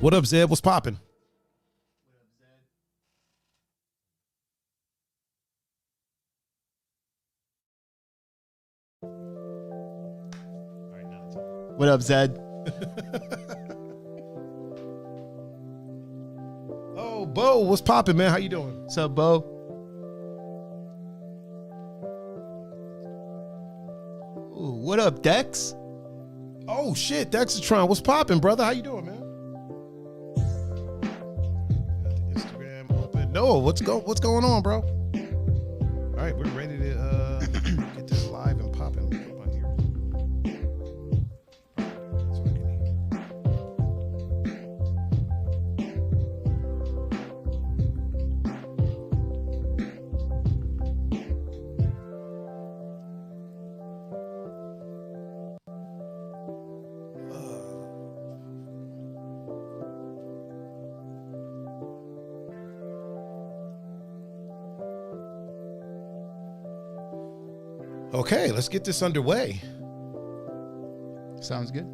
What up, Zed? What's popping? What up, Zed? Oh, Bo, what's popping, man? How you doing? What's up, Bo? Ooh, what up, Dex? Oh shit, Dexatron, what's popping, brother? How you doing, man? Got the Instagram open. Noah, what's going on, bro? All right, we're ready to get this live and popping. Come on here. So I can hear. Okay, let's get this underway. Sounds good.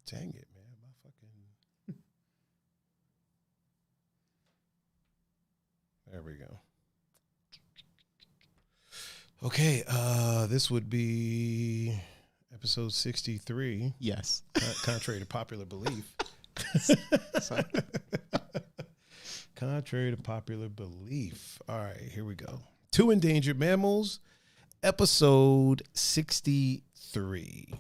Dang it, man. My fucking... There we go. Okay, this would be episode 63. Yes. Contrary to popular belief. Contrary to popular belief. All right, here we go. Two Endangered Mammals, episode 63.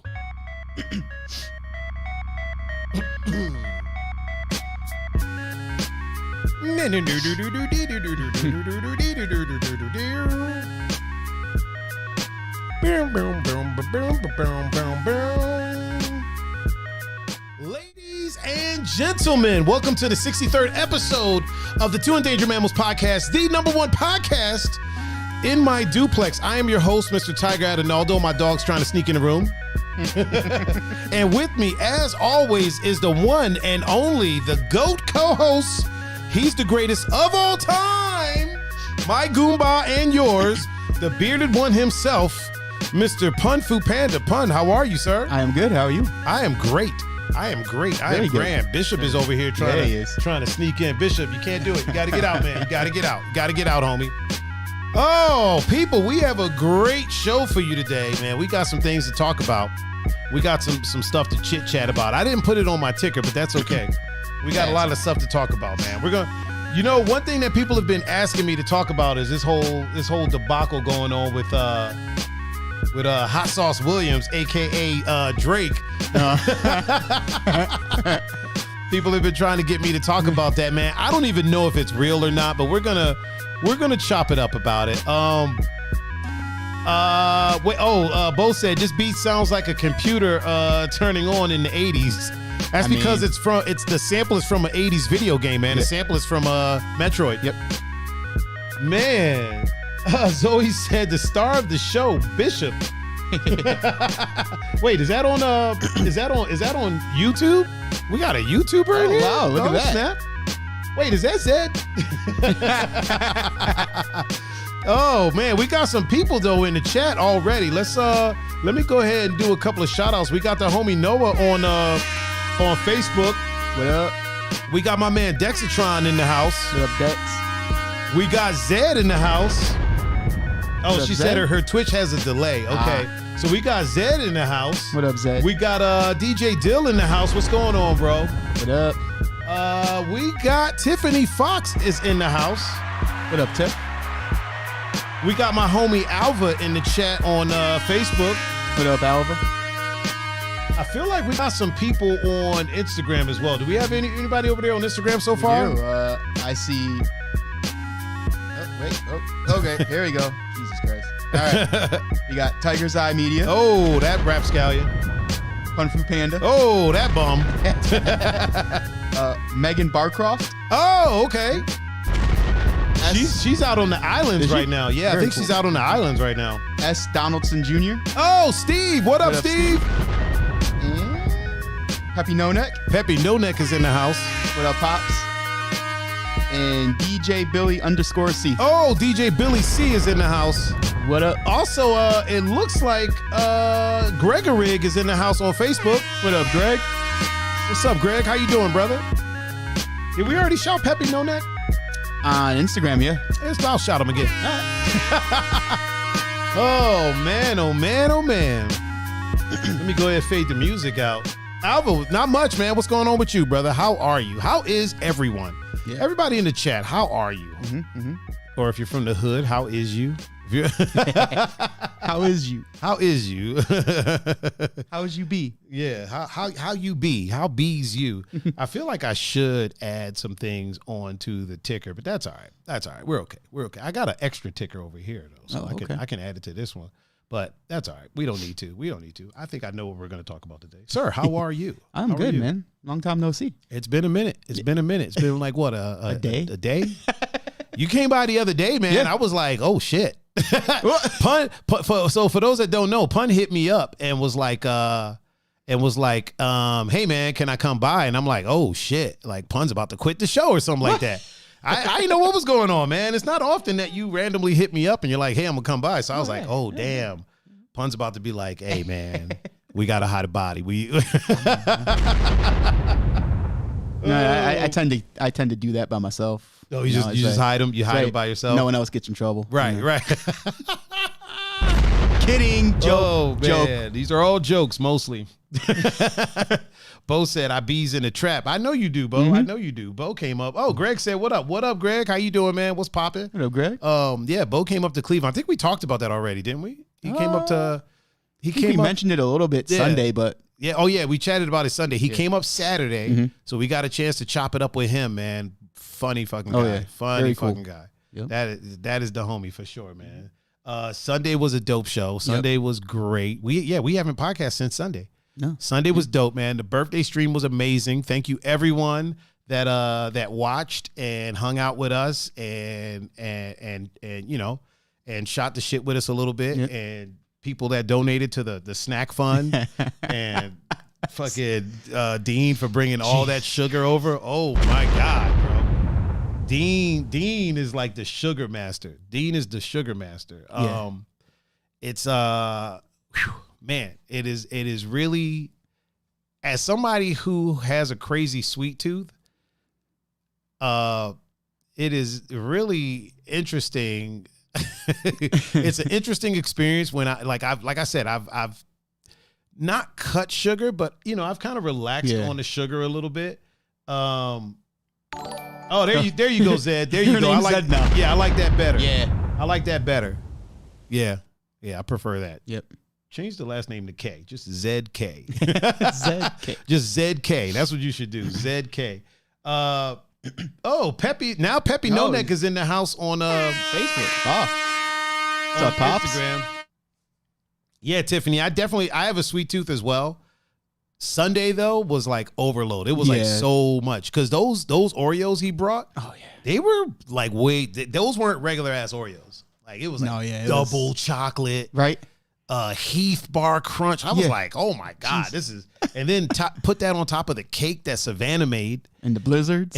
Ladies and gentlemen, welcome to the 63rd episode of the Two Endangered Mammals podcast, the #1 podcast in my duplex. I am your host, Mr. Tiger Adinaldo. My dog's trying to sneak in the room. And with me, as always, is the one and only, the GOAT co-host. He's the greatest of all time. My Goomba and yours, the bearded one himself, Mr. Pun-Fu-Panda. Pun, how are you, sir? I am good. How are you? I am great. I am grand. Bishop is over here trying to sneak in. Bishop, you can't do it. You got to get out, man. You got to get out. Got to get out, homie. Oh, people, we have a great show for you today, man. We got some things to talk about. We got some stuff to chit chat about. I didn't put it on my ticker, but that's okay. We got a lot of stuff to talk about, man. We're gonna, you know, one thing that people have been asking me to talk about is this whole debacle going on with Hot Sauce Williams, aka Drake. People have been trying to get me to talk about that, man. I don't even know if it's real or not, but we're gonna chop it up about it. Bo said this beat sounds like a computer turning on in the 80s. That's because the sample is from an 80s video game, man. The sample is from Metroid. Yep. Man, Zoe said the star of the show, Bishop. Wait, is that on YouTube? We got a YouTuber in here? Wow, look at that. Snap. Wait, is that Zed? Oh man, we got some people though in the chat already. Let me go ahead and do a couple of shout outs. We got the homie Noah on Facebook. What up? We got my man Dexatron in the house. What up, Dex? We got Zed in the house. Oh, What up, she Zed? said her Twitch has a delay. Okay. So we got Zed in the house. What up, Zed? We got DJ Dill in the house. What's going on, bro? What up? We got Tiffany Fox is in the house. What up, Tiff? We got my homie Alva in the chat on Facebook. What up, Alva? I feel like we got some people on Instagram as well. Do we have anybody over there on Instagram so far? We do. I see. Oh, wait. Oh, okay. Here we go. Jesus Christ. All right. We got Tiger's Eye Media. Oh, that rapscallion. Pun-Fu-Panda. Oh, that bum. Megan Barcroft. Oh, okay. She's out on the islands right now. Yeah, I think she's out on the islands right now. S. Donaldson Jr. Oh, Steve. What up, Steve? Peppy No Neck. Peppy No Neck is in the house. What up, Pops? and DJ Billy _C. Oh, DJ Billy C is in the house. What up? Also, it looks like Gregorig is in the house on Facebook. What up, Greg? What's up, Greg? How you doing, brother? Did we already shout Peppy No Neck? On Instagram, yeah. I'll shout him again. Oh, man, oh, man, oh, man. Let me go ahead and fade the music out. Alvo, not much, man. What's going on with you, brother? How are you? How is everyone? Yeah. Everybody in the chat, how are you? Or if you're from the hood, how is you? How is you? How is you? How is you be? Yeah, how you be? How bees you? I feel like I should add some things onto the ticker, but that's all right. That's all right. We're okay. We're okay. I got an extra ticker over here though, so I can add it to this one. But that's all right. We don't need to. I think I know what we're going to talk about today. Sir, how are you? I'm good, man. Long time no see. It's been a minute. It's been like what, a day? A day? You came by the other day, man. Yeah. I was like, oh shit. Pun, so for those that don't know, Pun hit me up and was like, hey man, can I come by? And I'm like, oh shit, like Pun's about to quit the show or something like that. I didn't know what was going on, man. It's not often that you randomly hit me up and you're like, hey, I'm gonna come by. So I was like, oh damn, Pun's about to be like, hey man, we gotta hide a body. No, I tend to do that by myself. Oh, you just hide them. You hide them by yourself. No one else gets in trouble. Right, right. Kidding. Joke. These are all jokes mostly. Bo said, I bees in the trap. I know you do, Bo. I know you do. Bo came up. Oh, Greg said, what up? What up, Greg? How you doing, man? What's popping? What up, Greg? Yeah, Bo came up to Cleveland. I think we talked about that already, didn't we? He came up to. We mentioned it a little bit Sunday, but. Yeah. Oh, yeah. We chatted about it Sunday. He came up Saturday, so we got a chance to chop it up with him, man. Funny fucking guy. Oh, yeah. Funny fucking guy. Yep. That is the homie for sure, man. Sunday was a dope show. Sunday was great. We haven't podcast since Sunday. No. Sunday was dope, man. The birthday stream was amazing. Thank you everyone that watched and hung out with us and you know, and shot the shit with us a little bit, and people that donated to the snack fund and fucking Dean for bringing all that sugar over. Oh my God, bro. Dean is like the sugar master. Dean is the sugar master. It's man, it is really, as somebody who has a crazy sweet tooth, it is really interesting. It's an interesting experience when I've not cut sugar, but you know, I've kind of relaxed on the sugar a little bit. Oh, there you go, Zed. There you go. I like that. Yeah, I like that better. Yeah, I like that better. Yeah, I prefer that. Yep. Change the last name to K. Just ZK. ZK. Just ZK. That's what you should do. ZK. Peppy. Now Peppy No Neck is in the house on Facebook. What's up, Pops? Instagram. Yeah, Tiffany. I have a sweet tooth as well. Sunday though was like overload. It was like so much because those Oreos he brought. Oh yeah, they were like those weren't regular ass Oreos. Like it was like double chocolate, right? Heath Bar Crunch. I was like, oh my God, this is. And then put that on top of the cake that Savannah made and the blizzards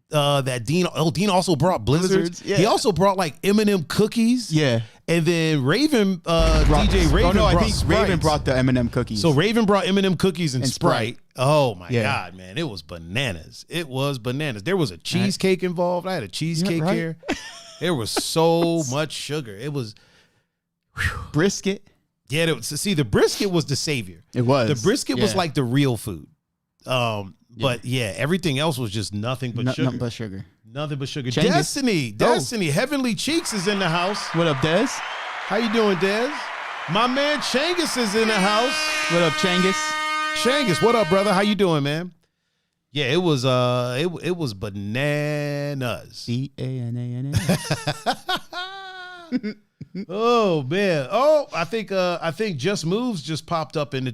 that Dean also brought blizzards. Yeah. He also brought like M&M cookies. Yeah. And then Raven, DJ Raven. I think Raven brought the M&M cookies. So Raven brought M&M cookies and Sprite. Oh my God, man. It was bananas. There was a cheesecake involved. I had a cheesecake here. There was so much sugar. It was brisket. Yeah, the brisket was the savior. It was. The brisket was like the real food. But everything else was just nothing but sugar. Nothing but sugar. Nothing but sugar. Changus. Destiny. Heavenly Cheeks is in the house. What up, Des? How you doing, Des? My man Changus is in the house. What up, Changus? Changus, what up, brother? How you doing, man? Yeah, it was bananas. BANANA. Oh man. Oh, I think Just Moves just popped up in the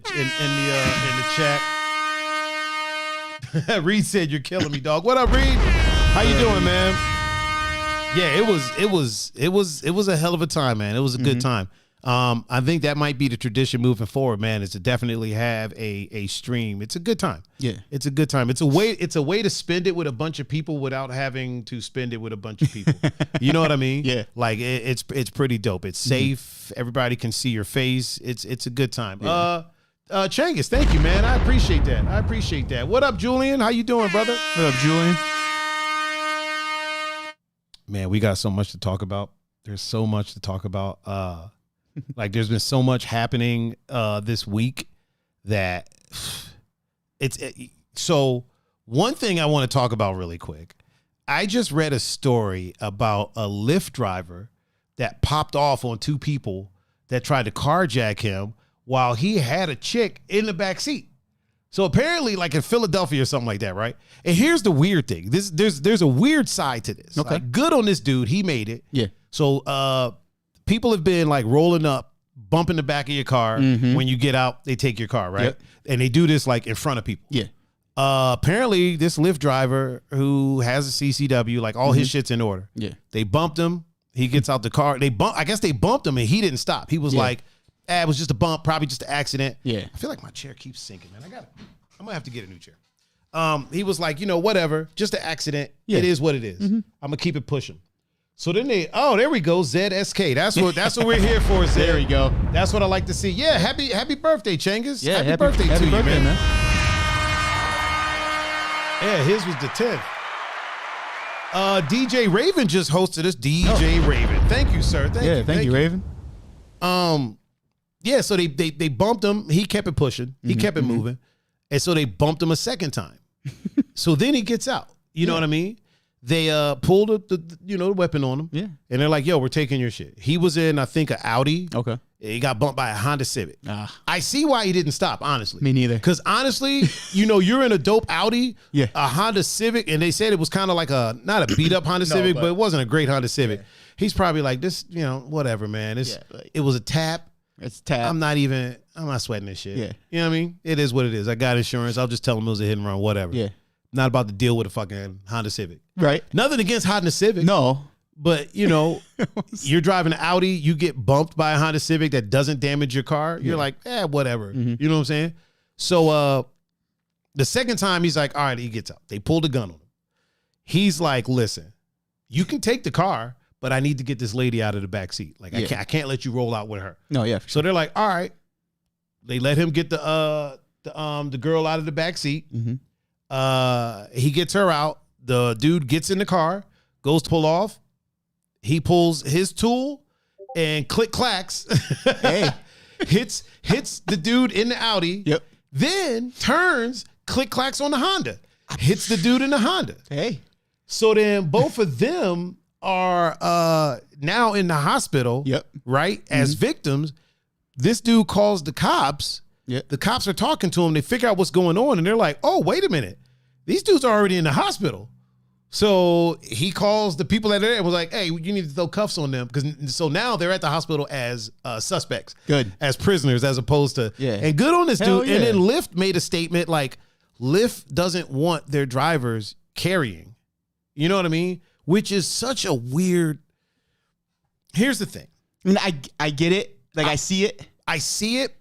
chat. Reed said, "You're killing me, dog." What up, Reed? How you doing, man? Yeah, it was a hell of a time, man. It was a good time. I think that might be the tradition moving forward, man, is to definitely have a stream. It's a good time. Yeah. It's a good time. It's a way to spend it with a bunch of people without having to spend it with a bunch of people. You know what I mean? Yeah. Like it's pretty dope. It's safe. Everybody can see your face. It's a good time. Yeah. Changus, thank you, man. I appreciate that. What up, Julian? How you doing, brother? What up, Julian? Man, we got so much to talk about. There's so much to talk about. Like there's been so much happening this week that so one thing I want to talk about really quick. I just read a story about a Lyft driver that popped off on two people that tried to carjack him while he had a chick in the back seat. So apparently, like in Philadelphia or something like that, right? And here's the weird thing. There's a weird side to this. Okay. Like, good on this dude. He made it. Yeah. So people have been like rolling up, bumping the back of your car. When you get out, they take your car, right? Yep. And they do this like in front of people. Yeah. Apparently, this Lyft driver who has a CCW, like all his shit's in order. Yeah. They They bumped him. He gets out the car. I guess they bumped him and he didn't stop. He was like, it was just a bump, probably just an accident. Yeah. I feel like my chair keeps sinking, man. I'm gonna have to get a new chair. He was like, whatever, just an accident. Yeah. It is what it is. I'm gonna keep it pushing. So then there we go, ZSK. That's what we're here for, Zed. There we go. That's what I like to see. Yeah, happy birthday, Changus. Yeah, happy birthday to you, man. man. Yeah, his was the 10th. DJ Raven just hosted us. DJ Raven. Thank you, sir. Thank you, Raven. Yeah, so they bumped him. He kept it pushing. He kept it moving. And so they bumped him a second time. So then he gets out. You know what I mean? They pulled the weapon on him. Yeah. And they're like, yo, we're taking your shit. He was in, I think, an Audi. Okay. He got bumped by a Honda Civic. I see why he didn't stop, honestly. Me neither. Because honestly, you're in a dope Audi, Yeah. a Honda Civic, and they said it was kind of like not a beat up Honda Civic, but it wasn't a great Honda Civic. Yeah. He's probably like, this, whatever, man. It was a tap. It's tap. I'm not sweating this shit. Yeah. You know what I mean? It is what it is. I got insurance. I'll just tell them it was a hit and run, whatever. Yeah. Not about to deal with a fucking Honda Civic. Right. Nothing against Honda Civic. No. But, you're driving an Audi, you get bumped by a Honda Civic that doesn't damage your car. You're like, whatever. You know what I'm saying? So the second time he's like, all right, he gets out. They pulled a gun on him. He's like, listen, you can take the car, but I need to get this lady out of the back seat. Like, I can't let you roll out with her. No, yeah. So they're like, all right. They let him get the girl out of the back seat. He gets her out. The dude gets in the car, goes to pull off. He pulls his tool and click clacks. Hey. hits the dude in the Audi. Yep. Then turns, click clacks on the Honda. Hits the dude in the Honda. Hey. So then both of them are now in the hospital. Yep. Right? As victims. This dude calls the cops. Yep. The cops are talking to him. They figure out what's going on, and they're like, oh, wait a minute. These dudes are already in the hospital. So he calls the people that are there and was like, hey, you need to throw cuffs on them. So now they're at the hospital as suspects. Good. As prisoners, as opposed to. Yeah. And good on this Hell dude. yeah. And then Lyft made a statement like, Lyft doesn't want their drivers carrying. You know what I mean? Which is such a weird. Here's the thing. I mean, I get it. Like, I see it. I see it.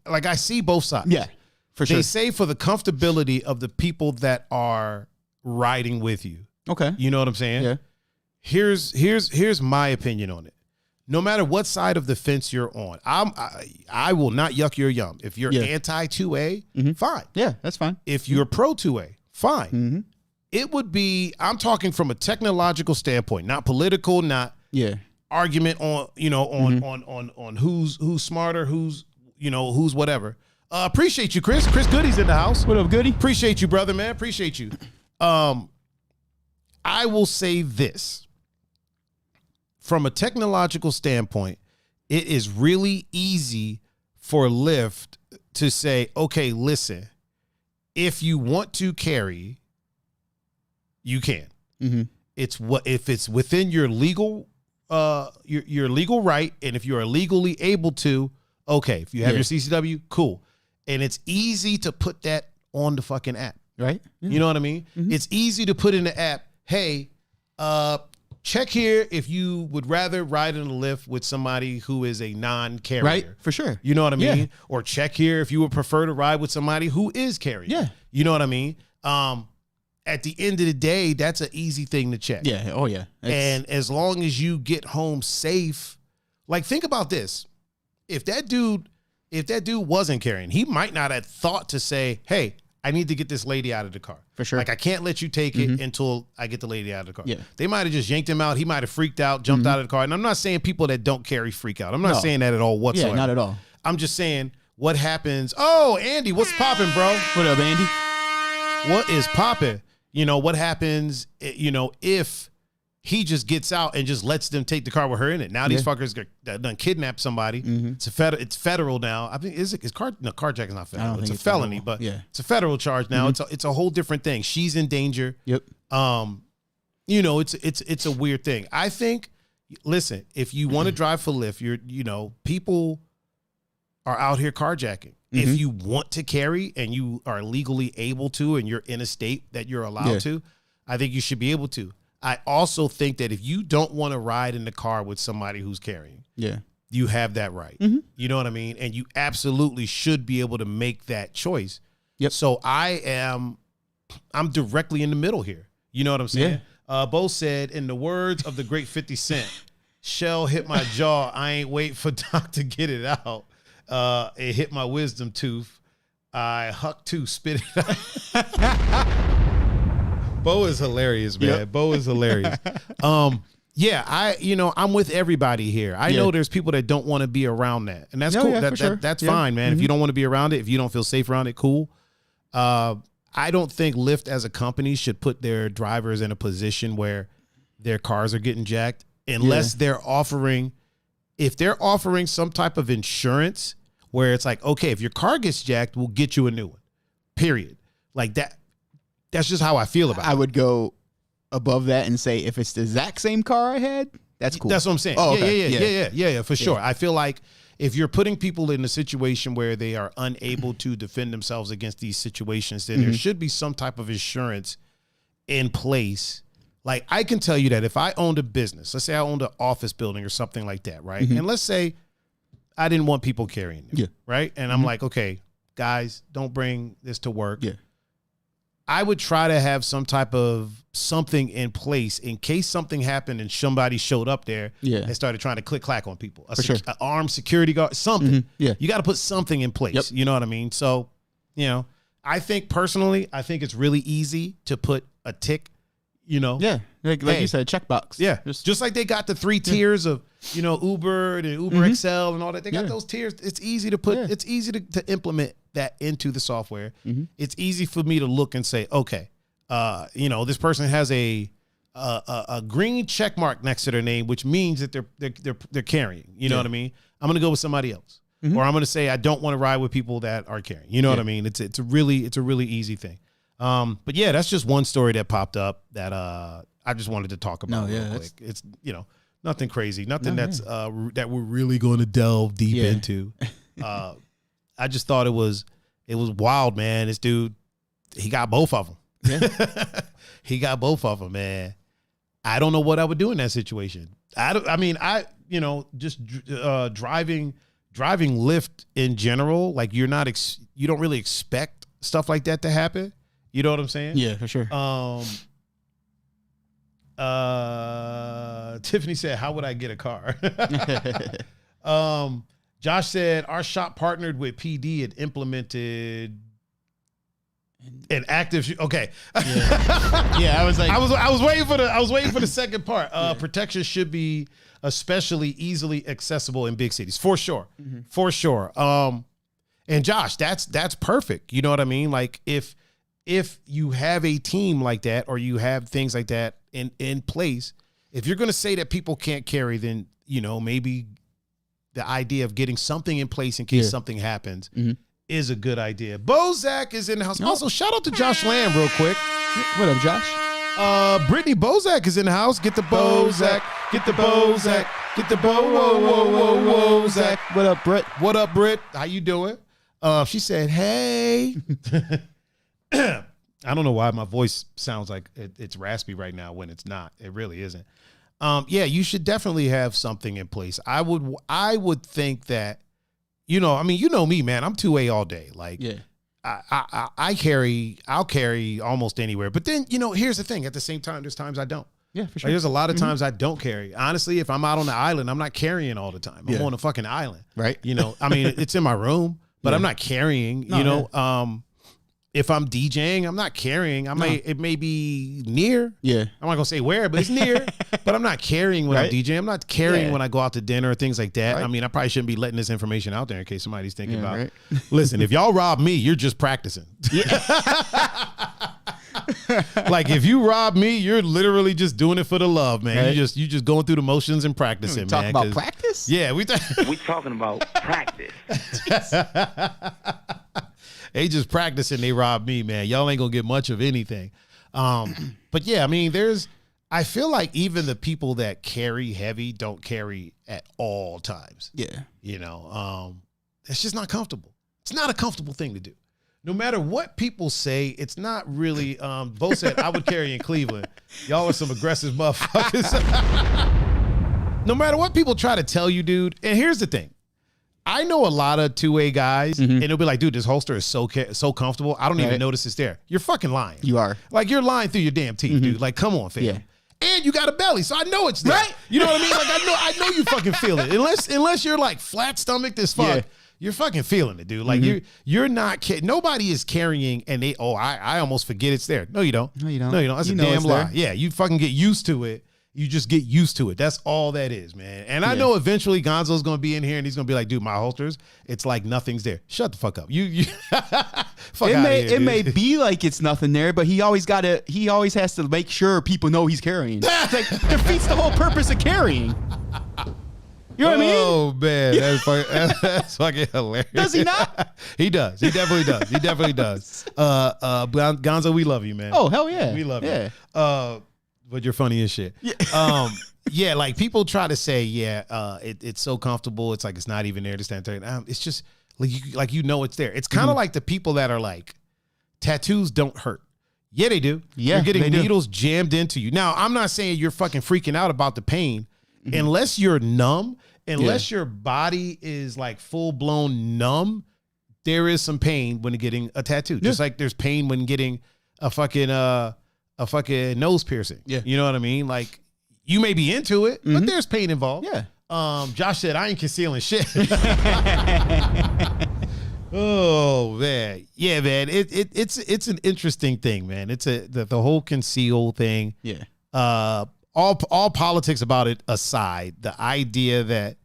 Like, I see both sides. Yeah, for sure. They say for the comfortability of the people that are riding with you. Okay. You know what I'm saying? Yeah. Here's my opinion on it. No matter what side of the fence you're on, I will not yuck your yum. If you're anti 2A, fine. Yeah, that's fine. If you're pro 2A, fine. It would be, I'm talking from a technological standpoint, not political, not argument on, on who's smarter, who's whatever. Appreciate you, Chris. Chris Goody's in the house. What up, Goody? Appreciate you, brother, man. Appreciate you. I will say this. From a technological standpoint, it is really easy for Lyft to say, okay, listen, if you want to carry, you can. If it's within your legal your legal right, and if you're legally able to, okay, if you have your CCW, cool. And it's easy to put that on the fucking app. Right? Yeah. You know what I mean? It's easy to put in the app, hey, check here if you would rather ride in a Lyft with somebody who is a non-carrier. Right, for sure. You know what I mean? Yeah. Or check here if you would prefer to ride with somebody who is carrying. Yeah. You know what I mean? At the end of the day, that's an easy thing to check. Yeah. Oh, yeah. And as long as you get home safe, like think about this. If that dude wasn't carrying, he might not have thought to say, hey, I need to get this lady out of the car. For sure. Like, I can't let you take it until I get the lady out of the car. Yeah. They might have just yanked him out. He might have freaked out, jumped out of the car. And I'm not saying people that don't carry freak out. I'm not saying that at all whatsoever. Yeah, not at all. I'm just saying what happens. Oh, Andy, what's popping, bro? What up, Andy? What is popping? You know, what happens, you know, if he just gets out and just lets them take the car with her in it. Now these fuckers done kidnapped somebody. It's federal now. I think carjacking is not federal. It's a felony, but it's a federal charge now. It's a whole different thing. She's in danger. Yep. You know, it's a weird thing. I think, listen, if you want to drive for Lyft, people are out here carjacking. If you want to carry and you are legally able to, and you're in a state that you're allowed to, I think you should be able to. I also think that if you don't want to ride in the car with somebody who's carrying, you have that right. You know what I mean? And you absolutely should be able to make that choice. Yep. So I'm directly in the middle here. You know what I'm saying? Bo said, in the words of the great 50 Cent, shell hit my jaw. I ain't wait for Doc to get it out. It hit my wisdom tooth. I huck to spit it out. Bo is hilarious, man. Yep. Bo is hilarious. I'm with everybody here. I know there's people that don't want to be around that, and that's cool. That's fine, man. If you don't want to be around it, if you don't feel safe around it, cool. I don't think Lyft as a company should put their drivers in a position where their cars are getting jacked unless they're offering, if they're offering some type of insurance where it's like, okay, if your car gets jacked, we'll get you a new one. Period. Like that. That's just how I feel about it. I would go above that and say, if it's the exact same car I had, that's cool. That's what I'm saying. Oh, okay. Yeah, for sure. I feel like if you're putting people in a situation where they are unable to defend themselves against these situations, then there should be some type of insurance in place. Like, I can tell you that if I owned a business, let's say I owned an office building or something like that, right? And let's say I didn't want people carrying it, right? And I'm like, okay, guys, don't bring this to work. Yeah. I would try to have some type of something in place in case something happened and somebody showed up there and started trying to click-clack on people. An armed security guard, something. You got to put something in place. Yep. You know what I mean? So, I think personally, it's really easy to put a tick, Yeah, like you said, checkbox. Yeah, just like they got the 3 tiers of, Uber and Uber XL and all that. They got those tiers. It's easy to put, it's easy to implement that into the software. It's easy for me to look and say, okay, this person has a green check mark next to their name, which means that they're carrying. You know what I mean? I'm gonna go with somebody else, or I'm gonna say I don't want to ride with people that are carrying. You know what I mean? It's a really easy thing. But yeah, that's just one story that popped up that I just wanted to talk about real quick. It's nothing crazy, nothing that's that we're really going to delve deep into. I just thought it was wild, man. This dude, he got both of them. Yeah. He got both of them, man. I don't know what I would do in that situation. Just driving Lyft in general, like you don't really expect stuff like that to happen. You know what I'm saying? Yeah, for sure. Tiffany said, how would I get a car? Josh said, our shop partnered with PD and implemented an active. Okay. I was like, I was waiting for the second part. Protection should be especially easily accessible in big cities, for sure. For sure. And Josh, that's perfect. You know what I mean? Like if you have a team like that, or you have things like that in place, if you're going to say that people can't carry, then, maybe the idea of getting something in place in case something happens is a good idea. Bozak is in the house. Also, shout out to Josh Lamb real quick. What up, Josh? Brittany Bozak is in the house. Get the Bozak. Get the Bozak. Get the Bozak. What up, Britt? What up, Britt? How you doing? She said, hey. I don't know why my voice sounds like it's raspy right now when it's not. It really isn't. Yeah, you should definitely have something in place. I would think that, I mean, you know me, man, I'm 2A all day. Like, yeah. I'll carry almost anywhere. But then, here's the thing. At the same time, there's times I don't. Yeah, for sure. Like, there's a lot of times I don't carry. Honestly, if I'm out on the island, I'm not carrying all the time. I'm on a fucking island. Right. I mean, it's in my room, but I'm not carrying, if I'm DJing, I'm not carrying. It may be near. Yeah. I'm not gonna say where, but it's near. But I'm not carrying when I'm DJing. I'm not carrying when I go out to dinner or things like that. Right. I mean, I probably shouldn't be letting this information out there in case somebody's thinking about it. Listen, if y'all rob me, you're just practicing. Like, if you rob me, you're literally just doing it for the love, man. Right. You just going through the motions and practicing, man. Talking about practice? Yeah, we talking about practice. They just practicing. They rob me, man. Y'all ain't gonna get much of anything. But yeah, I mean, I feel like even the people that carry heavy don't carry at all times. Yeah. It's just not comfortable. It's not a comfortable thing to do. No matter what people say, it's not really. Bo said I would carry in Cleveland. Y'all are some aggressive motherfuckers. No matter what people try to tell you, dude. And here's the thing. I know a lot of 2A guys, and they'll be like, dude, this holster is so comfortable. I don't even notice it's there. You're fucking lying. You are. Like, you're lying through your damn teeth, dude. Like, come on, fam. Yeah. And you got a belly, so I know it's there. Right? You know what I mean? Like, I know you fucking feel it. Unless you're like flat stomached as fuck, you're fucking feeling it, dude. Like, you're not nobody is carrying, and I almost forget it's there. No, you don't. No, you don't. No, you don't. That's a damn lie. Yeah, you fucking get used to it. You just get used to it. That's all that is, man. And I know eventually Gonzo's going to be in here and he's going to be like, dude, my holsters, it's like nothing's there. Shut the fuck up. You fuck out here, it may be like it's nothing there, but he always has to make sure people know he's carrying. It's like, defeats the whole purpose of carrying. You know what I mean? Oh, man. That's fucking hilarious. Does he not? He does. He definitely does. He definitely does. Gonzo, we love you, man. Oh, hell yeah. We love you. But you're funny as shit. Yeah. Yeah, like people try to say, it's so comfortable. It's like it's not even there to stand there. It's just like it's there. It's kind of like the people that are like, tattoos don't hurt. Yeah, they do. Yeah, you're getting needles jammed into you. Now, I'm not saying you're fucking freaking out about the pain, unless you're numb, unless your body is like full blown numb. There is some pain when getting a tattoo, just like there's pain when getting a fucking nose piercing. Yeah. You know what I mean? Like, you may be into it, but there's pain involved. Yeah. Josh said, I ain't concealing shit. Oh, man. Yeah, man. It's an interesting thing, man. It's the whole conceal thing. Yeah. All politics about it aside, the idea that,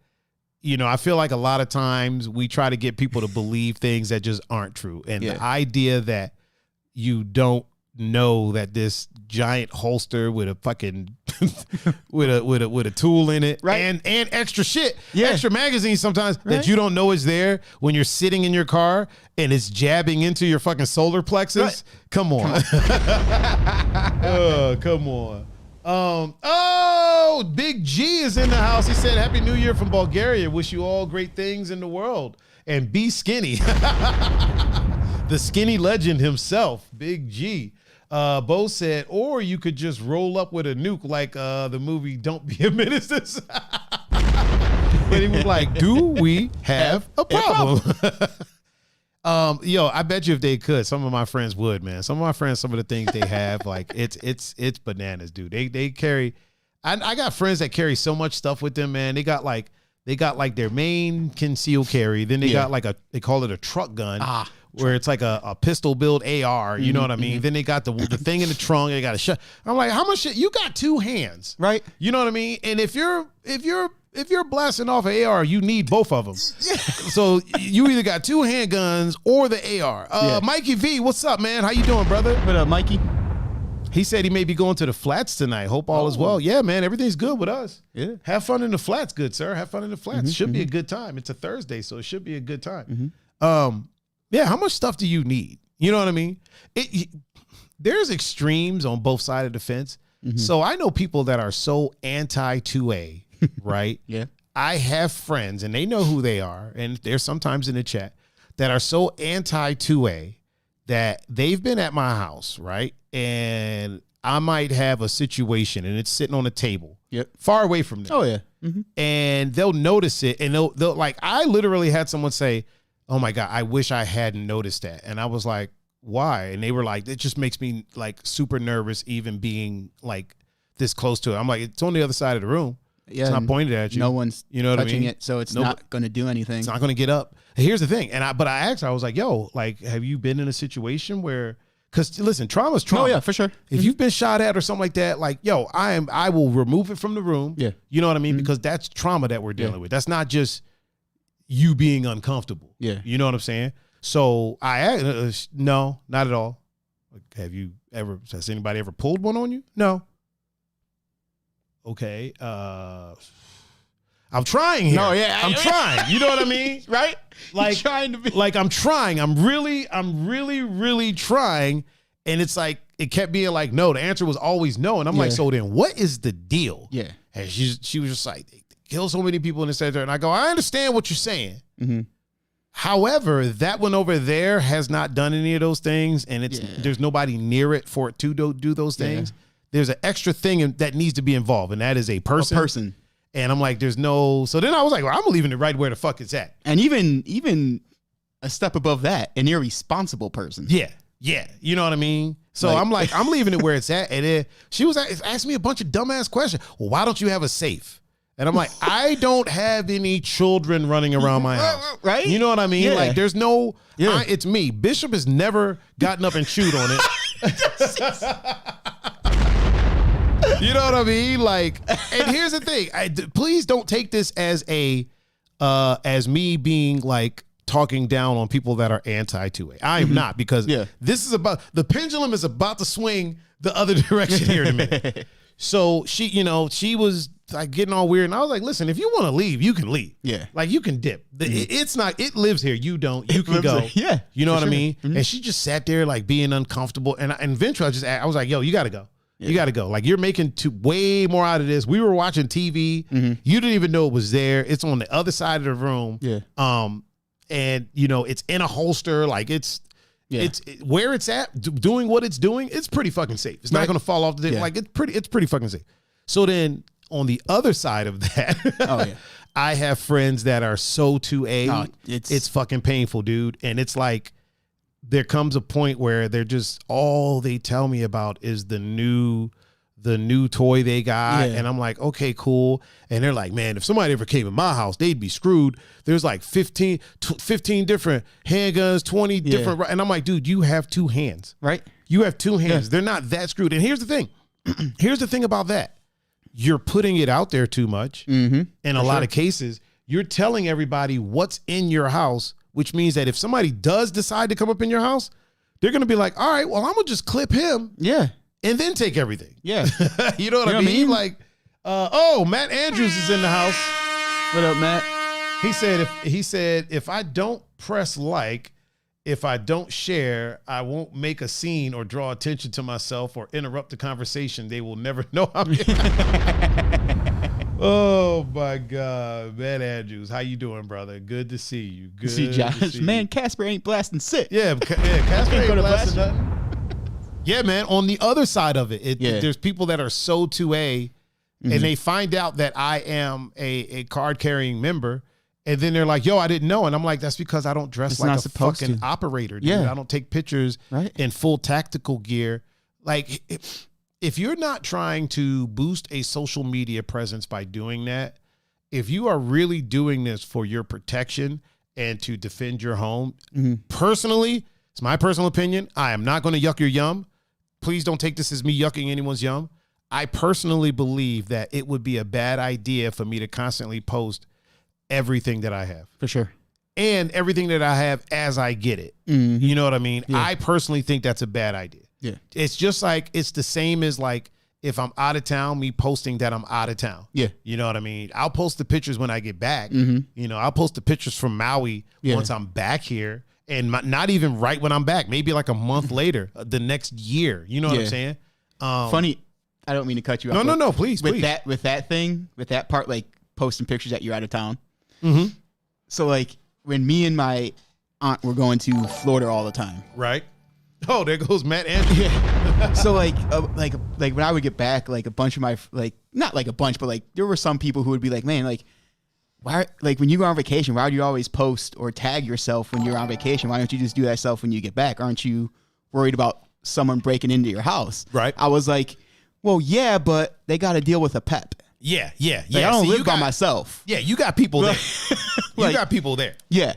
I feel like a lot of times we try to get people to believe things that just aren't true. And the idea that you don't know that this giant holster with a fucking with a tool in it, right, and extra shit, extra magazines sometimes that you don't know is there when you're sitting in your car and it's jabbing into your fucking solar plexus. Right. Come on. Oh, come on. Big G is in the house. He said, Happy New Year from Bulgaria. Wish you all great things in the world and be skinny. The skinny legend himself, Big G. Bo said, or you could just roll up with a nuke like the movie Don't Be a Menace. And he was like, do we have a problem? I bet you if they could, some of my friends would, man. Some of my friends, some of the things they have, like it's bananas, dude. They carry, I got friends that carry so much stuff with them, man. They got like their main concealed carry. Then they got like they call it a truck gun. Where it's like a pistol build AR, you know what I mean? Then they got the thing in the trunk, they got a shot. I'm like, how much shit? You got two hands, right? You know what I mean? And if you're blasting off an AR, you need both of them. So you either got two handguns or the AR. Mikey V, what's up, man? How you doing, brother? What up, Mikey? He said he may be going to the flats tonight. Hope all is well. Yeah, man, everything's good with us. Yeah. Have fun in the flats, good sir. Have fun in the flats. Should be a good time. It's a Thursday, so it should be a good time. Yeah, how much stuff do you need? You know what I mean? There's extremes on both sides of the fence. So I know people that are so anti-2A, right? Yeah. I have friends, and they know who they are, and they're sometimes in the chat, that are so anti-2A that they've been at my house, right? And I might have a situation and it's sitting on a table, Yep. far away from them. Oh yeah. And they'll notice it, and they'll like. I literally had someone say, "Oh my God, I wish I hadn't noticed that," and I was like, "Why?" And they were like, "It just makes me like super nervous, even being like this close to it." I'm like, "It's on the other side of the room. Yeah, it's not pointed at you. No one's touching what I mean? It, so it's not going to do anything. It's not going to get up." Here's the thing, but I asked her, I was like, "Yo, like, have you been in a situation where?" Because listen, trauma's trauma. Oh yeah, for sure. If you've been shot at or something like that, like, yo, I will remove it from the room. Yeah. You know what I mean? Because that's trauma that we're dealing with. That's not just you being uncomfortable. Yeah. You know what I'm saying? So I asked, no, not at all. Like, has anybody ever pulled one on you? No. Okay. I'm trying here. No, yeah. I'm trying. You know what I mean? Right? Like, You're trying to be like I'm trying. I'm really trying. And it's like, it kept being like, no, the answer was always no. And I'm like, so then what is the deal? Yeah. And she was just like, they kill so many people in the center. And I go, I understand what you're saying. Mm-hmm. However, that one over there has not done any of those things. And there's nobody near it for it to do those things. There's an extra thing that needs to be involved. And that is a person. And I'm like, there's no. So then I was like, well, I'm leaving it right where the fuck it's at. And even a step above that, an irresponsible person. Yeah. You know what I mean? So I'm like, I'm leaving it where it's at. And then she was asking me a bunch of dumbass questions. Well, why don't you have a safe? And I'm like, I don't have any children running around my house. Right? You know what I mean? Yeah. Like, there's no. It's me. Bishop has never gotten up and chewed on it. You know what I mean? Like, and here's the thing. Please don't take this as as me being like talking down on people that are anti-2A. I am not, because this is the pendulum is about to swing the other direction here to me. So she was like getting all weird, and I was like, listen, if you want to leave, you can leave. Yeah. Like, you can dip. It lives here. You don't. You can go. Yeah. You know what I mean? And she just sat there like being uncomfortable. And eventually I was like, yo, you got to go. You got to go. Like, you're making way more out of this. We were watching TV. You didn't even know it was there. It's on the other side of the room. Yeah. And it's in a holster. Like, it's where it's at, doing what it's doing. It's pretty fucking safe. It's not going to fall off the table. Like, it's pretty fucking safe. So then on the other side of that, I have friends that are so 2A. It's fucking painful, dude. And it's like, there comes a point where they're just, all they tell me about is the new toy they got. And I'm like, okay, cool. And they're like, man, if somebody ever came in my house, they'd be screwed. There's like 15 different handguns, 20 different. And I'm like, dude, you have two hands, right? You have two hands. They're not that screwed. And here's the thing. Here's the thing about that. You're putting it out there too much. In a lot of cases, you're telling everybody what's in your house, which means that if somebody does decide to come up in your house, they're going to be like, all right, well, I'm going to just clip him. Yeah. And then take everything. Yeah. You know what I mean? Like, Matt Andrews is in the house. What up, Matt? He said, if I don't press like, if I don't share, I won't make a scene or draw attention to myself or interrupt the conversation. They will never know I'm here. Oh my God, Matt Andrews, how you doing, brother? Good to see you. Good to see Josh. Man, Casper ain't blasting sick. Yeah, Casper ain't blasting nothing. Yeah, man. On the other side of it, there's people that are so 2A, and they find out that I am a card carrying member, and then they're like, "Yo, I didn't know," and I'm like, "That's because I don't dress like a fucking operator, dude. I don't take pictures in full tactical gear, like." If you're not trying to boost a social media presence by doing that, if you are really doing this for your protection and to defend your home, personally, it's my personal opinion, I am not going to yuck your yum. Please don't take this as me yucking anyone's yum. I personally believe that it would be a bad idea for me to constantly post everything that I have. For sure. And everything that I have as I get it. You know what I mean? Yeah. I personally think that's a bad idea. Yeah. It's just like, it's the same as like, if I'm out of town, me posting that I'm out of town. Yeah. You know what I mean? I'll post the pictures when I get back. I'll post the pictures from Maui once I'm back here, and not even right when I'm back, maybe like a month later, the next year. You know what I'm saying? Funny. I don't mean to cut you off. No, please. With that part, like posting pictures that you're out of town. So like when me and my aunt were going to Florida all the time. Right. Oh, there goes Matt Andrews. So like when I would get back, like a bunch of my not like a bunch, but like there were some people who would be like, man, like why, like when you go on vacation, why do you always post or tag yourself when you're on vacation? Why don't you just do that stuff when you get back? Aren't you worried about someone breaking into your house? Right. I was like, well, yeah, but they got to deal with a pet. Yeah. Like, I don't live by myself. Yeah, you got people there. Like, you got people there. Yeah.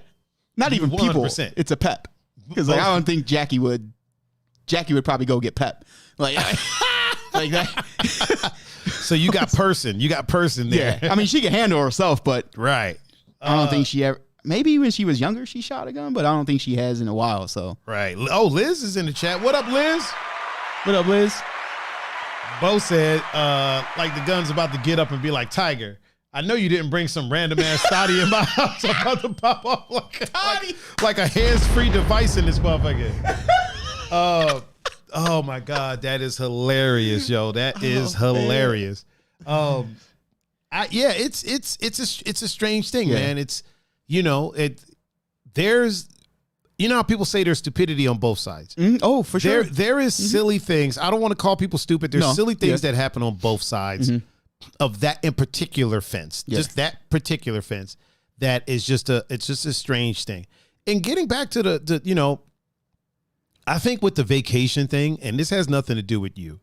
Not even 100%. people. It's a pet. Because like I don't think Jackie would probably go get pet. Like that. So you got person there. Yeah. I mean, she can handle herself, but right. I don't think she ever. Maybe when she was younger, she shot a gun, but I don't think she has in a while. So right. Oh, Liz is in the chat. What up, Liz? What up, Liz? Bo said, like the gun's about to get up and be like, Tiger, I know you didn't bring some random ass thotty in my house about to pop off like a hands-free device in this motherfucker. Oh my God, that is hilarious, yo. That is hilarious. It's a strange thing, man. It's, there's, how people say there's stupidity on both sides. Oh, for sure. There is silly things. I don't want to call people stupid. There's silly things that happen on both sides of that in particular fence. Just that particular fence. That is just it's just a strange thing. And getting back to the I think with the vacation thing, and this has nothing to do with you.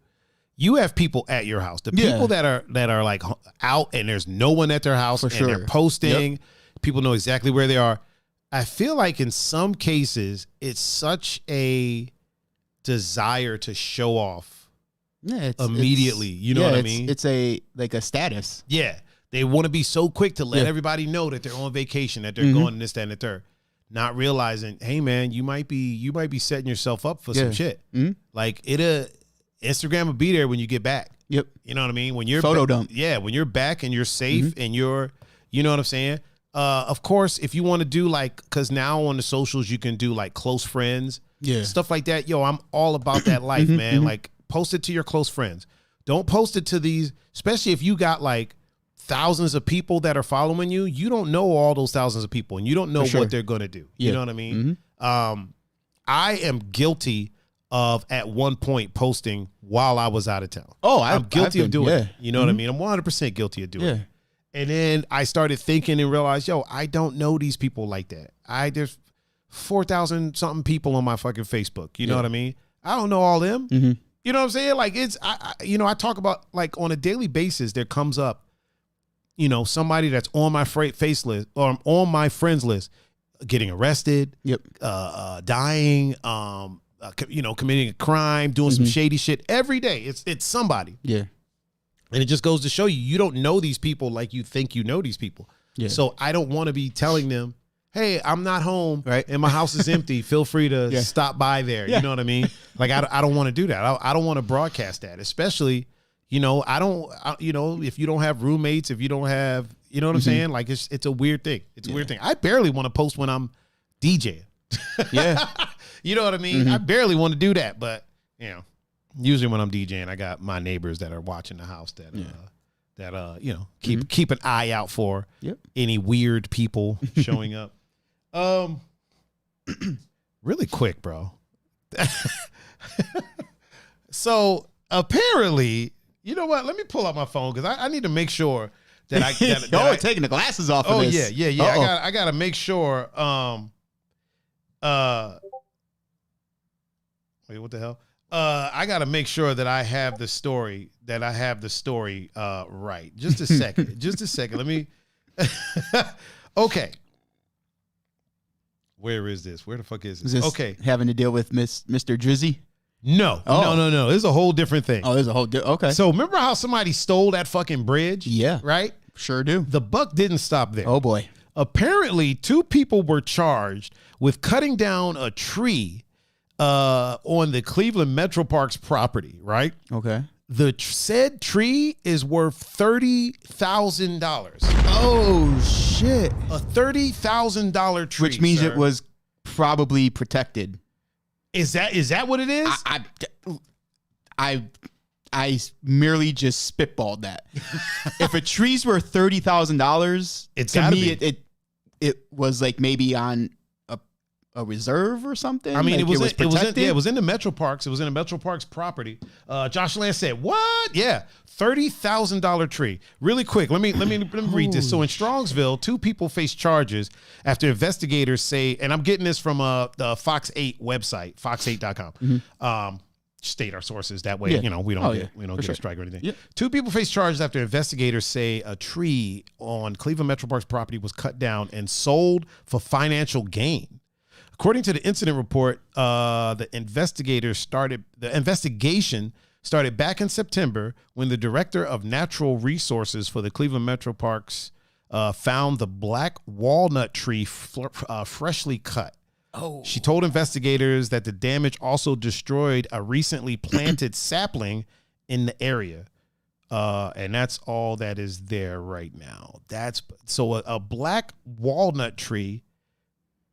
You have people at your house. The people that are like out and there's no one at their house they're posting. People know exactly where they are. I feel like in some cases it's such a desire to show off immediately. You know what I mean? It's a status. Yeah. They want to be so quick to let everybody know that they're on vacation, that they're going this, that, and the third. Not realizing, hey man, you might be setting yourself up for some shit. Like Instagram will be there when you get back. Yep. You know what I mean? When you're photo dump. Yeah, when you're back and you're safe and you know what I'm saying? Of course, if you want to do because now on the socials you can do like close friends, stuff like that. Yo, I'm all about that life, man. Like post it to your close friends. Don't post it to these, especially if you got like thousands of people that are following you. You don't know all those thousands of people, and you don't know what they're gonna do. You know what I mean? I am guilty of at one point posting while I was out of town. Oh, I'm guilty of doing it. You know what I mean? I'm 100% guilty of doing it. And then I started thinking and realized, yo, I don't know these people like that. There's 4,000 something people on my fucking Facebook. You know what I mean? I don't know all them. You know what I'm saying? Like I talk about like on a daily basis, there comes up, somebody that's on my face list or on my friends list, getting arrested, dying, committing a crime, doing some shady shit every day. It's somebody. Yeah. And it just goes to show you don't know these people like you think you know these people. Yeah. So I don't want to be telling them, hey, I'm not home and my house is empty. Feel free to stop by there. You know what I mean? Like, I don't want to do that. I don't want to broadcast that, especially, if you don't have roommates, if you don't have, you know what I'm saying? Like, it's a weird thing. It's a weird thing. I barely want to post when I'm DJing. Yeah. You know what I mean? I barely want to do that, but, usually when I'm DJing, I got my neighbors that are watching the house that keep an eye out for any weird people showing up. Really quick, bro. So apparently, you know what? Let me pull out my phone because I need to make sure that I taking the glasses off. Oh of this. yeah. I gotta make sure. Wait, what the hell? I got to make sure that I have the story right. Just a second. Let me. Okay. Where is this? Where the fuck is this? Okay. Having to deal with Mr. Drizzy? No. No. This is a whole different thing. Oh, there's a whole okay. So remember how somebody stole that fucking bridge? Yeah. Right? Sure do. The buck didn't stop there. Oh boy. Apparently, 2 people were charged with cutting down a tree on the Cleveland Metro Parks property, right? Okay. The said tree is worth $30,000. Oh shit! A $30,000 tree, which means it was probably protected. Is that what it is? I merely just spitballed that. If a tree's worth $30,000, to me it was like maybe on a reserve or something? I mean, like it was in the Metro Parks. It was in the Metro Parks property. Josh Lance said, "What? Yeah, $30,000 tree." Really quick, let me read this. So in Strongsville, 2 people face charges after investigators say, and I'm getting this from the Fox 8 website, fox8.com. State our sources that way, we don't get a strike or anything. Yep. 2 people face charges after investigators say a tree on Cleveland Metro Parks property was cut down and sold for financial gain. According to the incident report, the investigation started back in September when the director of natural resources for the Cleveland Metro Parks found the black walnut tree freshly cut. Oh. She told investigators that the damage also destroyed a recently planted sapling in the area. And that's all that is there right now. So a black walnut tree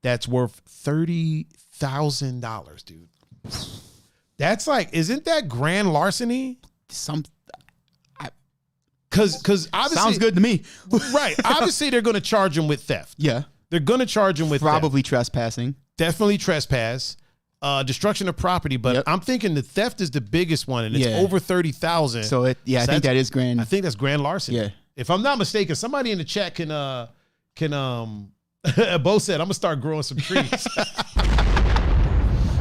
that's worth $30,000, dude. That's like, isn't that grand larceny? Because obviously sounds good to me. Right. Obviously, they're going to charge him with theft. Yeah. They're going to charge him with probably theft. Trespassing. Definitely trespass, destruction of property. But I'm thinking the theft is the biggest one, and it's over 30,000. So I think that is grand. I think that's grand larceny. Yeah. If I'm not mistaken, somebody in the chat can Bo said, "I'm gonna start growing some trees."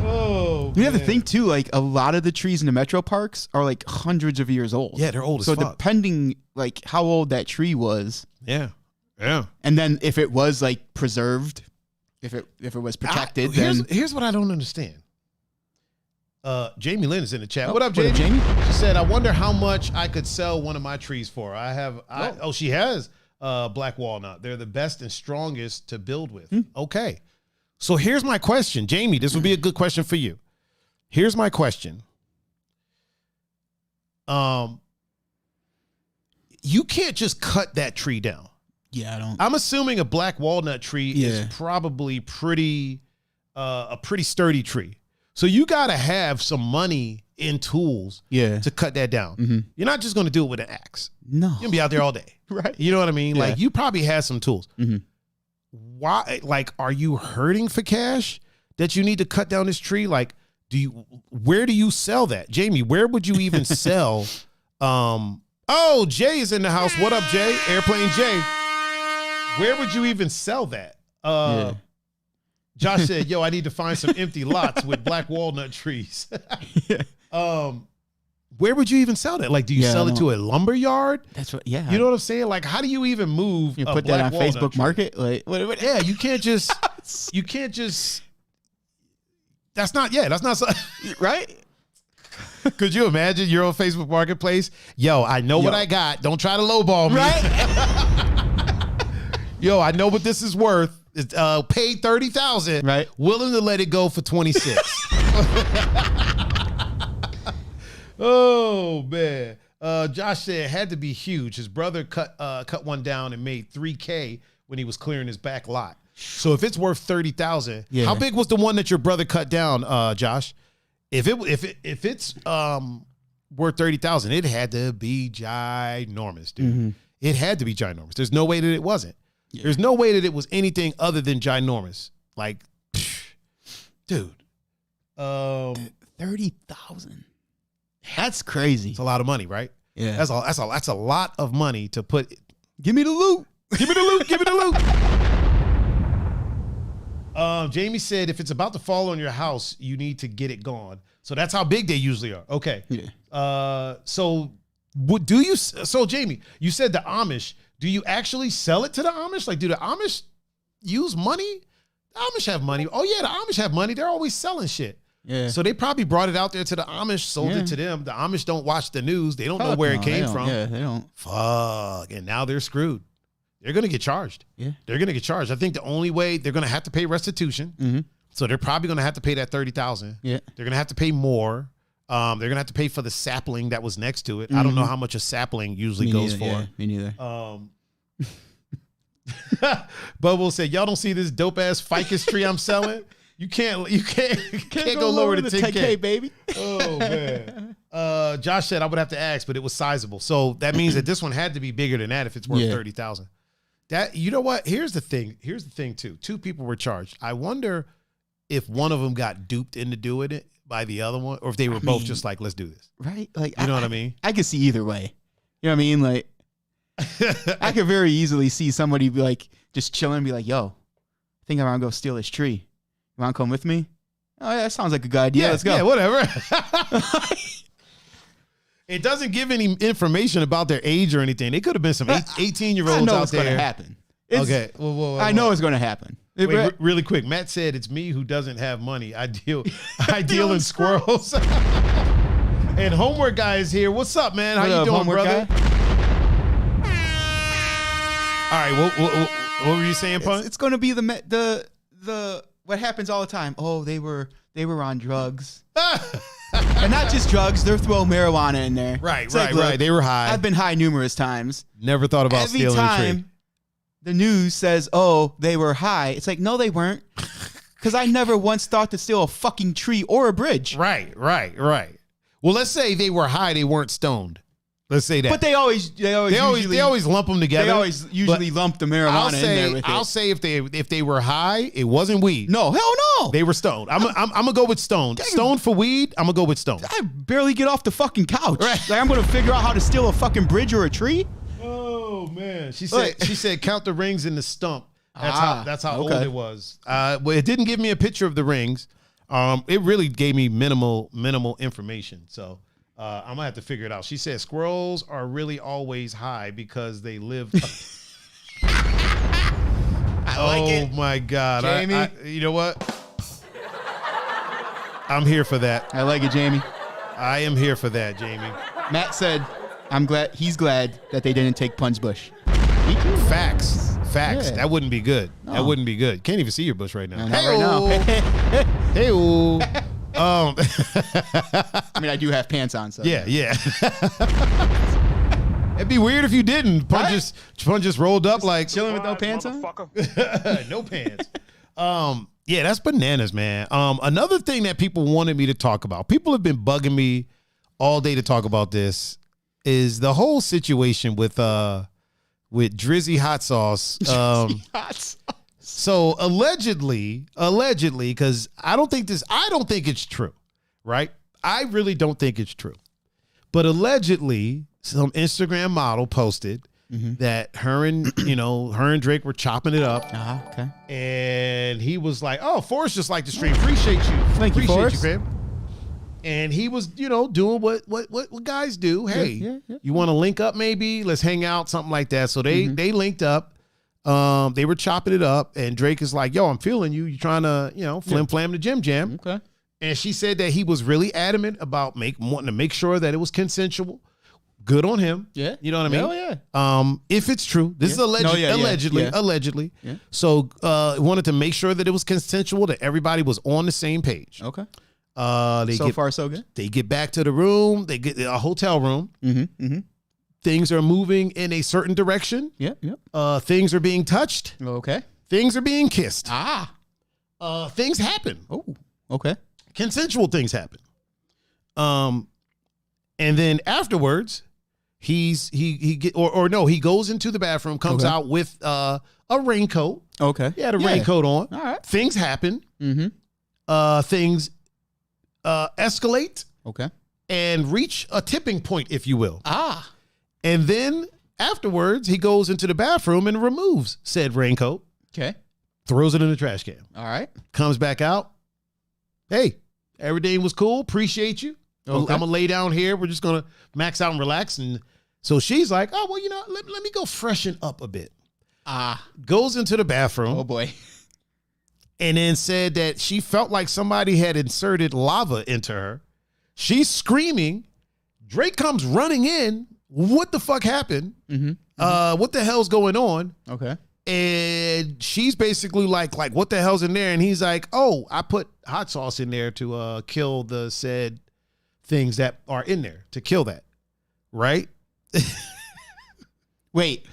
Oh, you have to think too. Like a lot of the trees in the metro parks are like hundreds of years old. Yeah, they're old as fuck. So depending like how old that tree was. Yeah. And then if it was like preserved. If it was protected, then here's what I don't understand. Jamie Lynn is in the chat. What up, Jamie? She said, "I wonder how much I could sell one of my trees for. She has black walnut. They're the best and strongest to build with." Okay. So here's my question, Jamie. This would be a good question for you. Here's my question. You can't just cut that tree down. Yeah, I don't. I'm assuming a black walnut tree is probably a pretty sturdy tree. So you got to have some money in tools to cut that down. Mm-hmm. You're not just going to do it with an axe. No. You're going to be out there all day. Right. You know what I mean? Yeah. Like you probably have some tools. Mm-hmm. Why? Like, are you hurting for cash that you need to cut down this tree? Like, where do you sell that? Jamie, where would you even sell? Oh, Jay is in the house. What up, Jay? Airplane Jay. Where would you even sell that? Josh said, "Yo, I need to find some empty lots with black walnut trees." Where would you even sell that? Like, do you sell it to a lumber yard? That's what. Yeah. You know what I'm saying? Like, how do you even move? You put that on Facebook Market? Like, what? Yeah, you can't just. You can't just. That's not. Yeah, that's not. Right. Could you imagine you're on Facebook Marketplace? Yo, I know what I got. Don't try to lowball me. Right. Yo, I know what this is worth. It's paid $30,000. Right. Willing to let it go for 26. Oh man. Josh said it had to be huge. His brother cut one down and made $3,000 when he was clearing his back lot. So if it's worth 30,000, how big was the one that your brother cut down, Josh? If it's worth 30,000, it had to be ginormous, dude. Mm-hmm. It had to be ginormous. There's no way that it wasn't. Yeah. There's no way that it was anything other than ginormous. Like, dude. 30,000. That's crazy. It's a lot of money, right? Yeah. That's a lot of money to put. Give me the loot. Give me the loot. Give me the loot. Jamie said, if it's about to fall on your house, you need to get it gone. So that's how big they usually are. Okay. Yeah. So Jamie, you said the Amish. Do you actually sell it to the Amish? Like, do the Amish use money? The Amish have money. Oh yeah, the Amish have money. They're always selling shit. Yeah. So they probably brought it out there to the Amish, sold it to them. The Amish don't watch the news. They don't know where it came from. Yeah, they don't. Fuck. And now they're screwed. They're going to get charged. Yeah. They're going to get charged. I think the only way they're going to have to pay restitution. Mm-hmm. So they're probably going to have to pay that $30,000. Yeah. They're going to have to pay more. They're going to have to pay for the sapling that was next to it. Mm-hmm. I don't know how much a sapling usually goes for. Yeah, me neither. Bubble said, y'all don't see this dope ass ficus tree I'm selling? You can't go lower than 10K, baby. Oh man. Josh said I would have to ask, but it was sizable. So that means that this one had to be bigger than that if it's worth 30,000. That, you know what? Here's the thing too. 2 people were charged. I wonder if one of them got duped into doing it by the other one, or if they were both just like, let's do this. Right? Like, you know what I mean? I could see either way. You know what I mean? Like, I could very easily see somebody be like, just chilling and be like, yo, I think I want to go steal this tree. You want to come with me? Oh, yeah, that sounds like a good idea. Let's go. Yeah, whatever. It doesn't give any information about their age or anything. They could have been some 18-year-olds out there. Going to happen. Okay. I know it's going to happen. Wait, really quick. Matt said it's me who doesn't have money. I deal in squirrels. And Homework Guy is here. What's up, man? How you doing, brother? All right. What were you saying, Pun? It's going to be the what happens all the time. Oh, they were on drugs. And not just drugs, they're throwing marijuana in there. Right. They were high. I've been high numerous times. Never thought about stealing a tree. Every time the news says, oh, they were high, it's like, no, they weren't. Because I never once thought to steal a fucking tree or a bridge. Right. Well, let's say they were high, they weren't stoned. Let's say that. But they always lump them together. They always usually lump the marijuana in there with it. I'll say if they were high, it wasn't weed. No, hell no. They were stoned. I'm gonna go with stoned. Stoned for weed. I'm gonna go with stoned. I barely get off the fucking couch. Right. Like I'm gonna figure out how to steal a fucking bridge or a tree. Oh man. She said count the rings in the stump. That's how old it was. But it didn't give me a picture of the rings. It really gave me minimal information. So. I'm going to have to figure it out. She said squirrels are really always high because they live. I like it. Oh, my God. Jamie. You know what? I'm here for that. I like it, Jamie. I am here for that, Jamie. Matt said, he's glad that they didn't take Pun's bush. Me too. Facts. Yeah. That wouldn't be good. No. That wouldn't be good. Can't even see your bush right now. Hey-o. Hey-o. I mean, I do have pants on, so yeah. It'd be weird if you didn't. Pun just rolled up like chilling with no pants on. No pants. Yeah, that's bananas, man. Another thing that people wanted me to talk about. People have been bugging me all day to talk about this. Is the whole situation with Drizzy Hot Sauce. Hot sauce. So allegedly, because I don't think it's true, right? I really don't think it's true. But allegedly, some Instagram model posted that her and Drake were chopping it up. Okay. And he was like, "Oh, Forrest just like the stream. Appreciate you. Thank you, Forrest. Fam." And he was, doing what guys do. Hey, you want to link up maybe? Let's hang out, something like that. So they linked up. They were chopping it up, and Drake is like, "Yo, I'm feeling you. You're trying to, flim flam the Jim Jam." Okay. And she said that he was really adamant about wanting to make sure that it was consensual. Good on him. Yeah. You know what I mean? Oh yeah. If it's true, this is allegedly. Yeah. So, wanted to make sure that it was consensual, that everybody was on the same page. Okay. So far so good. They get back to the room. They get a hotel room. Things are moving in a certain direction. Yeah. Things are being touched. Okay. Things are being kissed. Things happen. Oh, okay. Consensual things happen. And then afterwards, he goes into the bathroom, comes out with a raincoat. Okay. He had a raincoat on. All right. Things happen. Things escalate. Okay. And reach a tipping point, if you will. And And then afterwards, he goes into the bathroom and removes said raincoat. Okay. Throws it in the trash can. All right. Comes back out. Hey, everything was cool. Appreciate you. Okay. I'm going to lay down here. We're just going to max out and relax. And so she's like, oh, well, let me go freshen up a bit. Goes into the bathroom. Oh, boy. And then said that she felt like somebody had inserted lava into her. She's screaming. Drake comes running in. What the fuck happened? What the hell's going on? Okay. And she's basically like, what the hell's in there? And he's like, oh, I put hot sauce in there to kill the said things that are in there, to kill that. Right? Wait.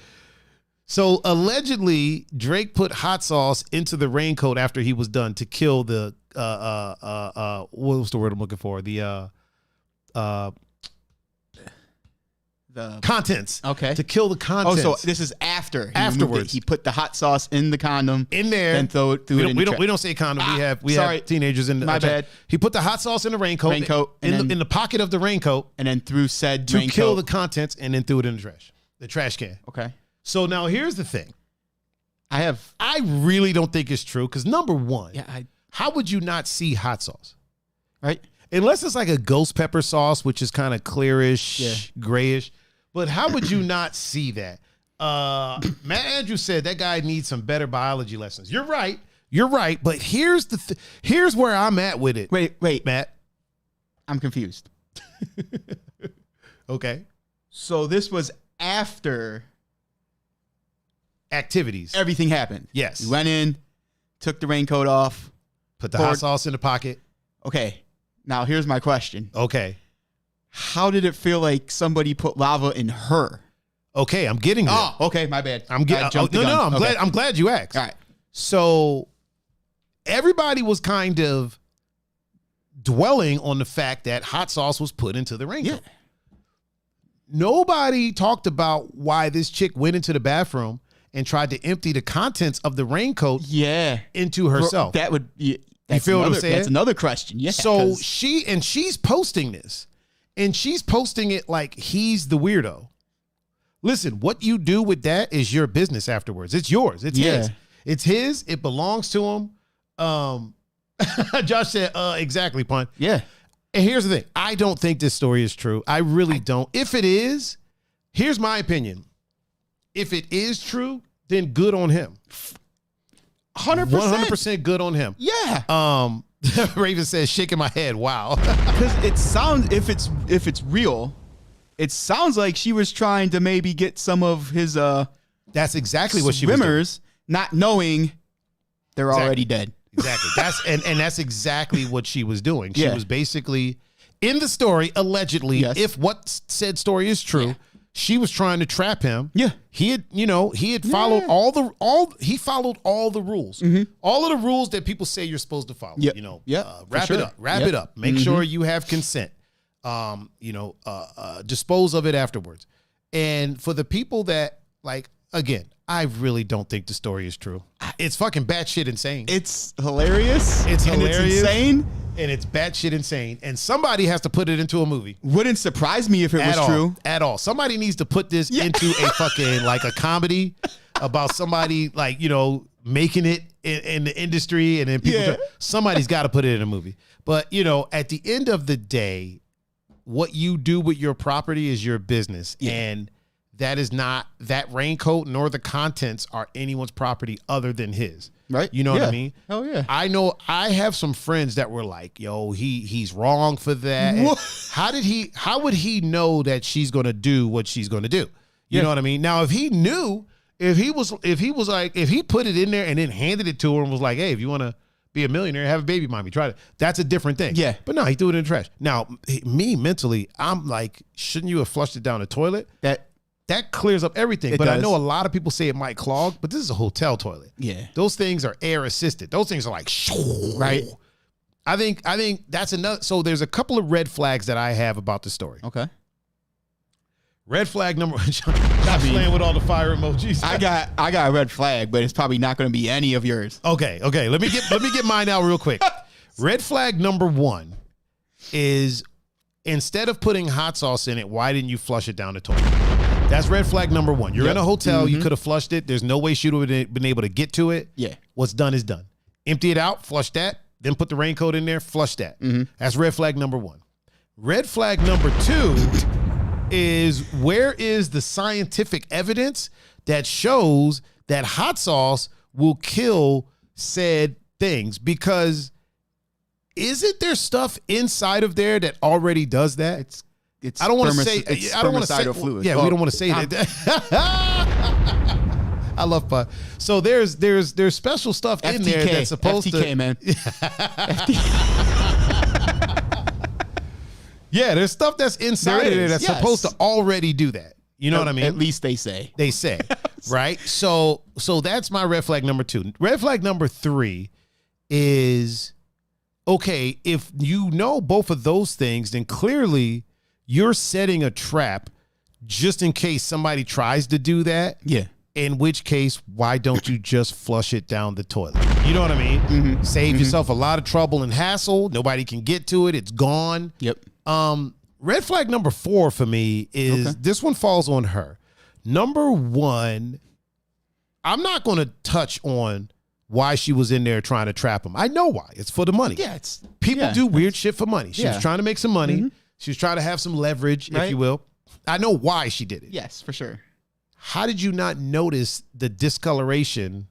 So allegedly, Drake put hot sauce into the raincoat after he was done to kill the what was the word I'm looking for? The the contents. Okay. To kill the contents. Oh, so this is after. Afterwards. He put the hot sauce in the condom. In there. And threw it in the we don't say condom. We sorry. have teenagers in the My bad. He put the hot sauce in the raincoat. In the pocket of the raincoat. And then threw said to raincoat. kill the contents and then threw it in the trash can. Okay. So now here's the thing. I really don't think it's true because number one, yeah, how would you not see hot sauce? Right? Unless it's like a ghost pepper sauce, which is kind of clearish, grayish. But how would you not see that? Matt Andrews said that guy needs some better biology lessons. You're right. But here's here's where I'm at with it. Wait, Matt. I'm confused. Okay. So this was after activities. Everything happened. Yes. You went in, took the raincoat off. Put the hot sauce in the pocket. Okay. Now here's my question. Okay. How did it feel like somebody put lava in her? Okay, I'm getting there. Oh, okay, my bad. I'm glad you asked. All right. So everybody was kind of dwelling on the fact that hot sauce was put into the raincoat. Yeah. Nobody talked about why this chick went into the bathroom and tried to empty the contents of the raincoat into herself. That would be you feel what I'm saying? That's another question. Yeah. So she's posting this, and she's posting it like he's the weirdo. Listen, what you do with that is your business afterwards. It's yours. It's his. It's his. It belongs to him. Josh said, exactly, Pun. Yeah. And here's the thing. I don't think this story is true. I really don't. If it is, here's my opinion. If it is true, then good on him. 100%. 100% good on him. Yeah. Raven says, shaking my head. Wow. Because it sounds, if it's real, it sounds like she was trying to maybe get some of his that's exactly what she was doing. Not knowing they're already dead. Exactly. That's exactly what she was doing. She was basically in the story, allegedly, if what said story is true. She was trying to trap him. Yeah. He had followed all the rules. Mm-hmm. All of the rules that people say you're supposed to follow. Yep. Wrap it up. Make sure you have consent. Dispose of it afterwards. And for the people that, like, again, I really don't think the story is true. It's fucking batshit insane. It's hilarious. It's insane. And it's batshit insane. And somebody has to put it into a movie. Wouldn't surprise me if it was true. At all. Somebody needs to put this into a fucking, like, a comedy about somebody, like, making it in the industry. And then people, somebody's got to put it in a movie. But, at the end of the day, what you do with your property is your business. Yeah. And that is not, that raincoat nor the contents are anyone's property other than his. Right. You know what I mean? Oh, yeah. I know I have some friends that were like, yo, he's wrong for that. How would he know that she's going to do what she's going to do? You know what I mean? Now, if he knew, if he put it in there and then handed it to her and was like, hey, if you want to be a millionaire, have a baby, mommy, try it. That's a different thing. Yeah. But no, he threw it in the trash. Now, me mentally, I'm like, shouldn't you have flushed it down the toilet? That clears up everything. But I know a lot of people say it might clog, but this is a hotel toilet. Yeah. Those things are air assisted. Those things are like, right. I think that's another. So there's a couple of red flags that I have about the story. Okay. Red flag number one. Not playing with all the fire emojis. I got a red flag, but it's probably not going to be any of yours. Okay. Let me get mine out real quick. Red flag number one is instead of putting hot sauce in it, why didn't you flush it down the toilet? That's red flag number one. You're in a hotel. Mm-hmm. You could have flushed it. There's no way she would have been able to get to it. Yeah. What's done is done. Empty it out, flush that, then put the raincoat in there, flush that. Mm-hmm. That's red flag number one. Red flag number two is where is the scientific evidence that shows that hot sauce will kill said things? Because isn't there stuff inside of there that already does that? I don't want to say. I don't want to say. Fluid. Yeah, we don't want to say that. I love Pun. So there's special stuff in there that's supposed FTK, to. Man. Yeah, there's stuff that's inside of there that's supposed to already do that. You know what I mean? At least they say. They say, right? So that's my red flag number two. Red flag number three is, okay, if you know both of those things, then clearly you're setting a trap just in case somebody tries to do that. Yeah. In which case, why don't you just flush it down the toilet? You know what I mean? Save yourself a lot of trouble and hassle. Nobody can get to it. It's gone. Yep. Red flag number 4 for me is this one falls on her. Number 1, I'm not going to touch on why she was in there trying to trap him. I know why. It's for the money. Yeah, People do weird shit for money. She was trying to make some money. She was trying to have some leverage, if you will. I know why she did it. Yes, for sure. How did you not notice the discoloration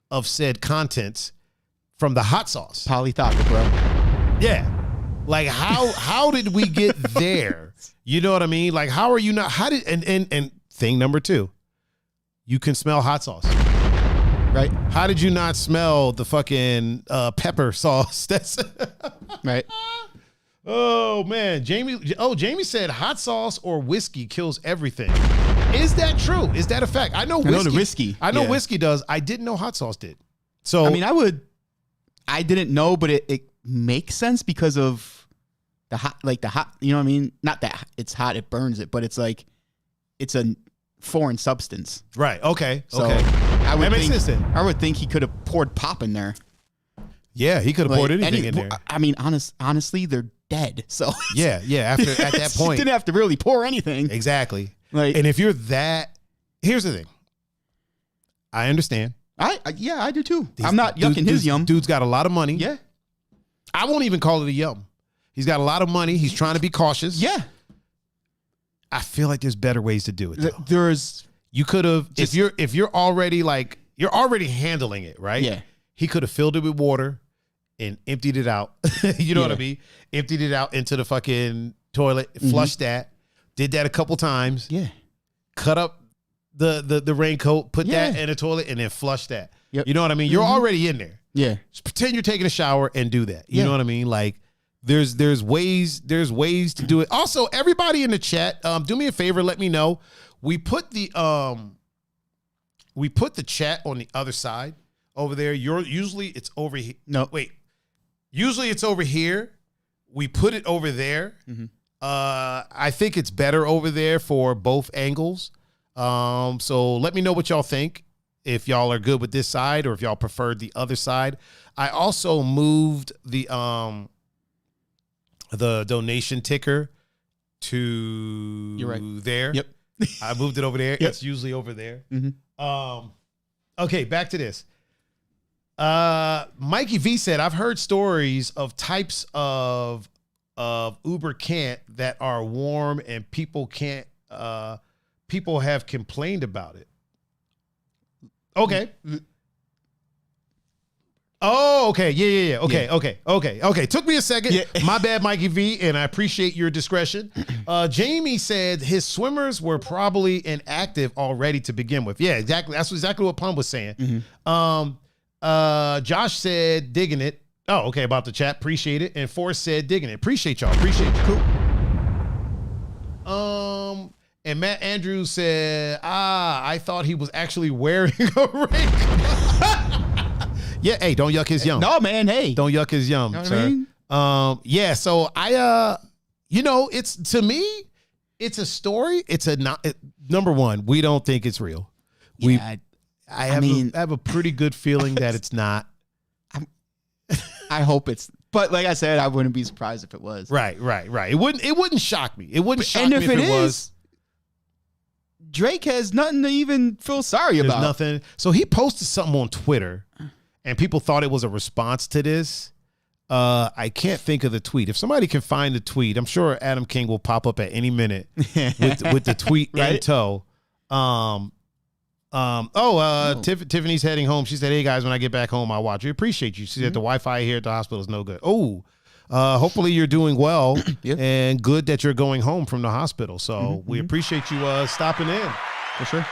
of said contents from the hot sauce? Polythopic, bro. Yeah. Like how did we get there? You know what I mean? Like how are you not and thing number 2, you can smell hot sauce. Right. How did you not smell the fucking pepper sauce? That's right. Oh man, Jamie said hot sauce or whiskey kills everything. Is that true? Is that a fact? I know whiskey. I know whiskey does. I didn't know hot sauce did. So I mean, I didn't know, but it makes sense because of the hot, you know what I mean? Not that it's hot, it burns it, but it's like it's a foreign substance. Right. Okay. So okay. I would that makes sense then. I would think he could have poured pop in there. Yeah, he could have poured anything in there. I mean, honestly, they're dead. So yeah. At that point, didn't have to really pour anything. Exactly. Like, and if you're that, here's the thing. I understand. I do too. I'm not yucking his yum. Dude's got a lot of money. Yeah. I won't even call it a yum. He's got a lot of money. He's trying to be cautious. Yeah. I feel like there's better ways to do it. Though. You could have if you're already you're already handling it, right? Yeah. He could have filled it with water and emptied it out. You know what I mean? Emptied it out into the fucking toilet, flushed that. Did that a couple times. Yeah. Cut up the raincoat, put that in the toilet, and then flush that. Yep. You know what I mean? You're already in there. Yeah. Just pretend you're taking a shower and do that. You know what I mean? Like there's ways to do it. Also, everybody in the chat, do me a favor, let me know. We put the chat on the other side over there. Usually it's over here. No, wait. Usually it's over here. We put it over there. I think it's better over there for both angles. So let me know what y'all think. If y'all are good with this side or if y'all preferred the other side. I also moved the donation ticker to there. Yep. I moved it over there. Yep. It's usually over there. Okay, back to this. Mikey V said, I've heard stories of types of Uber can't that are warm and people have complained about it. Okay. Oh, okay. Yeah. Okay. Took me a second. Yeah. My bad, Mikey V, and I appreciate your discretion. Jamie said his swimmers were probably inactive already to begin with. Yeah, exactly. That's exactly what Pun was saying. Josh said digging it. Oh, okay, about the chat. Appreciate it. And Forrest said digging it. Appreciate y'all. Appreciate you. Cool. And Matt Andrews said, I thought he was actually wearing a ring. Yeah, hey, don't yuck his yum. No, man, hey. Don't yuck his yum, sir. I mean? Yeah, so it's, to me, it's a story. It's number one, we don't think it's real. Yeah, I have a pretty good feeling that it's not. I hope it's, but like I said, I wouldn't be surprised if it was. Right. It wouldn't shock me. It wouldn't shock me if it was. Drake has nothing to even feel sorry about. There's nothing. So he posted something on Twitter, and people thought it was a response to this. I can't think of the tweet. If somebody can find the tweet, I'm sure Adam King will pop up at any minute with the tweet in tow. Tiffany's heading home. She said, "Hey guys, when I get back home, I'll watch. We appreciate you." She said the Wi-Fi here at the hospital is no good. Hopefully you're doing well and good that you're going home from the hospital. So we appreciate you stopping in. For sure.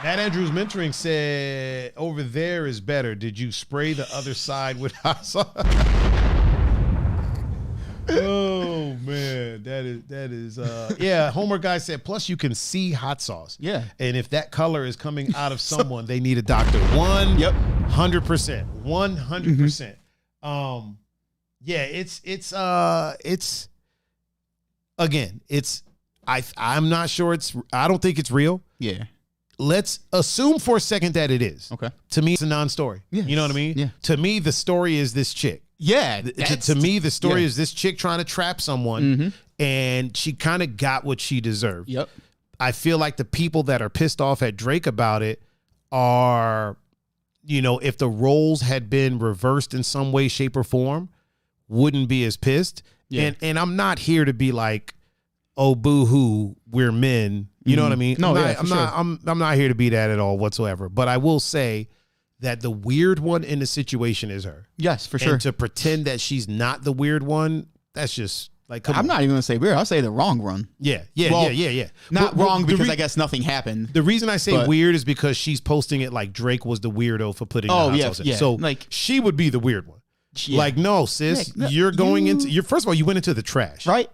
Matt Andrews Mentoring said, over there is better. Did you spray the other side with hot sauce? Oh man, that is Homer guy said, plus you can see hot sauce. Yeah. And if that color is coming out of someone, they need a doctor. 100%. 100%. Yeah, it's again, I'm not sure I don't think it's real. Yeah. Let's assume for a second that it is. Okay. To me, it's a non-story. Yes. You know what I mean? Yeah. To me, the story is this chick. Yeah. To me, the story is this chick trying to trap someone, and she kind of got what she deserved. Yep. I feel like the people that are pissed off at Drake about it are, if the roles had been reversed in some way, shape, or form, wouldn't be as pissed. Yeah. And I'm not here to be like, oh, boo-hoo, we're men. You know what I mean? No, I'm not here to be that at all whatsoever. But I will say that the weird one in the situation is her. Yes, for sure. And to pretend that she's not the weird one, that's just like, I'm not even going to say weird. I'll say the wrong one. Yeah. Not wrong because I guess nothing happened. The reason I say weird is because she's posting it like Drake was the weirdo for putting the hot sauce in. Yeah. So like, she would be the weird one. Yeah. Like, no, sis, you're going into first of all, you went into the trash. Right?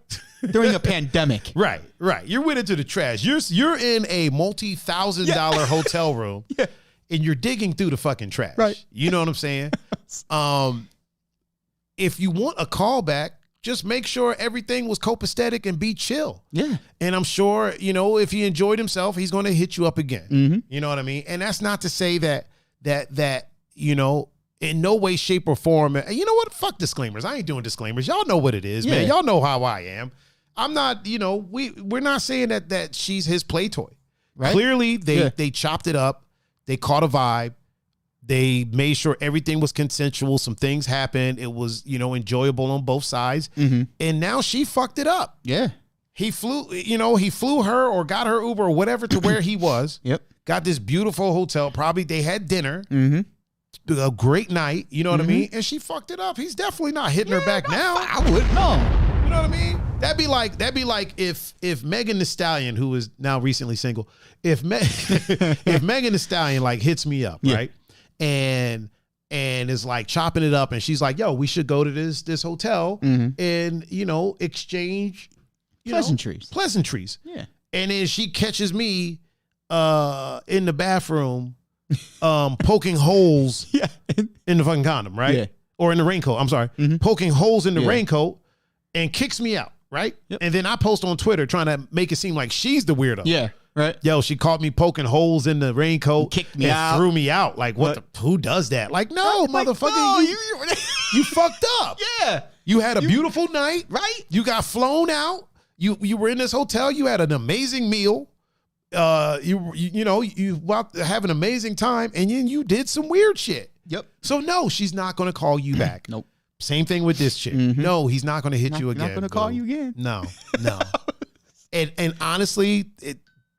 During a pandemic. Right. You went into the trash. You're in a multi-$1,000 hotel room. Yeah. And you're digging through the fucking trash. Right. You know what I'm saying? If you want a callback, just make sure everything was copacetic and be chill. Yeah. And I'm sure, if he enjoyed himself, he's going to hit you up again. You know what I mean? And that's not to say that in no way, shape, or form. You know what? Fuck disclaimers. I ain't doing disclaimers. Y'all know what it is, man. Y'all know how I am. I'm not, we're not saying that she's his play toy. Right? Clearly, they chopped it up. They caught a vibe. They made sure everything was consensual. Some things happened. It was, enjoyable on both sides. And now she fucked it up. Yeah. He flew her or got her Uber or whatever to where he was. Yep. Got this beautiful hotel. Probably they had dinner. A great night. You know what I mean? And she fucked it up. He's definitely not hitting her back now. I wouldn't know. You know what I mean? That'd be like if Megan Thee Stallion, who is now recently single, if Megan Thee Stallion like hits me up, right? And is like chopping it up, and she's like, yo, we should go to this hotel and exchange pleasantries. Yeah. And then she catches me in the bathroom poking holes in the fucking condom, right? Yeah. Or in the raincoat. I'm sorry. Poking holes in the raincoat and kicks me out, right? Yep. And then I post on Twitter trying to make it seem like she's the weirdo. Yeah. Right. Yo, she caught me poking holes in the raincoat, kicked me and out, threw me out. Like, who does that? Like, no, motherfucker, no, you fucked up. Yeah. You had a beautiful night, right? You got flown out. You were in this hotel. You had an amazing meal. You have an amazing time, and then you did some weird shit. Yep. So no, she's not going to call you back. Nope. Same thing with this chick. No, he's not going to hit you again. Not going to call you again. No. And honestly,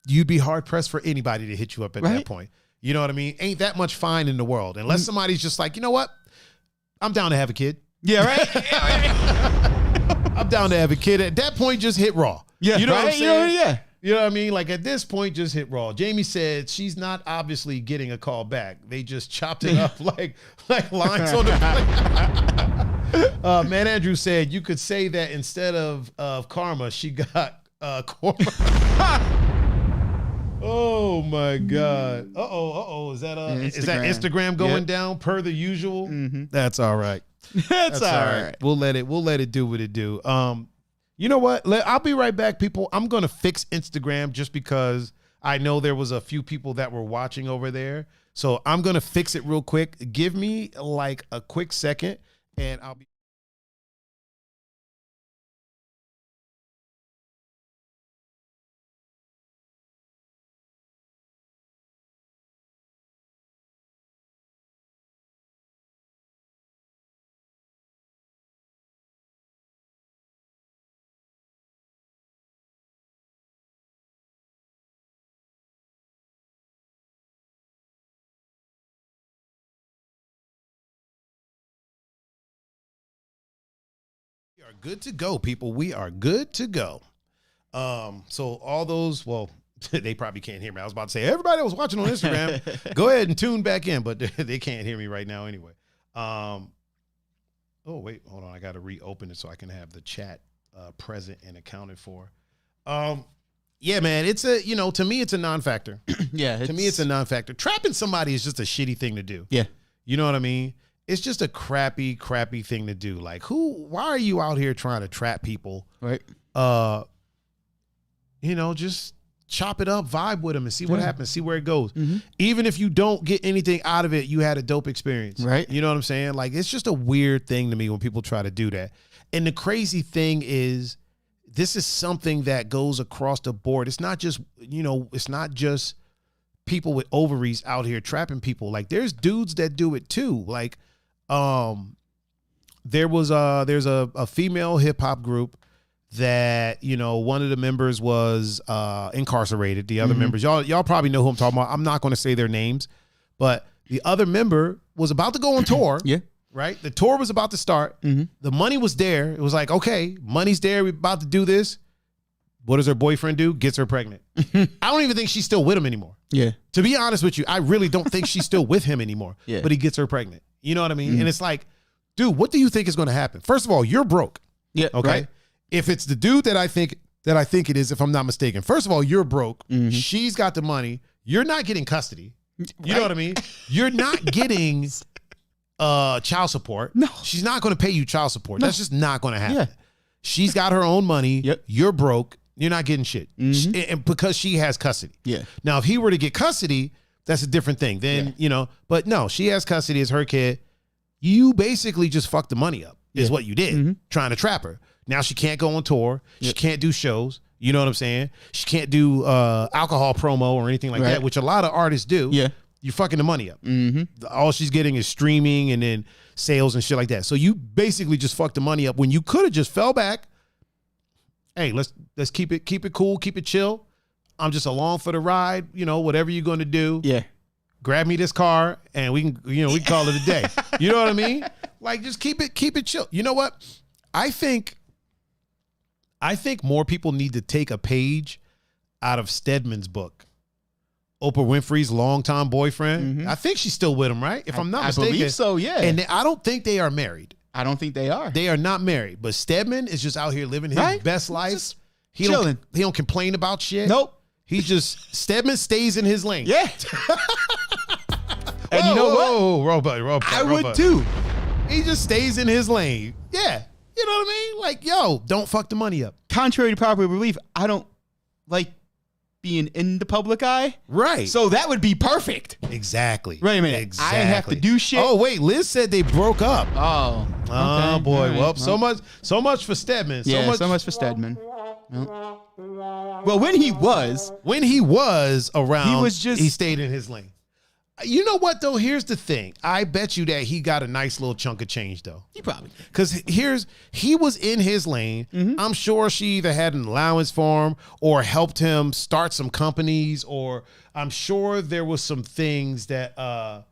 you'd be hard pressed for anybody to hit you up at that point. You know what I mean? Ain't that much fine in the world unless somebody's just like, you know what? I'm down to have a kid. Yeah, right. I'm down to have a kid. At that point, just hit raw. Yeah, you know what I'm saying? Yeah. You know what I mean? Like at this point, just hit raw. Jamie said she's not obviously getting a call back. They just chopped it up like lines on the plate. Man, Andrew said you could say that instead of karma, she got karma. Oh my God. Uh-oh. Is that Instagram going down per the usual? That's all right. That's all right. We'll let it do what it do. You know what? I'll be right back, people. I'm going to fix Instagram just because I know there was a few people that were watching over there. So I'm going to fix it real quick. Give me like a quick second and I'll be. We are good to go, people. We are good to go. So all those, well, they probably can't hear me. I was about to say, everybody that was watching on Instagram, go ahead and tune back in, but they can't hear me right now anyway. Oh, wait, hold on. I got to reopen it so I can have the chat present and accounted for. Yeah, man, to me, it's a non-factor. Yeah. To me, it's a non-factor. Trapping somebody is just a shitty thing to do. Yeah. You know what I mean? It's just a crappy thing to do. Like, why are you out here trying to trap people? Right. just chop it up, vibe with him and see what happens, see where it goes. Even if you don't get anything out of it, you had a dope experience. Right. You know what I'm saying? Like, it's just a weird thing to me when people try to do that. And the crazy thing is, this is something that goes across the board. It's not just, it's not just people with ovaries out here trapping people. Like, there's dudes that do it too. Like, there's a female hip hop group that, one of the members was incarcerated. The other members, y'all probably know who I'm talking about. I'm not going to say their names, but the other member was about to go on tour. Yeah. Right. The tour was about to start. The money was there. It was like, okay, money's there. We're about to do this. What does her boyfriend do? Gets her pregnant. I don't even think she's still with him anymore. Yeah. To be honest with you, I really don't think she's still with him anymore. Yeah. But he gets her pregnant. You know what I mean? And it's like, dude, what do you think is going to happen? First of all, you're broke. Yeah. Okay. Right. If it's the dude that I think it is, if I'm not mistaken, first of all, you're broke. She's got the money. You're not getting custody. You know what I mean? You're not getting child support. No. She's not going to pay you child support. No. That's just not going to happen. Yeah. She's got her own money. Yep. You're broke. You're not getting shit. And because she has custody. Yeah. Now, if he were to get custody, that's a different thing. Then, but no, she has custody as her kid. You basically just fucked the money up is what you did, trying to trap her. Now she can't go on tour. She can't do shows. You know what I'm saying? She can't do alcohol promo or anything like that, which a lot of artists do. Yeah. You're fucking the money up. All she's getting is streaming and then sales and shit like that. So you basically just fucked the money up when you could have just fell back. Hey, let's keep it cool, keep it chill. I'm just along for the ride. Whatever you're going to do. Yeah. Grab me this car and we can, we can call it a day. You know what I mean? Like, just keep it chill. You know what? I think more people need to take a page out of Stedman's book. Oprah Winfrey's longtime boyfriend. I think she's still with him, right? If I'm not mistaken. I believe so, yeah. And I don't think they are married. I don't think they are. They are not married. But Stedman is just out here living his best life. He don't complain about shit. Nope. Stedman stays in his lane. Yeah. And you know what? Robot. I would too. He just stays in his lane. Yeah. You know what I mean? Like, yo, don't fuck the money up. Contrary to popular belief, I don't like being in the public eye. Right. So that would be perfect. Exactly. Wait a minute. Exactly. I didn't have to do shit. Oh, wait. Liz said they broke up. Oh. Oh, boy. Right. Well, so much for Stedman. So much for Stedman. Well, when he was around, he stayed in his lane. You know what, though? Here's the thing. I bet you that he got a nice little chunk of change, though. He probably did. Because he was in his lane. I'm sure she either had an allowance for him or helped him start some companies, or I'm sure there was some things that that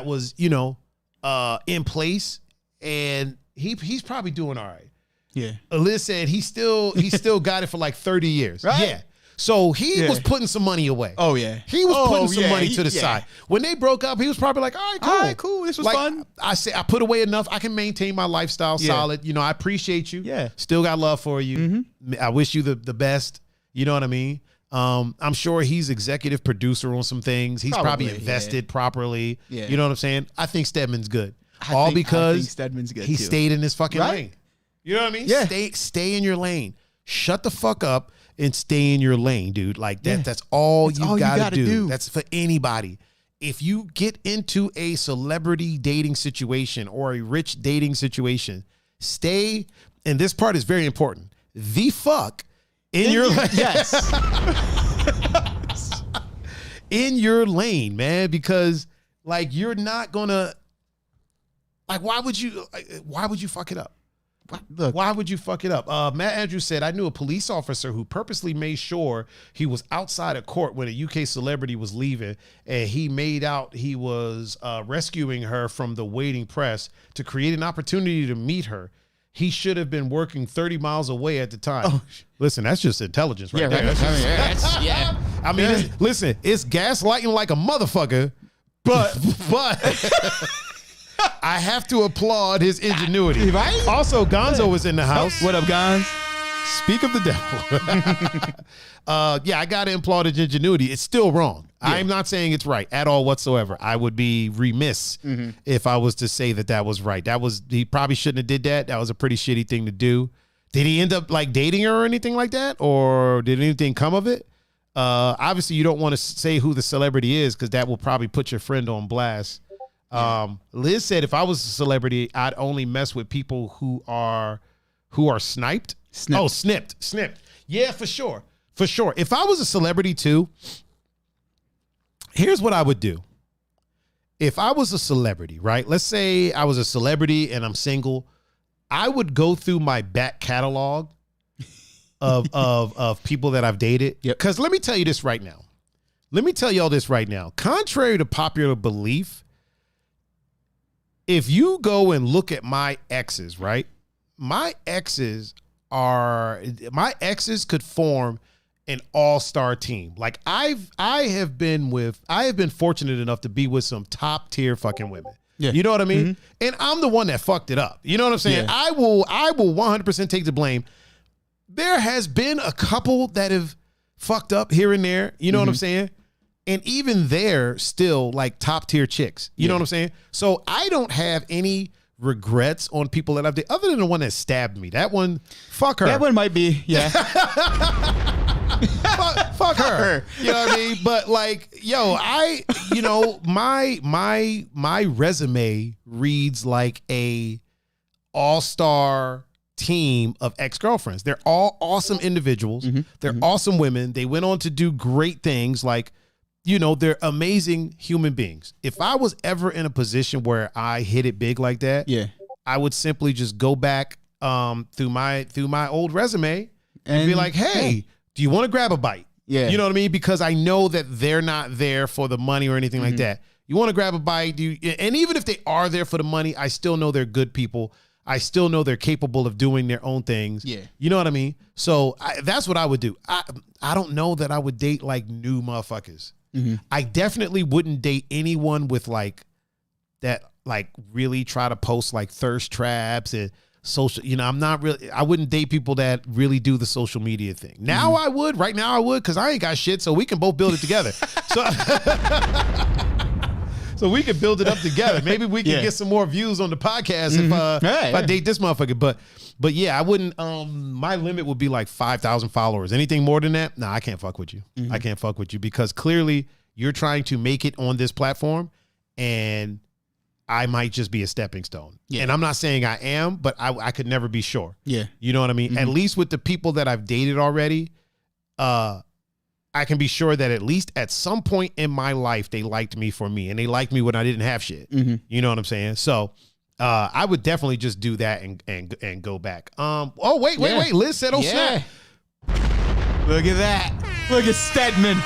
was, in place, and he's probably doing all right. Yeah. Liz said he still got it for like 30 years. Right? Yeah. So he was putting some money away. Oh, yeah. He was putting some money to the side. When they broke up, he was probably like, all right, cool. This was fun. I put away enough. I can maintain my lifestyle solid. I appreciate you. Yeah. Still got love for you. I wish you the best. You know what I mean? I'm sure he's executive producer on some things. He's probably invested properly. Yeah. You know what I'm saying? I think Stedman's good. I think Stedman's good he stayed in his fucking lane. You know what I mean? Yeah. Stay in your lane. Shut the fuck up and stay in your lane, dude. Like that. Yeah. That's all you gotta do. That's for anybody. If you get into a celebrity dating situation or a rich dating situation, stay. And this part is very important. The fuck in your lane. Yes. In your lane, man, because like you're not gonna. Like, why would you fuck it up? Look, why would you fuck it up? Matt Andrews said, I knew a police officer who purposely made sure he was outside of court when a UK celebrity was leaving, and he made out he was rescuing her from the waiting press to create an opportunity to meet her. He should have been working 30 miles away at the time. Oh. Listen, that's just intelligence right there. Right. I mean, listen, it's gaslighting like a motherfucker, but I have to applaud his ingenuity. Right? Also, Gonzo was in the house. What up, Gonz? Speak of the devil. I got to applaud his ingenuity. It's still wrong. Yeah. I'm not saying it's right at all whatsoever. I would be remiss if I was to say that was right. He probably shouldn't have did that. That was a pretty shitty thing to do. Did he end up like dating her or anything like that? Or did anything come of it? Obviously you don't want to say who the celebrity is because that will probably put your friend on blast. Liz said if I was a celebrity, I'd only mess with people who are sniped. Snipped. Yeah, for sure. If I was a celebrity too, here's what I would do. If I was a celebrity, right? Let's say I was a celebrity and I'm single. I would go through my back catalog of people that I've dated. Because let me tell you this right now. Let me tell y'all this right now. Contrary to popular belief, if you go and look at my exes, right? My exes could form an all-star team. Like I have been fortunate enough to be with some top tier fucking women. Yeah. You know what I mean? Mm-hmm. And I'm the one that fucked it up. You know what I'm saying? Yeah. I will 100% take the blame. There has been a couple that have fucked up here and there. You know what I'm saying? And even they're still like top tier chicks. You know what I'm saying? So I don't have any regrets on people that I've dated other than the one that stabbed me. That one, fuck her. That one might be, yeah. fuck her. You know what I mean? But like, yo, my resume reads like a all-star team of ex-girlfriends. They're all awesome individuals. They're awesome women. They went on to do great things. Like, they're amazing human beings. If I was ever in a position where I hit it big like that, I would simply just go back through my old resume and be like, hey, do you want to grab a bite? Yeah. You know what I mean? Because I know that they're not there for the money or anything like that. You want to grab a bite? And even if they are there for the money, I still know they're good people. I still know they're capable of doing their own things. Yeah. You know what I mean? So that's what I would do. I don't know that I would date like new motherfuckers. I definitely wouldn't date anyone with like that, like really try to post like thirst traps and social, I wouldn't date people that really do the social media thing. Now I would, right now I would, because I ain't got shit, so we can both build it together. So we can build it up together. Maybe we can get some more views on the podcast if I date this motherfucker. But yeah, I wouldn't, my limit would be like 5,000 followers. Anything more than that, nah, I can't fuck with you. I can't fuck with you because clearly you're trying to make it on this platform and I might just be a stepping stone. Yeah. And I'm not saying I am, but I could never be sure. Yeah. You know what I mean? At least with the people that I've dated already, I can be sure that at least at some point in my life, they liked me for me and they liked me when I didn't have shit. You know what I'm saying? So I would definitely just do that and go back. Wait. Liz said, snap. Look at that. Look at Stedman.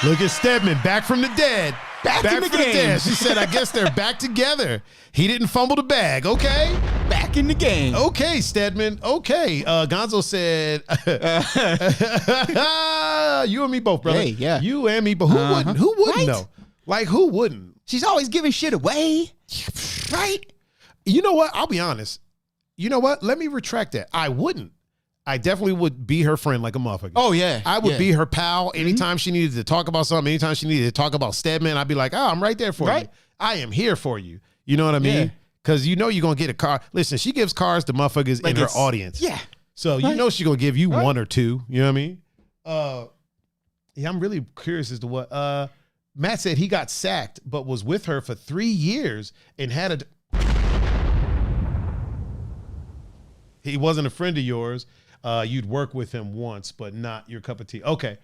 Look at Stedman, back from the dead. Back in the game. She said, I guess they're back together. He didn't fumble the bag. Okay. Back in the game. Okay, Stedman. Okay. Gonzo said, you and me both, brother. Hey, yeah. You and me, but who wouldn't? Who wouldn't though? Like, who wouldn't? She's always giving shit away. Right? You know what? I'll be honest. You know what? Let me retract that. I wouldn't. I definitely would be her friend like a motherfucker. Oh, yeah. I would be her pal anytime she needed to talk about something, anytime she needed to talk about Stedman, I'd be like, I'm right there for you. I am here for you. You know what I mean? Because you're going to get a car. Listen, she gives cars to motherfuckers like in her audience. Yeah. So you know she's going to give you one or two. You know what I mean? I'm really curious as to what. Matt said he got sacked, but was with her for 3 years and had he wasn't a friend of yours. You'd work with him once, but not your cup of tea. Okay.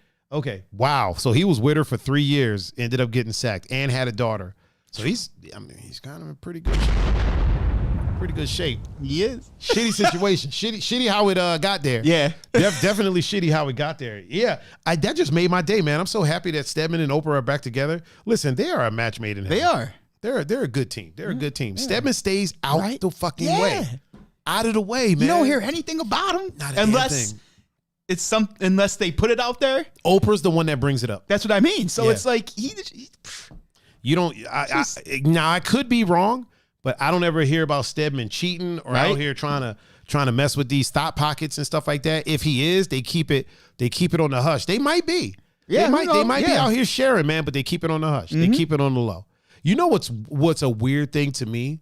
Wow. So he was with her for 3 years, ended up getting sacked, and had a daughter. So he's kind of in pretty good shape. He is. Shitty situation. Shitty how it got there. Yeah. Definitely shitty how it got there. Yeah. That just made my day, man. I'm so happy that Stedman and Oprah are back together. Listen, they are a match made in heaven. They are. They're a good team. They're a good team. Yeah. Stedman stays out the fucking way. Out of the way, man. You don't hear anything about him unless they put it out there. Oprah's the one that brings it up. That's what I mean. So it's like you don't. I could be wrong, but I don't ever hear about Stedman cheating or out here trying to mess with these thought pockets and stuff like that. If he is, they keep it on the hush. They might be. Yeah, they might be out here sharing, man, but they keep it on the hush. They keep it on the low. You know what's a weird thing to me?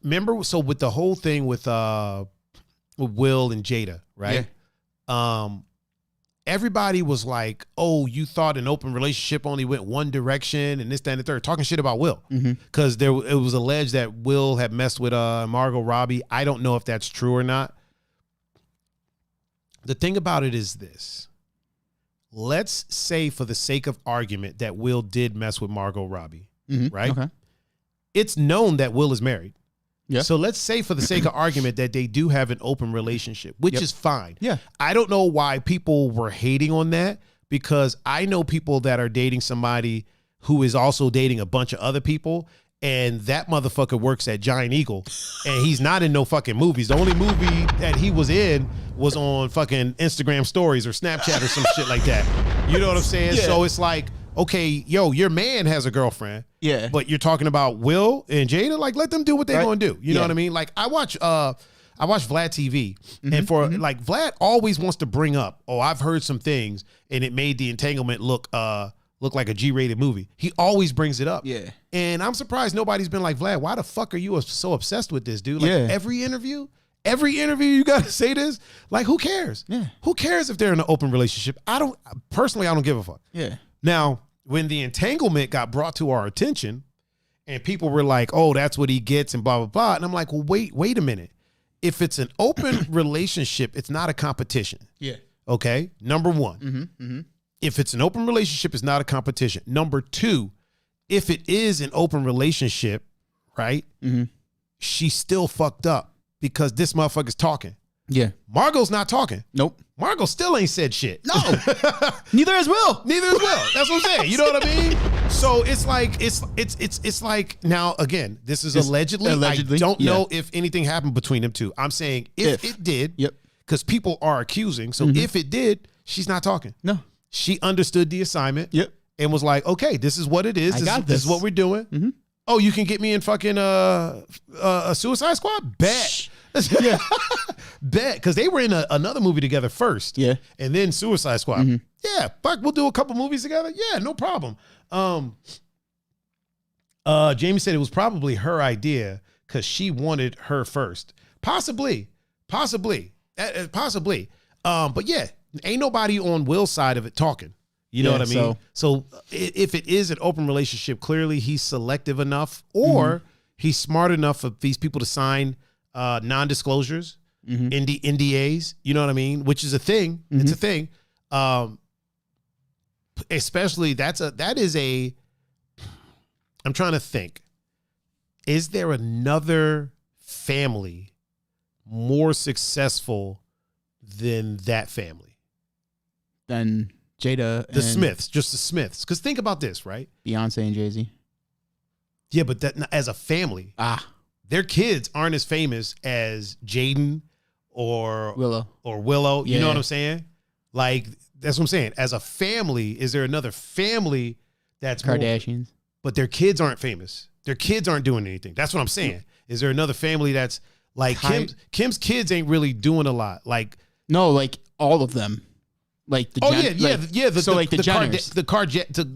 Remember, so with the whole thing with Will and Jada, right? Yeah. Everybody was like, oh, you thought an open relationship only went one direction and this, that, and the third, talking shit about Will. Because it was alleged that Will had messed with Margot Robbie. I don't know if that's true or not. The thing about it is this. Let's say for the sake of argument that Will did mess with Margot Robbie, right? Okay. It's known that Will is married. Yeah. So let's say for the sake of argument that they do have an open relationship, which is fine. Yeah. I don't know why people were hating on that, because I know people that are dating somebody who is also dating a bunch of other people, and that motherfucker works at Giant Eagle, and he's not in no fucking movies. The only movie that he was in was on fucking Instagram stories or Snapchat or some shit like that. You know what I'm saying? Yeah. So it's like, okay, yo, your man has a girlfriend. Yeah. But you're talking about Will and Jada? Like, let them do what they're going to do. You know what I mean? Like, I watch Vlad TV, and for like, Vlad always wants to bring up, oh, I've heard some things, and it made the entanglement look like a G-rated movie. He always brings it up. Yeah. And I'm surprised nobody's been like, Vlad, why the fuck are you so obsessed with this, dude? Like, every interview you got to say this? Like, who cares? Yeah. Who cares if they're in an open relationship? I don't give a fuck. Yeah. Now, when the entanglement got brought to our attention and people were like, oh, that's what he gets and blah, blah, blah. And I'm like, well, wait a minute. If it's an open relationship, it's not a competition. Yeah. Okay. Number one. If it's an open relationship, it's not a competition. Number two, if it is an open relationship, right? She's still fucked up because this motherfucker's talking. Yeah. Margot's not talking. Nope. Margot still ain't said shit. No. Neither is Will. That's what I'm saying. You know what I mean? So it's like it's like, now again, this is allegedly. I don't know if anything happened between them two. I'm saying if it did. Yep. Because people are accusing. So if it did, she's not talking. No. She understood the assignment. Yep. And was like, okay, this is what it is. This is what we're doing. Oh, you can get me in fucking a Suicide Squad? Bet. Yeah. Bet. Because they were in another movie together first. Yeah. And then Suicide Squad. Yeah. Fuck, we'll do a couple movies together. Yeah, no problem. Jamie said it was probably her idea because she wanted her first. Possibly. But yeah, ain't nobody on Will's side of it talking. You know what I mean? So if it is an open relationship, clearly he's selective enough, or he's smart enough for these people to sign non-disclosures, NDAs. You know what I mean? Which is a thing. It's a thing. Especially I'm trying to think. Is there another family more successful than that family? Than Jada, the Smiths, just the Smiths. Because think about this, right? Beyonce and Jay-Z. Yeah, but that as a family, their kids aren't as famous as Jaden or Willow. You know what I'm saying? Like, that's what I'm saying. As a family, is there another family that's Kardashians? But their kids aren't famous. Their kids aren't doing anything. That's what I'm saying. Is there another family that's like Kim's kids ain't really doing a lot? Like, no, like all of them. Like the the Jenners, the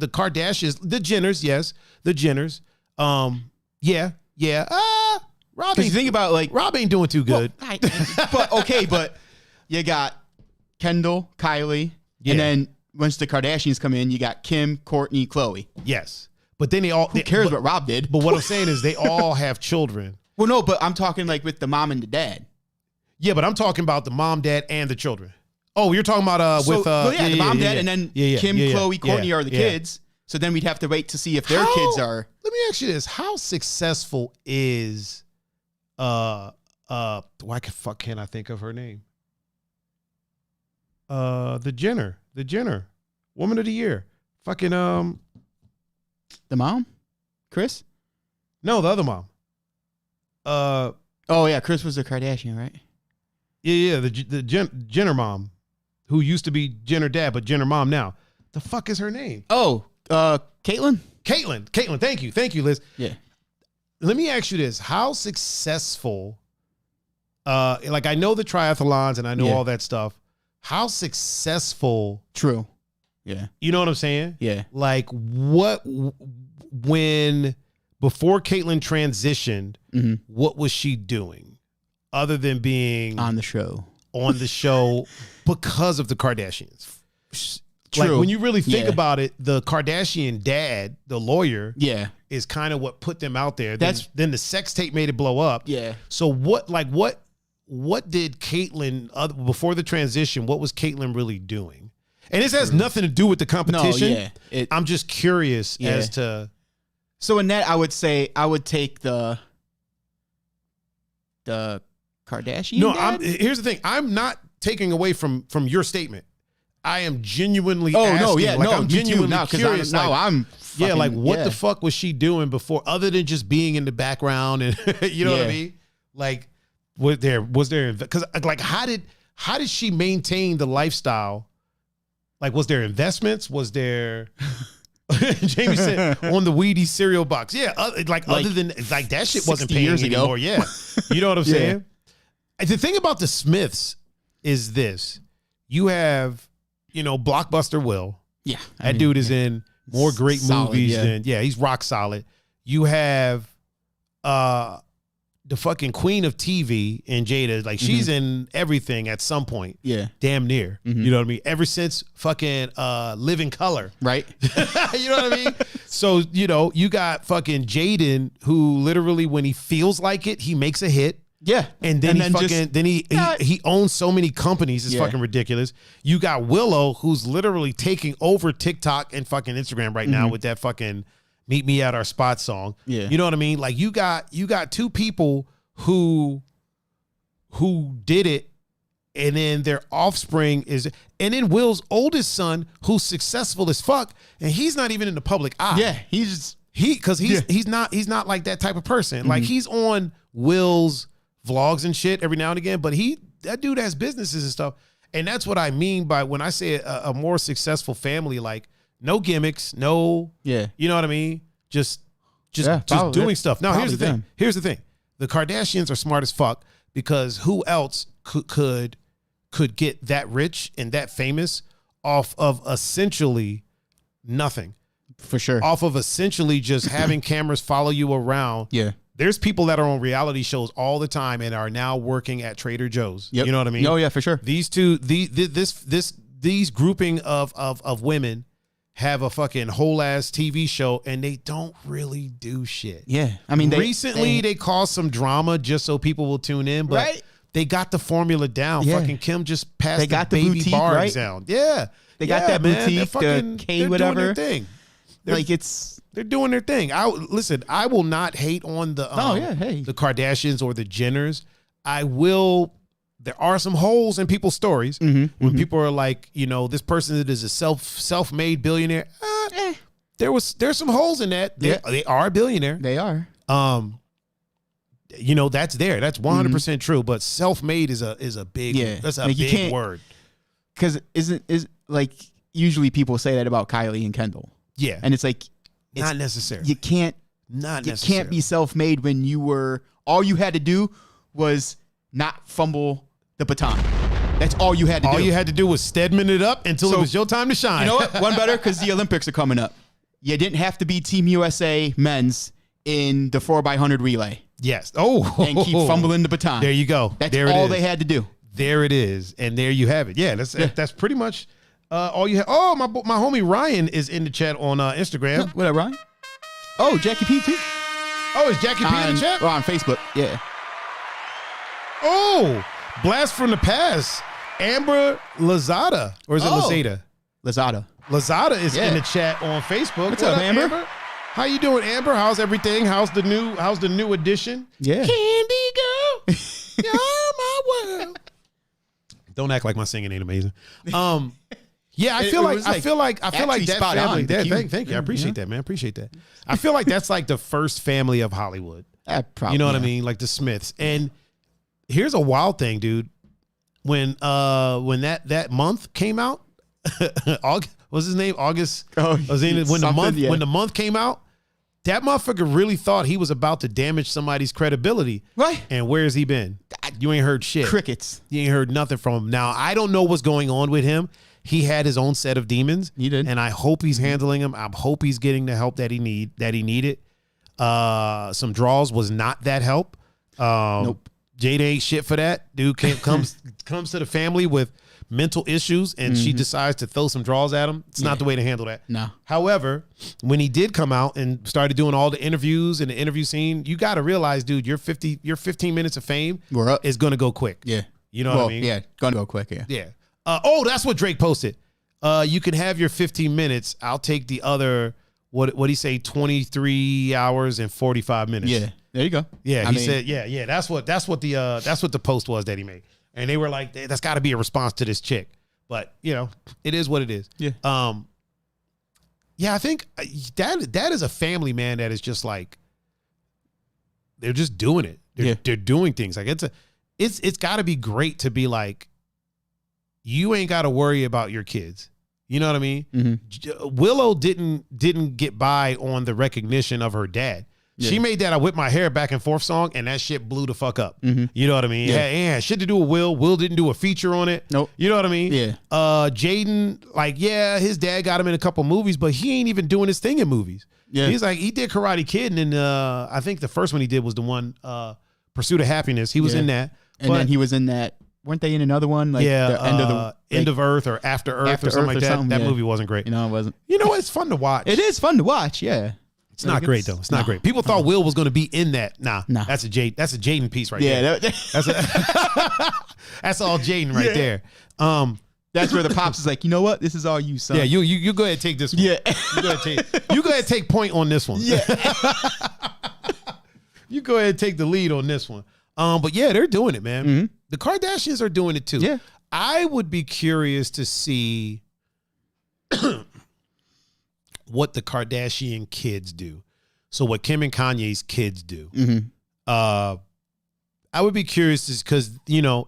Kardashians, the Jenners, yes, the Jenners. Rob, you think about like Rob ain't doing too good. Well, but you got Kendall, Kylie, and then once the Kardashians come in, you got Kim, Kourtney, Khloe. Yes, but then who cares what Rob did? But what I'm saying is they all have children. Well, no, but I'm talking like with the mom and the dad. Yeah, but I'm talking about the mom, dad, and the children. Oh, you're talking about the mom, dad, and then Kim, Khloe, Kourtney are the kids. So then we'd have to wait to see if their kids are. Let me ask you this: how successful is why the fuck can't I think of her name? The Jenner, Woman of the Year, fucking the mom, Kris? No, the other mom. Oh yeah, Kris was a Kardashian, right? Yeah, the Jenner mom. Who used to be Jenner dad, but Jenner mom now. The fuck is her name? Oh, Caitlyn? Caitlyn, thank you, Liz. Yeah. Let me ask you this. How successful, like I know the triathlons and I know all that stuff. How successful? True. Yeah. You know what I'm saying? Yeah. Like before Caitlyn transitioned, what was she doing? other than being on the show because of the Kardashians. True. Like when you really think about it, the Kardashian dad, the lawyer, is kind of what put them out there. Then the sex tape made it blow up. Yeah. So what did Caitlyn before the transition? What was Caitlyn really doing? And this has nothing to do with the competition. No, I'm just curious as to. So in that, I would say I would take the Kardashian. No, dad? here's the thing. I'm not taking away from your statement. I am genuinely asking. I'm genuinely curious. What the fuck was she doing before, other than just being in the background and you know what I mean? Like, was there because like how did she maintain the lifestyle? Like, was there investments? Was there? Jamie said on the Wheaties cereal box. Yeah, other than like that shit wasn't paying years ago. anymore. Yeah, you know what I'm saying? The thing about the Smiths is this: you have. Blockbuster Will. Yeah. That dude is in more great movies than, he's rock solid. You have the fucking queen of TV in Jada. Like, she's in everything at some point. Yeah. Damn near. You know what I mean? Ever since fucking Living Color. Right. You know what I mean? So, you got fucking Jaden, who literally, when he feels like it, he makes a hit. Yeah, and then he owns so many companies. It's fucking ridiculous. You got Willow, who's literally taking over TikTok and fucking Instagram right now with that fucking "Meet Me at Our Spot" song. Yeah, you know what I mean. Like you got two people who did it, and then their offspring is, and then Will's oldest son, who's successful as fuck, and he's not even in the public eye. Yeah, he's not like that type of person. Like he's on Will's vlogs and shit every now and again, but that dude has businesses and stuff. And that's what I mean by when I say a more successful family, like no gimmicks, you know what I mean? Just doing stuff. Now here's the thing. The Kardashians are smart as fuck, because who else could get that rich and that famous off of essentially nothing? For sure. Off of essentially just having cameras follow you around. Yeah. There's people that are on reality shows all the time and are now working at Trader Joe's. Yep. You know what I mean? Oh yeah, for sure. These grouping of women have a fucking whole ass TV show, and they don't really do shit. Yeah, I mean, recently they caused some drama just so people will tune in, but they got the formula down. Yeah. Fucking Kim just passed the baby boutique, bar exam. Yeah, they got that boutique, the K whatever. Doing their thing. They're doing their thing. I will not hate on the Kardashians or the Jenners. I will. There are some holes in people's stories when people are like, this person that is a self-made billionaire. There's some holes in that. They are a billionaire. They are. That's there. That's 100% true. But self-made is a big. That's a big word. Because is like usually people say that about Kylie and Kendall. Yeah, and it's like. Not necessarily. You can't be self-made when all you had to do was not fumble the baton. That's all you had to do. All you had to do was Stedman it up until it was your time to shine. You know what? One better, because the Olympics are coming up. You didn't have to be Team USA men's in the 4x100 relay. Yes. Oh. And keep fumbling the baton. There you go. That's all they had to do. There it is. And there you have it. Yeah, that's pretty much... all you have. Oh, my homie Ryan is in the chat on Instagram. What up, Ryan? Oh, Jackie P too. Oh, is Jackie P in the chat? Oh, on Facebook. Yeah. Oh, blast from the past. Amber Lazada, or is it Lazada? Lazada is in the chat on Facebook. What's up, Amber? How you doing, Amber? How's everything? How's the new edition? Yeah. Candy girl, you're my world. Don't act like my singing ain't amazing. Yeah, I feel like that family. Thank you. I appreciate that, man. Appreciate that. I feel like that's like the first family of Hollywood. You know what I mean? Like the Smiths. And here's a wild thing, dude. When that month came out, August, what's his name? August. Oh, when the month came out, that motherfucker really thought he was about to damage somebody's credibility. Right. And where's he been? You ain't heard shit. Crickets. You ain't heard nothing from him. Now, I don't know what's going on with him. He had his own set of demons. He did. And I hope he's handling them. I hope he's getting the help that he needed. Some draws was not that help. Nope. Jada ain't shit for that. Dude comes to the family with mental issues, and she decides to throw some draws at him. It's not the way to handle that. No. However, when he did come out and started doing all the interviews and the interview scene, you got to realize, dude, your 15 minutes of fame is going to go quick. Yeah. You know what I mean? Yeah, going to go quick, yeah. Yeah. That's what Drake posted. You can have your 15 minutes. I'll take the other, what he say, 23 hours and 45 minutes. Yeah. There you go. Yeah, he said, yeah. That's what the post was that he made. And they were like, that's got to be a response to this chick. But, it is what it is. Yeah. Yeah, I think that is a family, man, that is just like, they're just doing it. They're doing things. Like it's got to be great to be like, you ain't got to worry about your kids. You know what I mean? Mm-hmm. Willow didn't get by on the recognition of her dad. Yeah. She made that "I Whip My Hair Back and Forth" song, and that shit blew the fuck up. Mm-hmm. You know what I mean? Yeah, shit to do with Will. Will didn't do a feature on it. Nope. You know what I mean? Yeah. Jaden, his dad got him in a couple movies, but he ain't even doing his thing in movies. Yeah. He's like, he did Karate Kid, and then I think the first one he did was the one Pursuit of Happiness. He was in that. And then he was in that. Weren't they in another one? Like the End of Earth or After Earth or something like that. That movie wasn't great. It wasn't. You know what? It's fun to watch. It is fun to watch. Yeah. It's not great though. It's not great. People thought Will was going to be in that. Nah. That's a Jaden piece right there. That's all Jaden right there. That's where the pops is like, you know what? This is all you, son. Yeah, you go ahead and take this one. Yeah. You go ahead and take point on this one. Yeah. You go ahead and take the lead on this one. But yeah, they're doing it, man. Mm-hmm. The Kardashians are doing it too. Yeah. I would be curious to see what the Kardashian kids do. So what Kim and Kanye's kids do. Mm-hmm. I would be curious because,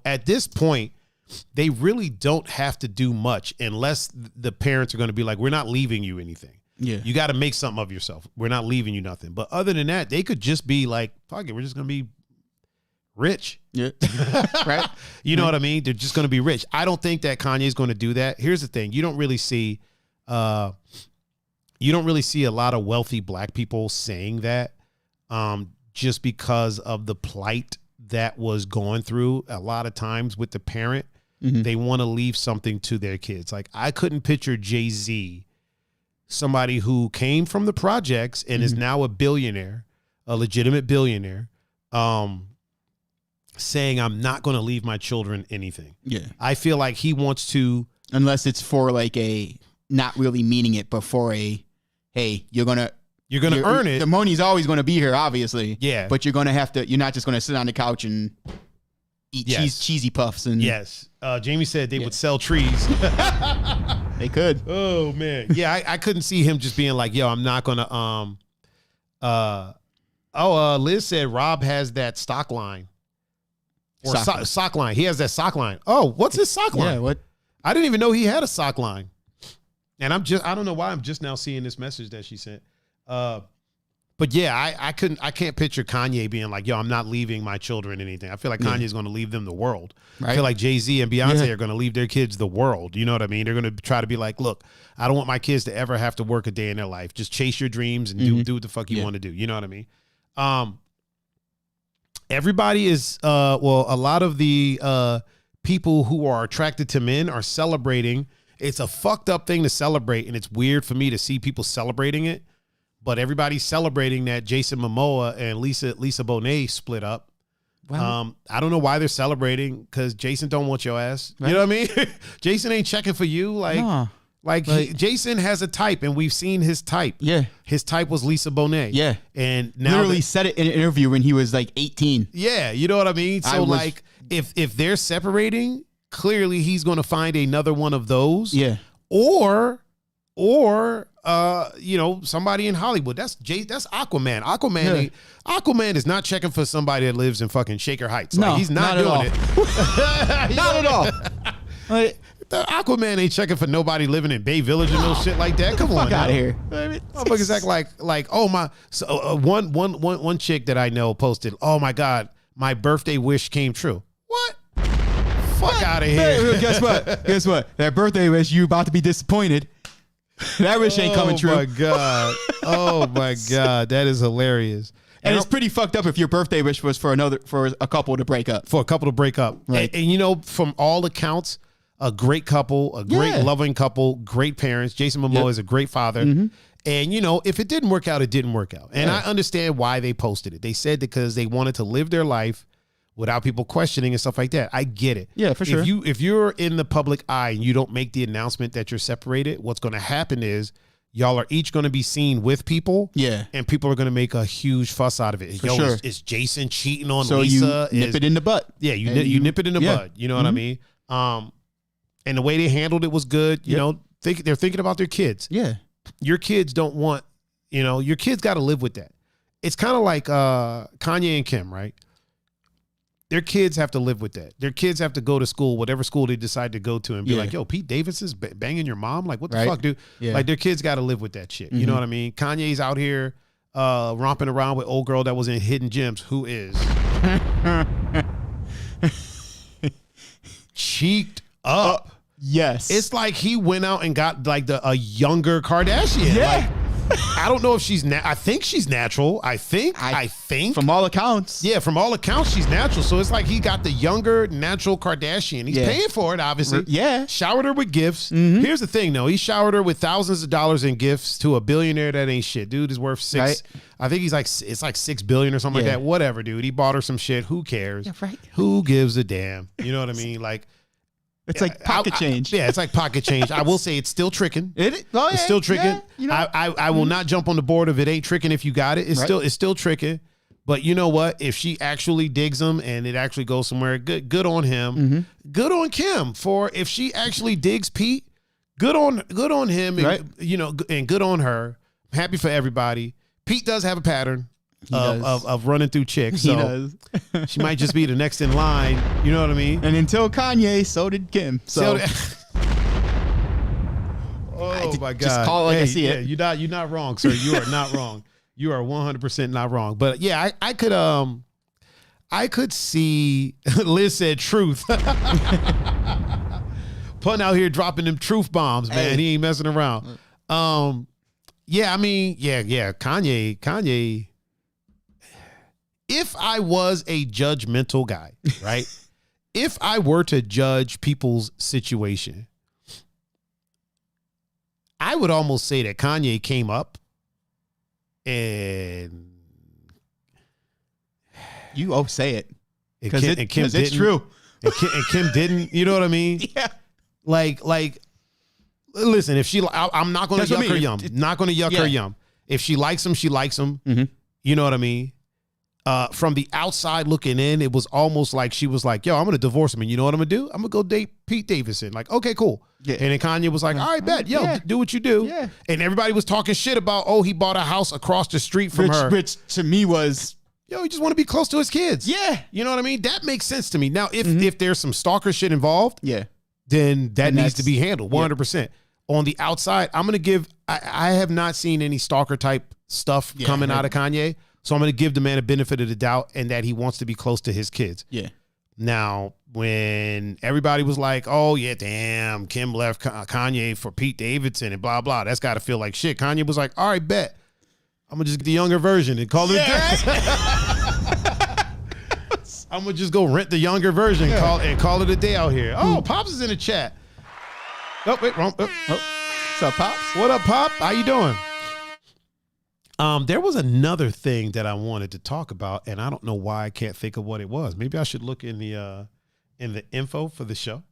at this point, they really don't have to do much unless the parents are going to be like, we're not leaving you anything. Yeah. You got to make something of yourself. We're not leaving you nothing. But other than that, they could just be like, fuck it, we're just going to be rich. Yeah. Right. You know what I mean? They're just going to be rich. I don't think that Kanye's going to do that. Here's the thing. You don't really see a lot of wealthy black people saying that just because of the plight that was going through a lot of times with the parent. Mm-hmm. They want to leave something to their kids. Like I couldn't picture Jay-Z, somebody who came from the projects and is now a billionaire, a legitimate billionaire, saying I'm not going to leave my children anything. Yeah. I feel like he wants to, unless it's for like a not really meaning it, but for a, hey, you're going to earn it. The money's always going to be here, obviously. Yeah. But you're not just going to sit on the couch and eat cheesy puffs. And Jamie said they would sell trees. They could. Oh man. Yeah. I couldn't see him just being like, yo, I'm not going to, Liz said Rob has that stock line. Or sock line. He has that sock line. Oh, what's his sock line? Yeah, what? I didn't even know he had a sock line. And I don't know why I'm just now seeing this message that she sent. But yeah, I can't picture Kanye being like, yo, I'm not leaving my children anything. I feel like Kanye's going to leave them the world. Right? I feel like Jay-Z and Beyonce are going to leave their kids the world. You know what I mean? They're going to try to be like, look, I don't want my kids to ever have to work a day in their life. Just chase your dreams and do what the fuck you want to do. You know what I mean? Everybody is, a lot of the people who are attracted to men are celebrating. It's a fucked up thing to celebrate, and it's weird for me to see people celebrating it. But everybody's celebrating that Jason Momoa and Lisa Bonet split up. Wow. I don't know why they're celebrating, because Jason don't want your ass. Right. You know what I mean? Jason ain't checking for you. Jason has a type, and we've seen his type. Yeah. His type was Lisa Bonet. Yeah. And now literally said it in an interview when he was like 18. Yeah. You know what I mean? So if they're separating, clearly he's going to find another one of those. Yeah. Or somebody in Hollywood. That's Aquaman. Aquaman is not checking for somebody that lives in fucking Shaker Heights. No, he's not doing it. Not at all. The Aquaman ain't checking for nobody living in Bay Village and no shit like that. Come on, fuck out of here. Motherfuckers act like oh my. So one chick that I know posted, oh my God, my birthday wish came true. What? Fuck out of here. Guess what? That birthday wish, you about to be disappointed. That wish ain't coming true. Oh my God. Oh my God. That is hilarious. And it's pretty fucked up if your birthday wish was for a couple to break up. For a couple to break up. Right. And you know, from all accounts, a great couple, a great loving couple, great parents. Jason Momoa is a great father. Mm-hmm. And, you know, if it didn't work out, it didn't work out. And I understand why they posted it. They said because they wanted to live their life without people questioning and stuff like that. I get it. Yeah, for sure. If you're in the public eye and you don't make the announcement that you're separated, what's going to happen is y'all are each going to be seen with people. Yeah. And people are going to make a huge fuss out of it. For sure. Is Jason cheating on so Lisa? You nip it in the butt. Yeah, you nip it in the bud. You know what I mean? And the way they handled it was good. You know, they're thinking about their kids. Yeah. Your kids don't want, you know, your kids got to live with that. It's kind of like Kanye and Kim, right? Their kids have to live with that. Their kids have to go to school, whatever school they decide to go to, and be like, yo, Pete Davidson's banging your mom? Like, what the fuck, dude? Yeah. Like, their kids got to live with that shit. You know what I mean? Kanye's out here romping around with old girl that was in Hidden Gems, who is cheeked up. Yes. It's like he went out and got like a younger Kardashian. Yeah. Like, I don't know if she's I think she's natural. I think from all accounts. Yeah, from all accounts she's natural. So it's like he got the younger natural Kardashian. He's paying for it, obviously. Yeah. Showered her with gifts. Here's the thing though. He showered her with thousands of dollars in gifts to a billionaire that ain't shit. Dude is worth I think it's like $6 billion or something like that. Whatever, dude. He bought her some shit. Who cares? Yeah, right. Who gives a damn? You know what I mean? Like, it's like pocket change. Yeah, it's like pocket change. I will say it's still tricking. It's still tricking. Yeah, you know. I will not jump on the board if it ain't tricking if you got it. It's still tricking. But you know what? If she actually digs him and it actually goes somewhere, good on him. Good on Kim for if she actually digs Pete. Good on him. And, you know, and good on her. I'm happy for everybody. Pete does have a pattern of running through chicks. So he does. She might just be the next in line. You know what I mean? And until Kanye, so did Kim. So oh my God! Just call it like I see it. You're not wrong, sir. You are not wrong. You are 100% not wrong. But yeah, I could see. Liz said truth. Pun out here dropping them truth bombs, man. Hey. He ain't messing around. Yeah, I mean, yeah. Kanye. If I was a judgmental guy, right? If I were to judge people's situation, I would almost say that Kanye came up and you say it because it's true. And Kim didn't. You know what I mean? Yeah. Like. Listen, if I'm not going to yuck her yum. Not going to yuck her yum. If she likes him, she likes him. Mm-hmm. You know what I mean? From the outside looking in, it was almost like she was like, yo, I'm going to divorce him. And you know what I'm going to do? I'm going to go date Pete Davidson. Like, okay, cool. Yeah. And then Kanye was like, all right, bet. Yo, do what you do. Yeah. And everybody was talking shit about, he bought a house across the street from her. Which to me was, yo, he just want to be close to his kids. Yeah. You know what I mean? That makes sense to me. Now, if there's some stalker shit involved, then that needs to be handled 100%. On the outside, I'm going to give, I have not seen any stalker type stuff coming out of Kanye. So I'm going to give the man a benefit of the doubt and that he wants to be close to his kids. Yeah. Now, when everybody was like, oh, yeah, damn, Kim left Kanye for Pete Davidson and blah, blah, that's got to feel like shit. Kanye was like, all right, bet. I'm going to just get the younger version and call it a day. I'm going to just go rent the younger version and call it a day out here. Oh, Pops is in the chat. Oh, wait, wrong. What's up, Pops? What up, Pop? How you doing? There was another thing that I wanted to talk about, and I don't know why I can't think of what it was. Maybe I should look in the info for the show.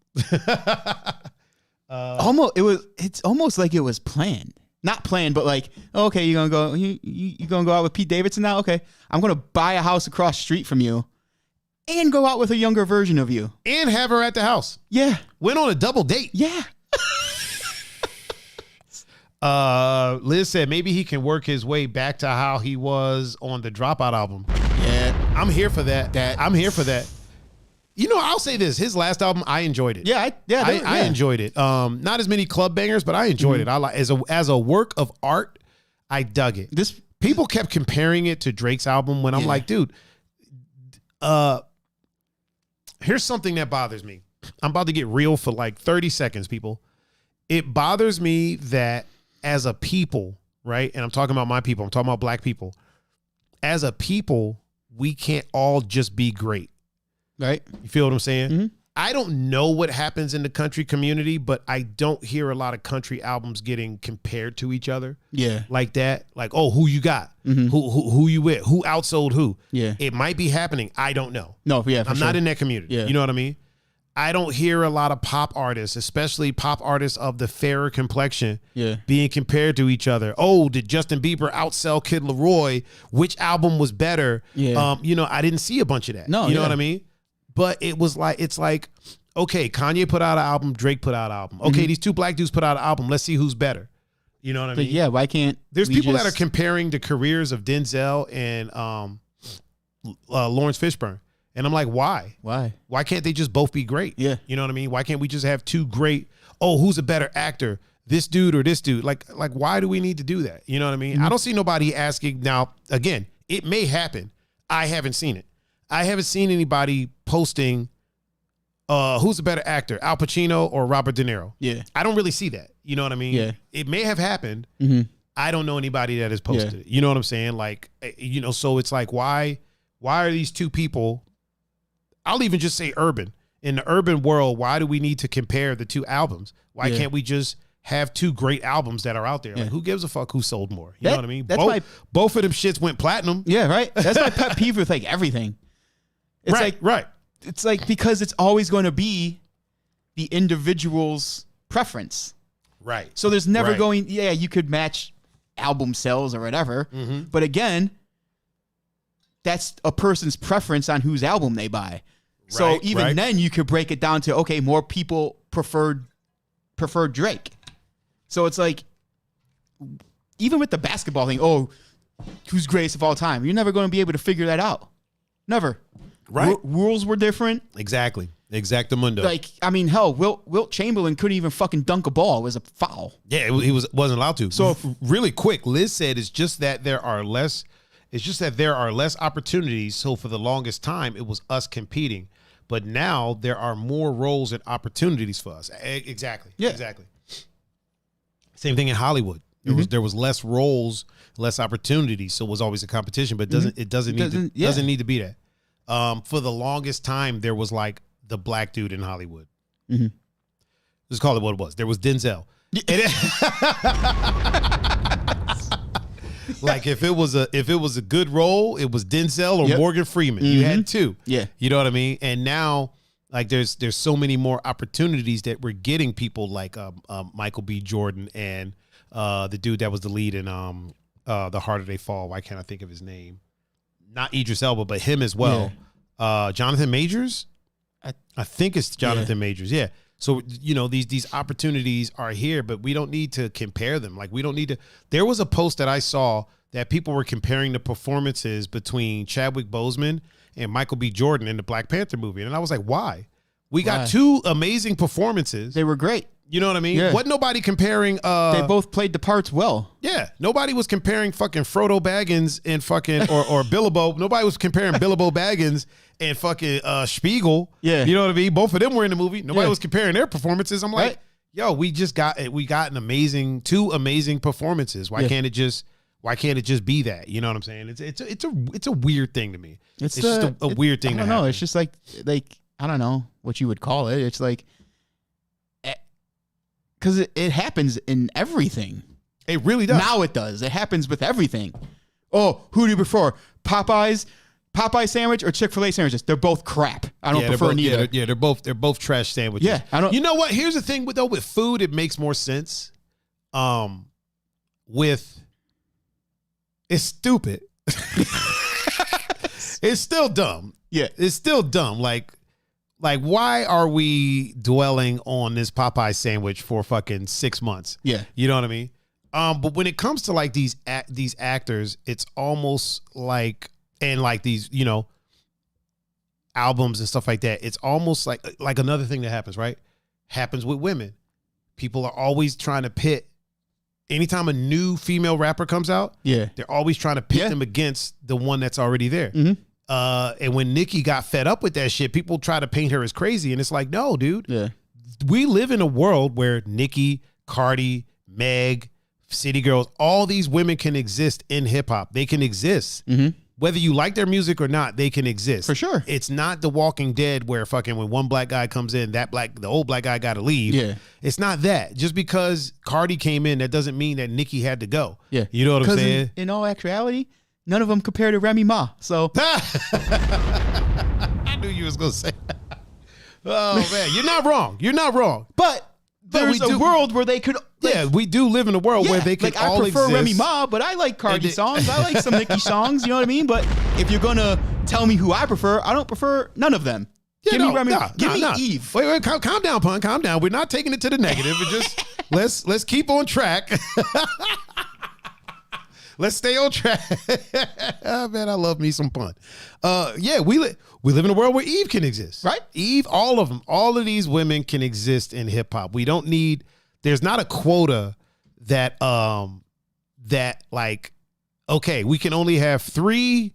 It's almost like it was planned. Not planned, but like, okay, you're gonna go out with Pete Davidson now? Okay. I'm gonna buy a house across the street from you and go out with a younger version of you. And have her at the house. Yeah. Went on a double date. Yeah. Liz said maybe he can work his way back to how he was on the Dropout album. Yeah. I'm here for that. I'm here for that. You know, I'll say this. His last album, I enjoyed it. Yeah, I enjoyed it. Not as many club bangers, but I enjoyed it. I like as a work of art, I dug it. People kept comparing it to Drake's album when I'm like, dude, here's something that bothers me. I'm about to get real for like 30 seconds, people. It bothers me that as a people, right? And I'm talking about my people. I'm talking about black people. as a people, we can't all just be great. Right. You feel what I'm saying? Mm-hmm. I don't know what happens in the country community, but I don't hear a lot of country albums getting compared to each other. Yeah. Like that. Like, oh, who you got? Mm-hmm. Who you with? Who outsold who? Yeah. It might be happening. I don't know. No, yeah, I'm not in that community. Yeah. You know what I mean? I don't hear a lot of pop artists, especially pop artists of the fairer complexion, being compared to each other. Oh, did Justin Bieber outsell Kid Laroi? Which album was better? Yeah. I didn't see a bunch of that. No, you know what I mean? But it's like, okay, Kanye put out an album, Drake put out an album. Okay, these two black dudes put out an album. Let's see who's better. You know what I mean? Yeah, why can't there's people that are comparing the careers of Denzel and Lawrence Fishburne. And I'm like, why? Why? Why can't they just both be great? Yeah. You know what I mean? Why can't we just have two great, who's a better actor? This dude or this dude? Like why do we need to do that? You know what I mean? I don't see nobody asking. Now, again, it may happen. I haven't seen it. I haven't seen anybody posting who's a better actor, Al Pacino or Robert De Niro. Yeah. I don't really see that. You know what I mean? Yeah. It may have happened. Mm-hmm. I don't know anybody that has posted it. You know what I'm saying? Like, so it's like, why are these two people, I'll even just say urban. In the urban world, why do we need to compare the two albums? Why can't we just have two great albums that are out there? Like, who gives a fuck who sold more? You know what I mean? Both of them shits went platinum. Yeah, right. That's my pet peeve with like everything. It's right. It's like, because it's always going to be the individual's preference. Right. So there's never going, you could match album sales or whatever. Mm-hmm. But again, that's a person's preference on whose album they buy. So even then you could break it down to, okay, more people preferred Drake. So it's like, even with the basketball thing, who's greatest of all time? You're never going to be able to figure that out. Never. Right. Rules were different. Exactly. Exactamundo. Like, I mean, hell, Wilt Chamberlain couldn't even fucking dunk a ball. It was a foul. Yeah, he wasn't allowed to. So really quick, Liz said it's just that there are less opportunities. So for the longest time, it was us competing. But now there are more roles and opportunities for us. Exactly. Yeah. Exactly. Same thing in Hollywood. There was less roles, less opportunities. So it was always a competition, but it doesn't need to be that. For the longest time, there was like the black dude in Hollywood. Mm-hmm. Just call it what it was. There was Denzel. Like if it was a good role, it was Denzel or Morgan Freeman. Mm-hmm. You had two. Yeah. You know what I mean? And now, like, there's so many more opportunities that we're getting people like Michael B. Jordan and the dude that was the lead in The Harder They Fall. Why can't I think of his name? Not Idris Elba, but him as well. Yeah. Jonathan Majors? I think it's Jonathan Majors. Yeah. So, these opportunities are here, but we don't need to compare them. Like, we don't need to. There was a post that I saw that people were comparing the performances between Chadwick Boseman and Michael B. Jordan in the Black Panther movie. And I was like, why? We got two amazing performances. They were great. You know what I mean? Yeah. Wasn't nobody comparing. They both played the parts well. Yeah. Nobody was comparing fucking Frodo Baggins and fucking, or Bilbo. Nobody was comparing Bilbo Baggins and fucking Spiegel. Yeah. You know what I mean? Both of them were in the movie. Nobody was comparing their performances. I'm like, yo, we got two amazing performances. Why can't it just be that? You know what I'm saying? It's a weird thing to me. It's just a weird thing. I don't know. It's just like I don't know what you would call it. It's like, because it happens in everything. It really does. Now it does. It happens with everything. Oh, who do you prefer? Popeye sandwich or Chick-fil-A sandwiches? They're both crap. I don't prefer neither. They're both trash sandwiches. Yeah, I don't. You know what? Here's the thing with food, it makes more sense. It's stupid. It's still dumb. Yeah, it's still dumb. Like, why are we dwelling on this Popeye sandwich for fucking 6 months? Yeah. You know what I mean? But when it comes to like these actors, it's almost like, and like these, albums and stuff like that, it's almost like another thing that happens, right? Happens with women. People are always trying to pit, anytime a new female rapper comes out, they're always trying to pit them against the one that's already there. Mm-hmm. And when Nicki got fed up with that shit, people try to paint her as crazy. And it's like, no, dude. Yeah. We live in a world where Nicki, Cardi, Meg, City Girls, all these women can exist in hip hop. They can exist. Mm-hmm. whether you like their music or not, they can exist. For sure. It's not The Walking Dead where fucking when one black guy comes in, the old black guy got to leave. Yeah. It's not that. Just because Cardi came in, that doesn't mean that Nicki had to go. Yeah. You know what I'm saying? In all actuality, none of them compare to Remy Ma. So I knew you was going to say that. Oh, man. You're not wrong. You're not wrong. But there's a world where they could. Yeah, we do live in a world where they could all exist. I prefer Remy Ma, but I like Cardi songs. I like some Nicki songs. You know what I mean? But if you're gonna tell me who I prefer, I don't prefer none of them. Yeah, give me Remy. Give me Eve. Wait, calm down, Pun. Calm down. We're not taking it to the negative. We're just let's keep on track. Let's stay on track. Oh, man, I love me some Pun. Yeah, we live in a world where Eve can exist. Right? Eve, all of them, all of these women can exist in hip hop. We don't need, there's not a quota that like, okay, we can only have 3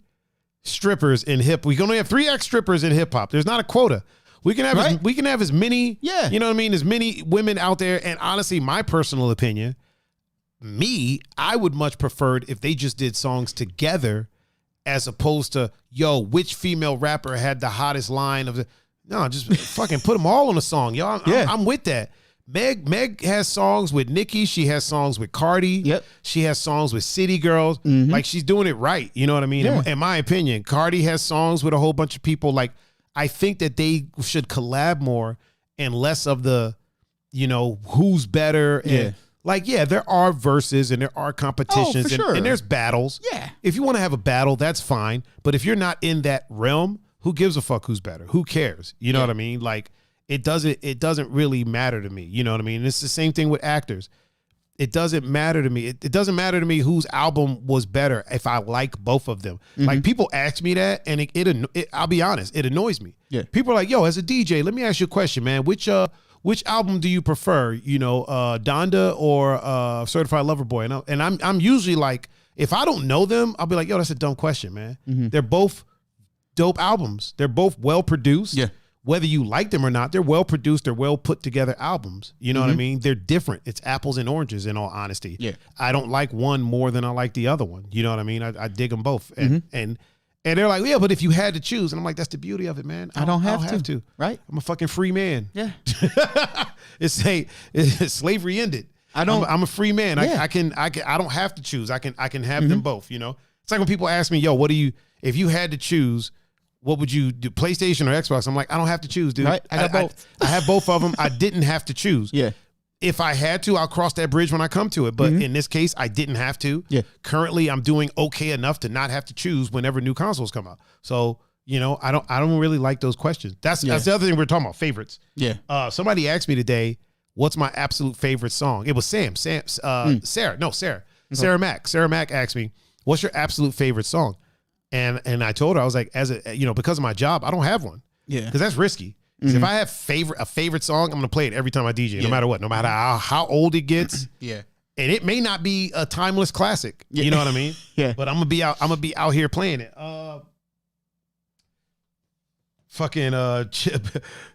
strippers in we can only have 3 ex-strippers in hip hop. There's not a quota. We can have we can have as many, you know what I mean, as many women out there. And honestly, my personal opinion, I would much prefer if they just did songs together as opposed to, yo, which female rapper had the hottest line of the, no, just fucking put them all on a song, yo. I'm with that. Meg has songs with Nicki. She has songs with Cardi. Yep. She has songs with City Girls. Like, she's doing it right. You know what I mean? Yeah. In my opinion, Cardi has songs with a whole bunch of people. Like, I think that they should collab more and less of the, you know, who's better. And like, yeah, there are verses and there are competitions and there's battles. Yeah. If you want to have a battle, that's fine. But if you're not in that realm, who gives a fuck who's better? Who cares? You know what I mean? Like, it doesn't really matter to me. You know what I mean? And it's the same thing with actors. It doesn't matter to me. It doesn't matter to me whose album was better if I like both of them. Like, people ask me that, and it I'll be honest, it annoys me. Yeah. People are like, yo, as a DJ, let me ask you a question, man. Which album do you prefer? You know, Donda or Certified Lover Boy? And I'm usually like, if I don't know them, I'll be like, yo, that's a dumb question, man. They're both dope albums. They're both well produced. Yeah. Whether you like them or not, they're well produced, they're well put together albums. You know what I mean? They're different. It's apples and oranges, in all honesty. Yeah. I don't like one more than I like the other one. You know what I mean? I dig them both. And they're like, yeah, but if you had to choose, and I'm like, that's the beauty of it, man. I don't have to. Right? I'm a fucking free man. Yeah. It's slavery ended. I'm a free man. I don't have to choose. I can have them both, you know? It's like when people ask me, yo, if you had to choose, what would you do, PlayStation or Xbox? I'm like, I don't have to choose, dude. Right? I got both. I have both of them. I didn't have to choose. Yeah. If I had to, I'll cross that bridge when I come to it. But in this case, I didn't have to. Yeah. Currently, I'm doing okay enough to not have to choose whenever new consoles come out. So, you know, I don't really like those questions. That's the other thing we're talking about, favorites. Yeah. Somebody asked me today, what's my absolute favorite song? It was Sarah. Sarah Mack. Sarah Mack asked me, what's your absolute favorite song? And I told her, I was like, because of my job, I don't have one. Yeah. Because that's risky. If I have a favorite song, I'm gonna play it every time I DJ, no matter what, no matter how old it gets. Yeah. And it may not be a timeless classic. You know what I mean? Yeah. But I'm gonna be out here playing it.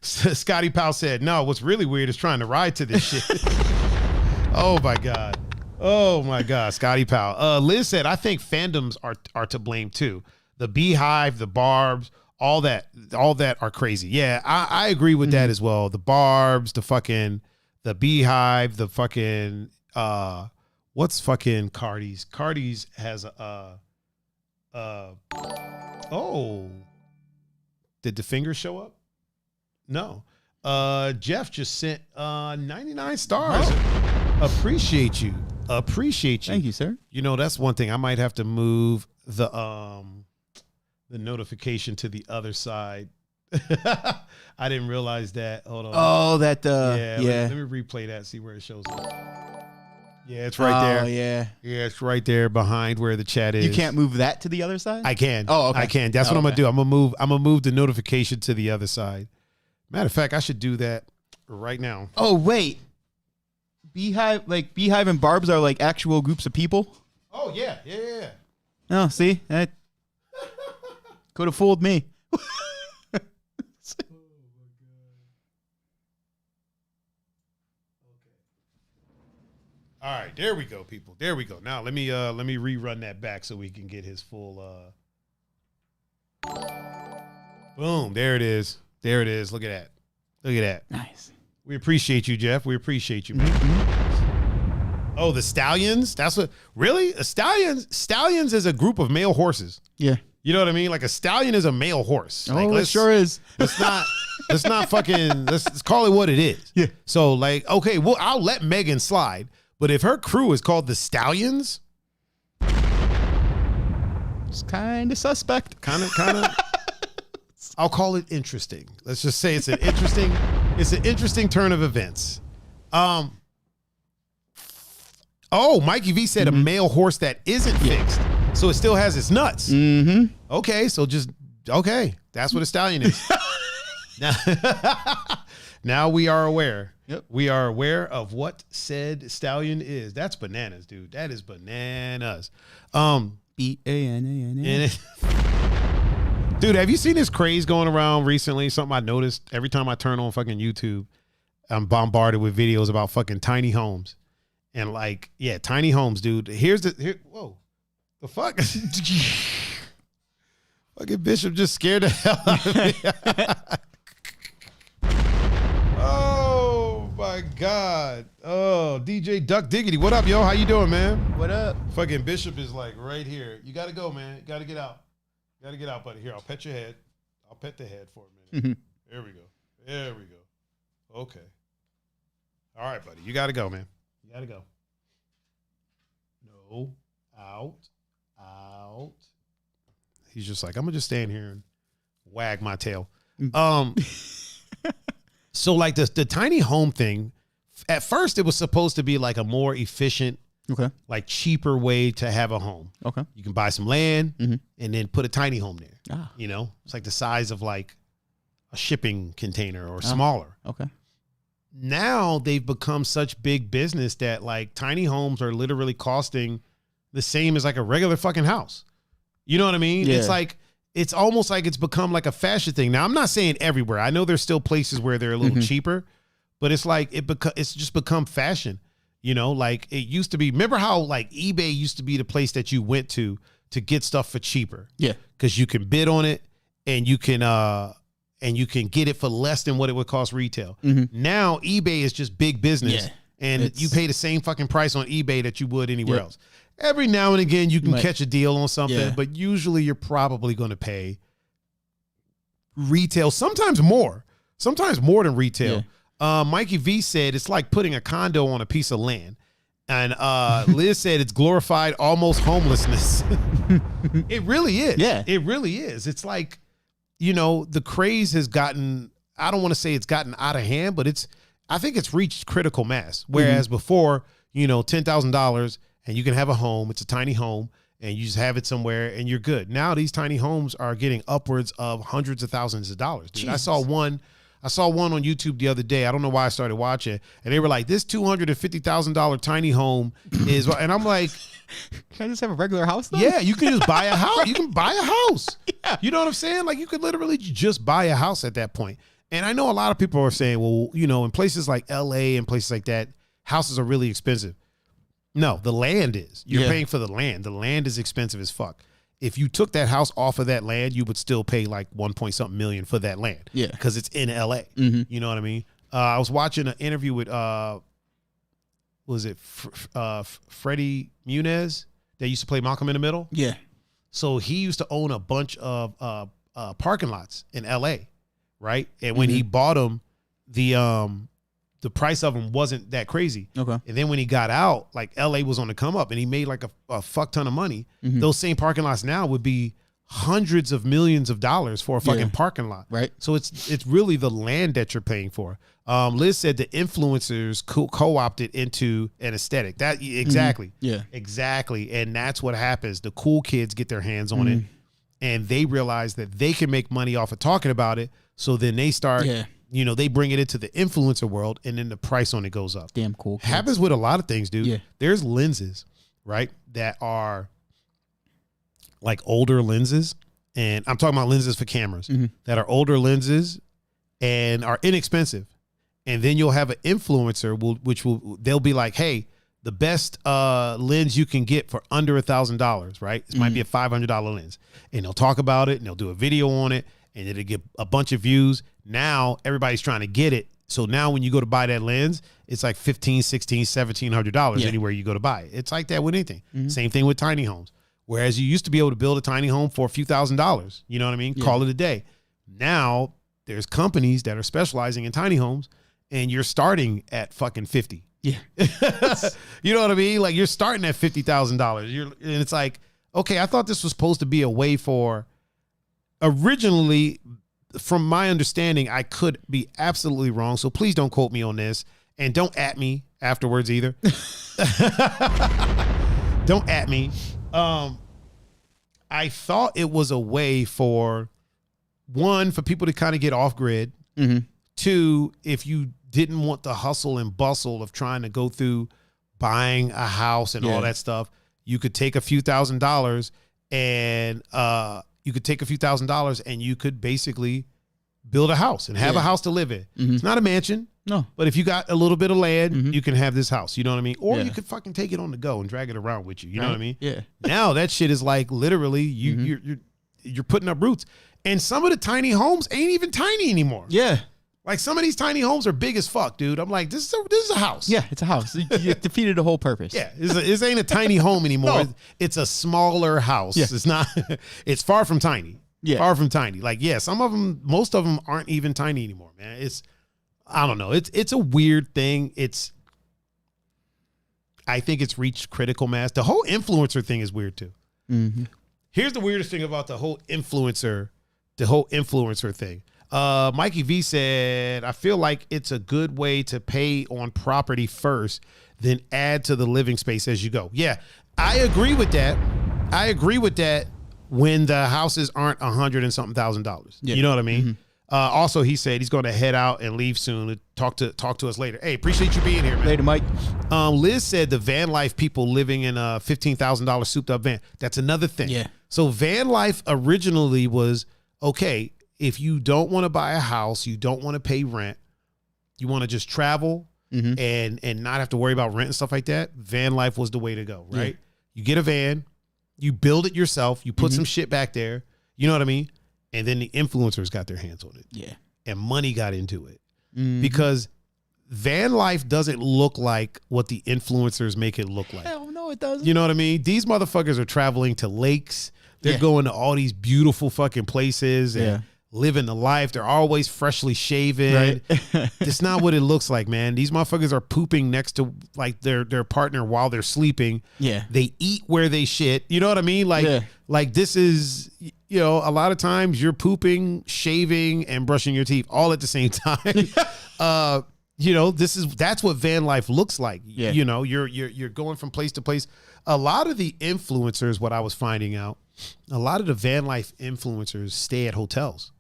Scotty Powell said, no, what's really weird is trying to ride to this shit. Oh my God. Oh my God, Scotty Powell. Liz said, I think fandoms are to blame too. The Beehive, the Barbs, all that are crazy. Yeah, I agree with that as well. The Barbs, the Beehive, the fucking what's fucking Cardi's? Cardi's has did the finger show up? No. Jeff just sent 99 stars. Oh. Appreciate you. Thank you, sir. You know, that's one thing. I might have to move the notification to the other side. I didn't realize that. Hold on. Oh, that Let me replay that, see where it shows up. Yeah, it's right there. Oh, yeah. Yeah, it's right there behind where the chat is. You can't move that to the other side? I can. Oh, okay. I can. That's what I'm gonna do. I'm gonna move the notification to the other side. Matter of fact, I should do that right now. Oh, wait. Beehive and Barbs are like actual groups of people? Oh, yeah. Oh, see? That could have fooled me. All right, there we go, people. There we go. Now let me rerun that back so we can get his full Boom. There it is. There it is. Look at that. Look at that. Nice. We appreciate you, Jeff. We appreciate you, man. Oh, the stallions? That's what really? Stallions is a group of male horses. Yeah. You know what I mean? Like a stallion is a male horse. Like, it sure is. Let's not fucking let's call it what it is. Yeah. So like, okay, well, I'll let Megan slide, but if her crew is called the Stallions, it's kind of suspect. Kind of. I'll call it interesting. Let's just say it's an interesting turn of events. Oh, Mikey V said a male horse that isn't fixed, so it still has its nuts. Mm-hmm. Okay, so that's what a stallion is. Now we are aware. Yep. We are aware of what said stallion is. That's bananas, dude. That is bananas. B-A-N-A-N-A. Dude, have you seen this craze going around recently? Something I noticed every time I turn on fucking YouTube, I'm bombarded with videos about fucking tiny homes. And like, yeah, tiny homes, dude. Whoa. The fuck? Fucking Bishop just scared the hell out of me. Oh my God. Oh, DJ Duck Diggity. What up, yo? How you doing, man? What up? Fucking Bishop is like right here. You gotta go, man. You gotta get out. Got to get out, buddy. Here, I'll pet your head. I'll pet the head for a minute. There we go. There we go. Okay. All right, buddy. You got to go, man. You got to go. No. Out. He's just like, I'm going to just stand here and wag my tail. So like the tiny home thing, at first it was supposed to be like a more efficient, like cheaper way to have a home. Okay. You can buy some land and then put a tiny home there. You know, it's like the size of like a shipping container or smaller. Okay. Now they've become such big business that like tiny homes are literally costing the same as like a regular fucking house. You know what I mean? Yeah. It's almost like it's become like a fashion thing. Now I'm not saying everywhere. I know there's still places where they're a little cheaper, but it's like it's just become fashion. You know, like it used to be. Remember how like eBay used to be the place that you went to get stuff for cheaper? Yeah, because you can bid on it and you can get it for less than what it would cost retail. Now eBay is just big business, and you pay the same fucking price on eBay that you would anywhere else. Every now and again you can catch a deal on something, but usually you're probably going to pay retail. Sometimes more than retail. Mikey V said it's like putting a condo on a piece of land. And Liz said it's glorified almost homelessness. It really is. Yeah. It really is. It's like, you know, the craze has gotten, I don't want to say it's gotten out of hand, but I think it's reached critical mass. Whereas before, you know, $10,000 and you can have a home, it's a tiny home, and you just have it somewhere and you're good. Now these tiny homes are getting upwards of hundreds of thousands of dollars. Dude. I saw one on YouTube the other day. I don't know why I started watching, and they were like, "This $250,000 tiny home is," and I'm like, "Can I just have a regular house?" Though? Yeah, you can just buy a house. You can buy a house. Yeah. You know what I'm saying? Like you could literally just buy a house at that point. And I know a lot of people are saying, "Well, you know, in places like LA and places like that, houses are really expensive." No, the land is. You're paying for the land. The land is expensive as fuck. If you took that house off of that land, you would still pay like 1-point-something million for that land. Yeah. Because it's in LA. You know what I mean? I was watching an interview with, Freddie Muniz that used to play Malcolm in the Middle? Yeah. So he used to own a bunch of parking lots in LA, right? And when he bought them, the price of them wasn't that crazy. Okay. And then when he got out, like LA was on the come up and he made like a fuck ton of money. Those same parking lots now would be hundreds of millions of dollars for a fucking parking lot. Right. So it's really the land that you're paying for. Liz said the influencers co-opted into an aesthetic. That exactly. Yeah. Exactly. And that's what happens. The cool kids get their hands on it and they realize that they can make money off of talking about it. So then they start you know, they bring it into the influencer world and then the price on it goes up. Damn cool. Happens with a lot of things, dude. Yeah. There's lenses, right, that are like older lenses. And I'm talking about lenses for cameras that are older lenses and are inexpensive. And then you'll have an influencer they'll be like, hey, the best lens you can get for under $1,000, right? This might be a $500 lens. And they'll talk about it and they'll do a video on it and it'll get a bunch of views. Now everybody's trying to get it. So now when you go to buy that lens, it's like $1,500, $1,600, $1,700 anywhere you go to buy it. It's like that with anything. Same thing with tiny homes. Whereas you used to be able to build a tiny home for a few $1,000s, you know what I mean? Call it a day. Now there's companies that are specializing in tiny homes and you're starting at fucking 50. Yeah. You know what I mean? Like you're starting at $50,000. And it's like, okay, I thought this was supposed to be a way for originally, from my understanding, I could be absolutely wrong. So please don't quote me on this and don't at me afterwards either. Don't at me. I thought it was a way for one, for people to kind of get off grid. Two, if you didn't want the hustle and bustle of trying to go through buying a house and all that stuff, you could take a few $1,000s and you could basically build a house and have a house to live in. It's not a mansion. No. But if you got a little bit of land, you can have this house. You know what I mean? Or you could fucking take it on the go and drag it around with you. You know what I mean? Yeah. Now that shit is like literally you're putting up roots. And some of the tiny homes ain't even tiny anymore. Yeah. Like some of these tiny homes are big as fuck, dude. I'm like, this is a house. Yeah, it's a house. You defeated the whole purpose. Yeah, this ain't a tiny home anymore. No. It's a smaller house. Yeah. It's not. It's far from tiny. Yeah, far from tiny. Like, yeah, some of them, most of them aren't even tiny anymore, man. I don't know. It's a weird thing. I think it's reached critical mass. The whole influencer thing is weird too. Here's the weirdest thing about the whole influencer thing. Mikey V said, I feel like it's a good way to pay on property first, then add to the living space as you go. Yeah, I agree with that. When the houses aren't $100 and something $1,000. Yeah. You know what I mean? Also, he said he's going to head out and leave soon to talk to us later. Hey, appreciate you being here, man. Later, Mike. Liz said the van life people living in a $15,000 souped up van. That's another thing. Yeah. So van life originally was, okay, if you don't want to buy a house, you don't want to pay rent, you want to just travel and not have to worry about rent and stuff like that, van life was the way to go, right? Yeah. You get a van, you build it yourself, you put some shit back there, you know what I mean? And then the influencers got their hands on it. Yeah. And money got into it. Because van life doesn't look like what the influencers make it look like. Hell no, it doesn't. You know what I mean? These motherfuckers are traveling to lakes. They're going to all these beautiful fucking places and living the life. They're always freshly shaven. Right. That's not what it looks like, man. These motherfuckers are pooping next to like their partner while they're sleeping. Yeah. They eat where they shit. You know what I mean? Like this is, you know, a lot of times you're pooping, shaving, and brushing your teeth all at the same time. You know, that's what van life looks like. Yeah. You know, you're going from place to place. A lot of the influencers, what I was finding out, a lot of the van life influencers stay at hotels.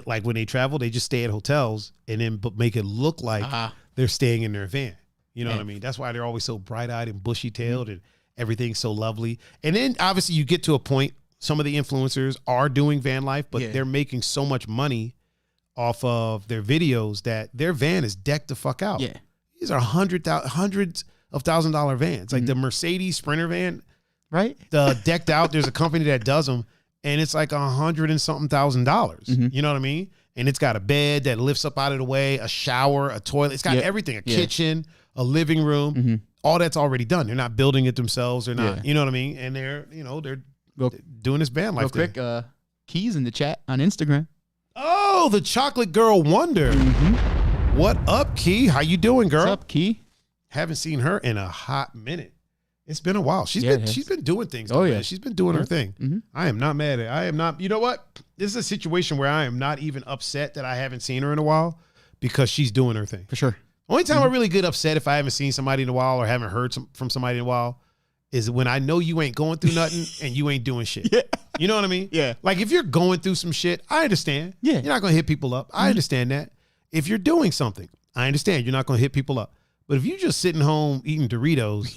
Like when they travel, they just stay at hotels and then make it look like they're staying in their van. You know what I mean? That's why they're always so bright-eyed and bushy-tailed and everything's so lovely. And then obviously you get to a point, some of the influencers are doing van life, but they're making so much money off of their videos that their van is decked the fuck out. Yeah. These are hundreds of $1,000 vans. Like the Mercedes Sprinter van, right? The decked out, there's a company that does them. And it's like $100 and something $1,000. You know what I mean? And it's got a bed that lifts up out of the way, a shower, a toilet. It's got everything, a kitchen, a living room. All that's already done. They're not building it themselves. They're not, you know what I mean? And they're doing this van life thing. Real quick, Keys in the chat on Instagram. Oh, the Chocolate Girl Wonder. What up, Key? How you doing, girl? What's up, Key? Haven't seen her in a hot minute. It's been a while. She's been doing things. Though, man. She's been doing her thing. I am not mad at it. I am not. You know what? This is a situation where I am not even upset that I haven't seen her in a while because she's doing her thing. For sure. Only time I really get upset if I haven't seen somebody in a while or haven't heard from somebody in a while is when I know you ain't going through nothing and you ain't doing shit. You know what I mean? Yeah. Like if you're going through some shit, I understand. Yeah. You're not going to hit people up. I understand that. If you're doing something, I understand you're not going to hit people up. But if you just sitting home eating Doritos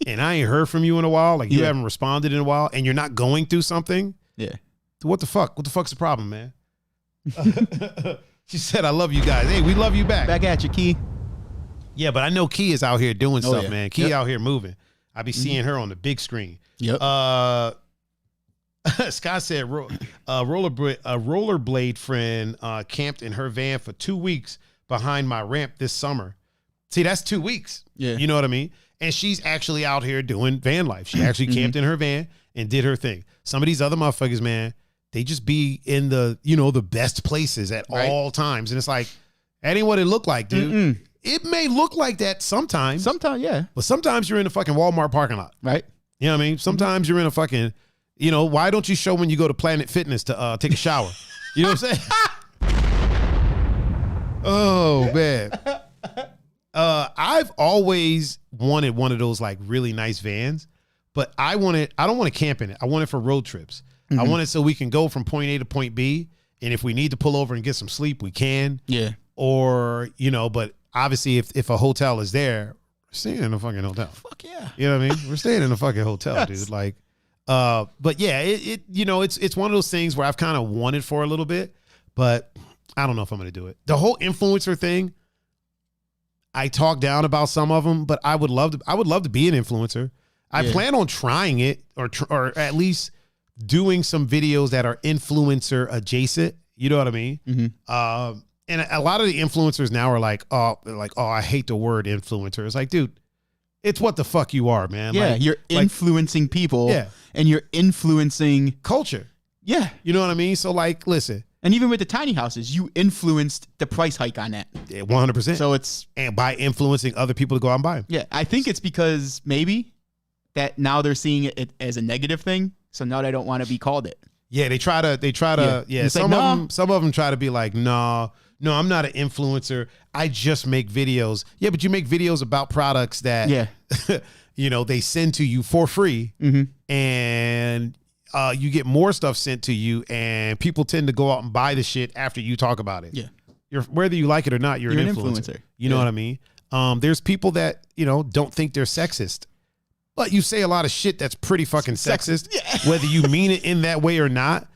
and I ain't heard from you in a while, like you haven't responded in a while and you're not going through something. Yeah. What the fuck? What the fuck's the problem, man? She said, I love you guys. Hey, we love you back. Back at you, Key. Yeah, but I know Key is out here doing stuff, yeah. man. Key out here moving. I be seeing her on the big screen. Yep. Scott said a rollerblade friend camped in her van for 2 weeks behind my ramp this summer. See, that's 2 weeks. Yeah. You know what I mean? And she's actually out here doing van life. She actually camped in her van and did her thing. Some of these other motherfuckers, man, they just be in the, the best places at all times. And it's like, that ain't what it looked like, dude. It may look like that sometimes. Sometimes, yeah. But sometimes you're in a fucking Walmart parking lot. Right. You know what I mean? Sometimes you're in a fucking, why don't you show when you go to Planet Fitness to take a shower? You know what I'm saying? Oh, man. I've always wanted one of those like really nice vans, but I don't want to camp in it. I want it for road trips. I want it so we can go from point A to point B. And if we need to pull over and get some sleep, we can. Yeah. Or, but obviously if a hotel is there, we're staying in a fucking hotel. Fuck yeah. You know what I mean? We're staying in a fucking hotel, dude. Like, but yeah, it's one of those things where I've kind of wanted for a little bit, but I don't know if I'm going to do it. The whole influencer thing, I talk down about some of them, but I would love to be an influencer. I plan on trying it or at least doing some videos that are influencer adjacent. You know what I mean? Mm-hmm. And a lot of the influencers now are like, oh, I hate the word influencer. It's like, dude, it's what the fuck you are, man. Yeah, like, you're influencing people. Yeah. And you're influencing culture. Yeah. You know what I mean? So like, listen. And even with the tiny houses, you influenced the price hike on that. Yeah, 100%. So it's... And by influencing other people to go out and buy them. Yeah, I think it's because maybe that now they're seeing it as a negative thing. So now they don't want to be called it. Yeah, they try to, yeah. Some of them try to be like, no, I'm not an influencer. I just make videos. Yeah, but you make videos about products that, they send to you for free. Mm-hmm. And you get more stuff sent to you, and people tend to go out and buy the shit after you talk about it. Yeah. Whether you like it or not, you're an influencer. You know what I mean? There's people that, don't think they're sexist. But you say a lot of shit that's pretty fucking sexist. Yeah. Whether you mean it in that way or not,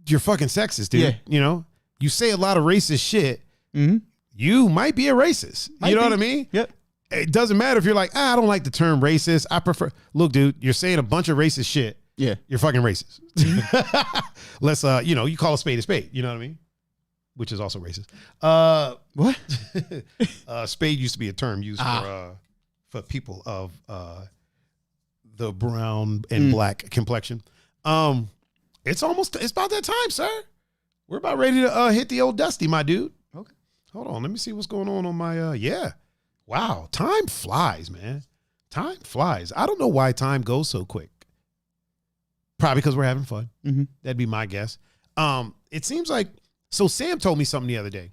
you're fucking sexist, dude. Yeah. You say a lot of racist shit, you might be a racist. You know what I mean? Yep. It doesn't matter if you're like, I don't like the term racist. I prefer, look, dude, you're saying a bunch of racist shit. Yeah. You're fucking racist. Let's, you call a spade, you know what I mean? Which is also racist. What? Spade used to be a term used for people of the brown and black complexion. It's about that time, sir. We're about ready to hit the old dusty, my dude. Okay. Hold on. Let me see what's going on my, Wow. Time flies, man. Time flies. I don't know why time goes so quick. Probably because we're having fun. Mm-hmm. That'd be my guess. It seems like, so Sam told me something the other day.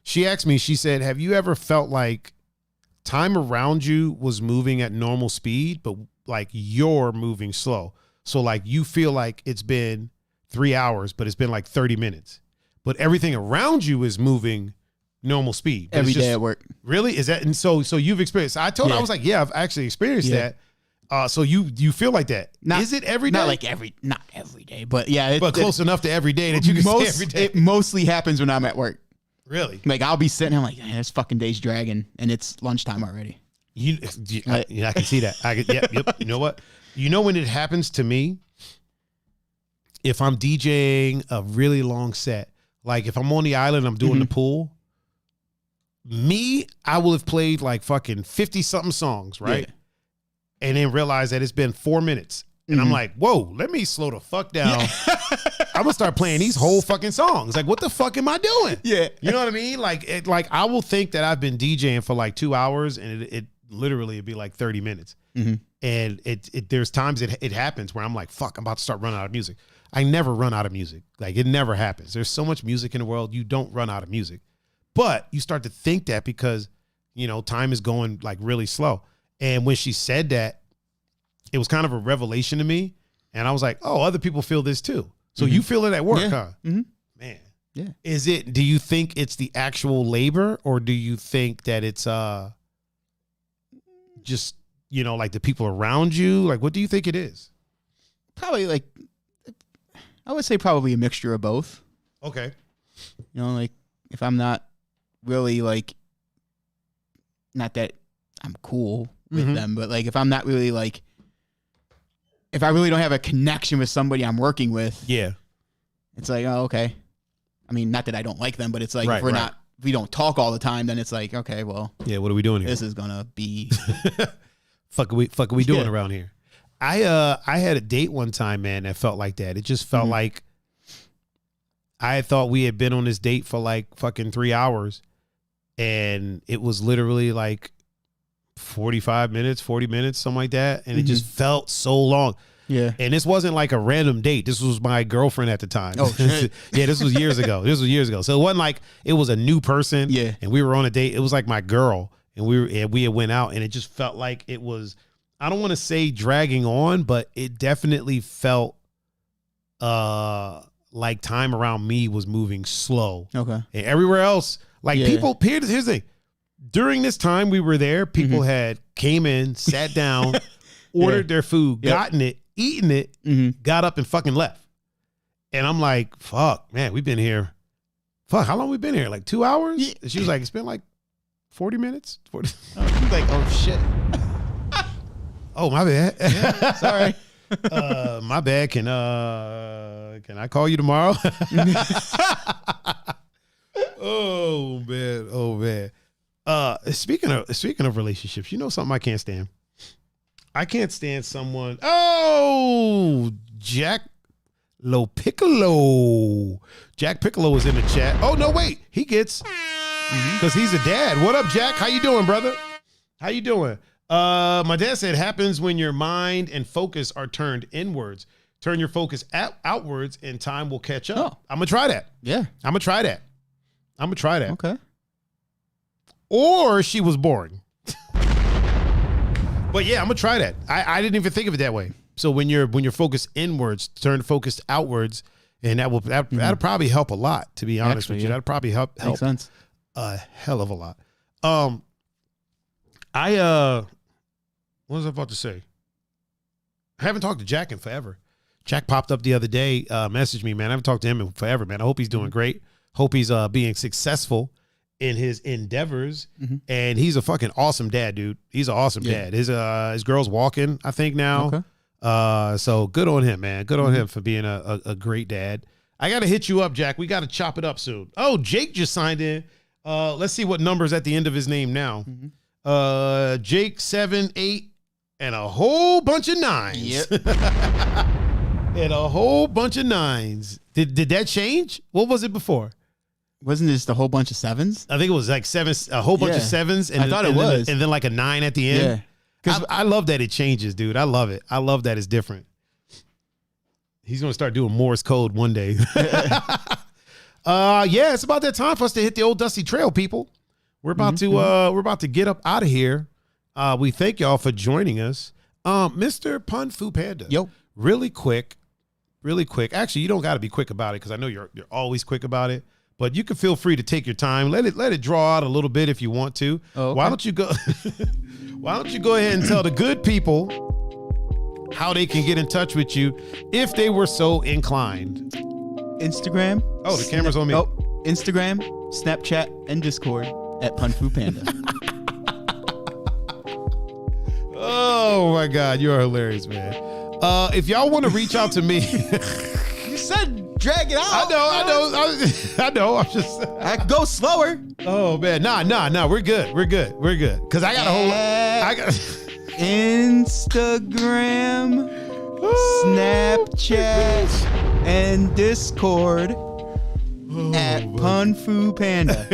She asked me, she said, have you ever felt like time around you was moving at normal speed, but like you're moving slow? So like you feel like it's been 3 hours, but it's been like 30 minutes. But everything around you is moving normal speed. Every day at work. Really? Is that, and so you've experienced, I told her, I was like, yeah, I've actually experienced that. So you feel like that? Is it every day? Not every day, but yeah. But close enough to every day that you can say every day. It mostly happens when I'm at work. Really? Like I'll be sitting, I'm like, this fucking day's dragging, and it's lunchtime already. I can see that. Yep. You know what? You know when it happens to me? If I'm DJing a really long set, like if I'm on the island, I'm doing the pool. I will have played like fucking 50 something songs, right? Yeah. And then realize that it's been 4 minutes. And I'm like, whoa, let me slow the fuck down. I'm gonna start playing these whole fucking songs. Like, what the fuck am I doing? Yeah. You know what I mean? Like I will think that I've been DJing for like 2 hours, and it literally it'd be like 30 minutes. Mm-hmm. And there's times it happens where I'm like, fuck, I'm about to start running out of music. I never run out of music. Like, it never happens. There's so much music in the world, you don't run out of music. But you start to think that because, time is going like really slow. And when she said that, it was kind of a revelation to me. And I was like, oh, other people feel this too. So you feel it at work, huh? Mm-hmm. Man. Yeah. Do you think it's the actual labor, or do you think that it's just, like the people around you? Like, what do you think it is? Probably I would say probably a mixture of both. Okay. Like if I'm not really not that I'm cool with them, but like if I'm not really like, if I really don't have a connection with somebody I'm working with, it's like, oh, okay. I mean, not that I don't like them, but it's like if we don't talk all the time, then it's like, okay, well, what are we doing here? This is gonna be fuck are we doing around here? I had a date one time, man, that felt like that. It just felt like I thought we had been on this date for like fucking 3 hours, and it was literally like 45 minutes, 40 minutes, something like that. And it just felt so long. Yeah. And this wasn't like a random date. This was my girlfriend at the time. Oh, shit. Yeah, this was years ago. So it wasn't like it was a new person. Yeah. And we were on a date. It was like my girl. And we had went out, and it just felt like it was, I don't want to say dragging on, but it definitely felt like time around me was moving slow. Okay. And everywhere else, like people, here's the thing. During this time we were there, people had came in, sat down, ordered their food, gotten it, eaten it, got up and fucking left. And I'm like, fuck, man, we've been here. Fuck, how long we been here? Like 2 hours? Yeah. And she was like, it's been like 40 minutes. 40. He's like, oh shit. Oh, my bad. Yeah, sorry. My bad. Can I call you tomorrow? Oh man. Speaking of relationships, you know something I can't stand? I can't stand someone. Oh, Jack Piccolo. Jack Piccolo is in the chat. Oh no, wait. He gets because he's a dad. What up, Jack? How you doing, brother? How you doing? My dad said it happens when your mind and focus are turned inwards. Turn your focus outwards and time will catch up. Oh. I'm gonna try that. Yeah. I'm gonna try that. Okay. Or she was boring. But yeah, I'm gonna try that. I didn't even think of it that way. So when you're focused inwards, turn focused outwards, and that'll probably help a lot, to be honest with you. That'll probably help Makes sense. A hell of a lot. What was I about to say? I haven't talked to Jack in forever. Jack popped up the other day, messaged me, man. I haven't talked to him in forever, man. I hope he's doing great. Hope he's being successful in his endeavors. And he's a fucking awesome dad, dude. He's an awesome dad. His girl's walking, I think, now. Okay. So good on him, man. Good on him for being a great dad. I got to hit you up, Jack. We got to chop it up soon. Oh, Jake just signed in. Let's see what number's at the end of his name now. Jake 78 and a whole bunch of 9s. Yep. And a whole bunch of 9s. Did that change? What was it before? Wasn't it just a whole bunch of 7s? I think it was like 7, a whole bunch of 7s. And I thought it was. And then like a 9 at the end. Yeah. Because I love that it changes, dude. I love it. I love that it's different. He's going to start doing Morse code one day. Yeah, it's about that time for us to hit the old dusty trail, people. We're about to get up out of here. We thank y'all for joining us. Mr. Pun-Fu-Panda. Yo. Really quick. Actually, you don't got to be quick about it because I know you're always quick about it. But you can feel free to take your time. Let it draw out a little bit if you want to. Oh, okay. Why don't you go ahead and tell the good people how they can get in touch with you if they were so inclined? Instagram. Oh, the camera's on me. Oh, Instagram, Snapchat, and Discord at Pun-Fu-Panda. Oh my God, you are hilarious, man. If y'all want to reach out to me, you said drag it out. I know. I'm just. I go slower. Oh man, nah. We're good. Cause I got a whole. Instagram, Snapchat, and Discord at Pun-Fu-Panda.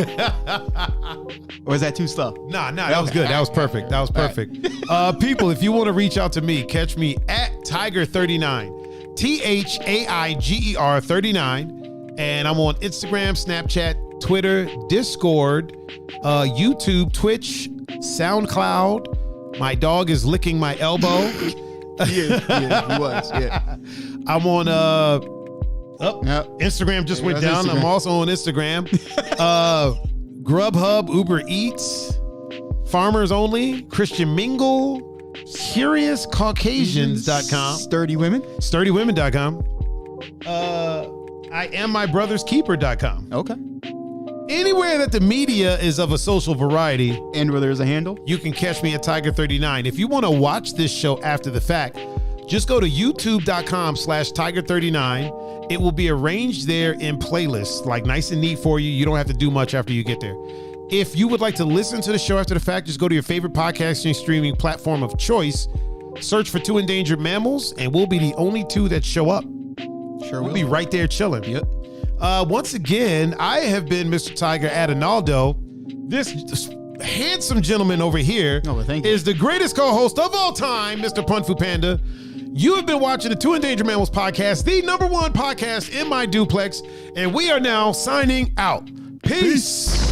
Or is that too slow? Nah, that was good. That was perfect. Right. People, if you want to reach out to me, catch me at Tiger39. THAIGER 39. And I'm on Instagram, Snapchat, Twitter, Discord, YouTube, Twitch, SoundCloud. My dog is licking my elbow. Yeah, he was. Yeah. I'm on Instagram just went down. Instagram. I'm also on Instagram. Grubhub, Uber Eats, Farmers Only, Christian Mingle, CuriousCaucasians.com, SturdyWomen.com. I am my brother's keeper.com. Okay. Anywhere that the media is of a social variety, and where there's a handle, you can catch me at Tiger39. If you want to watch this show after the fact, just go to youtube.com/Tiger39. It will be arranged there in playlists, like nice and neat for you. You don't have to do much after you get there. If you would like to listen to the show after the fact, just go to your favorite podcasting streaming platform of choice, search for 2 Endangered Mammals, and we'll be the only 2 that show up. Sure, we'll be right there chilling. Yep. Once again, I have been Mr. Tiger Adinaldo. This handsome gentleman over here is the greatest co-host of all time, Mr. Pun-Fu-Panda. You have been watching the 2 Endangered Mammals podcast, the #1 podcast in my duplex, and we are now signing out. Peace.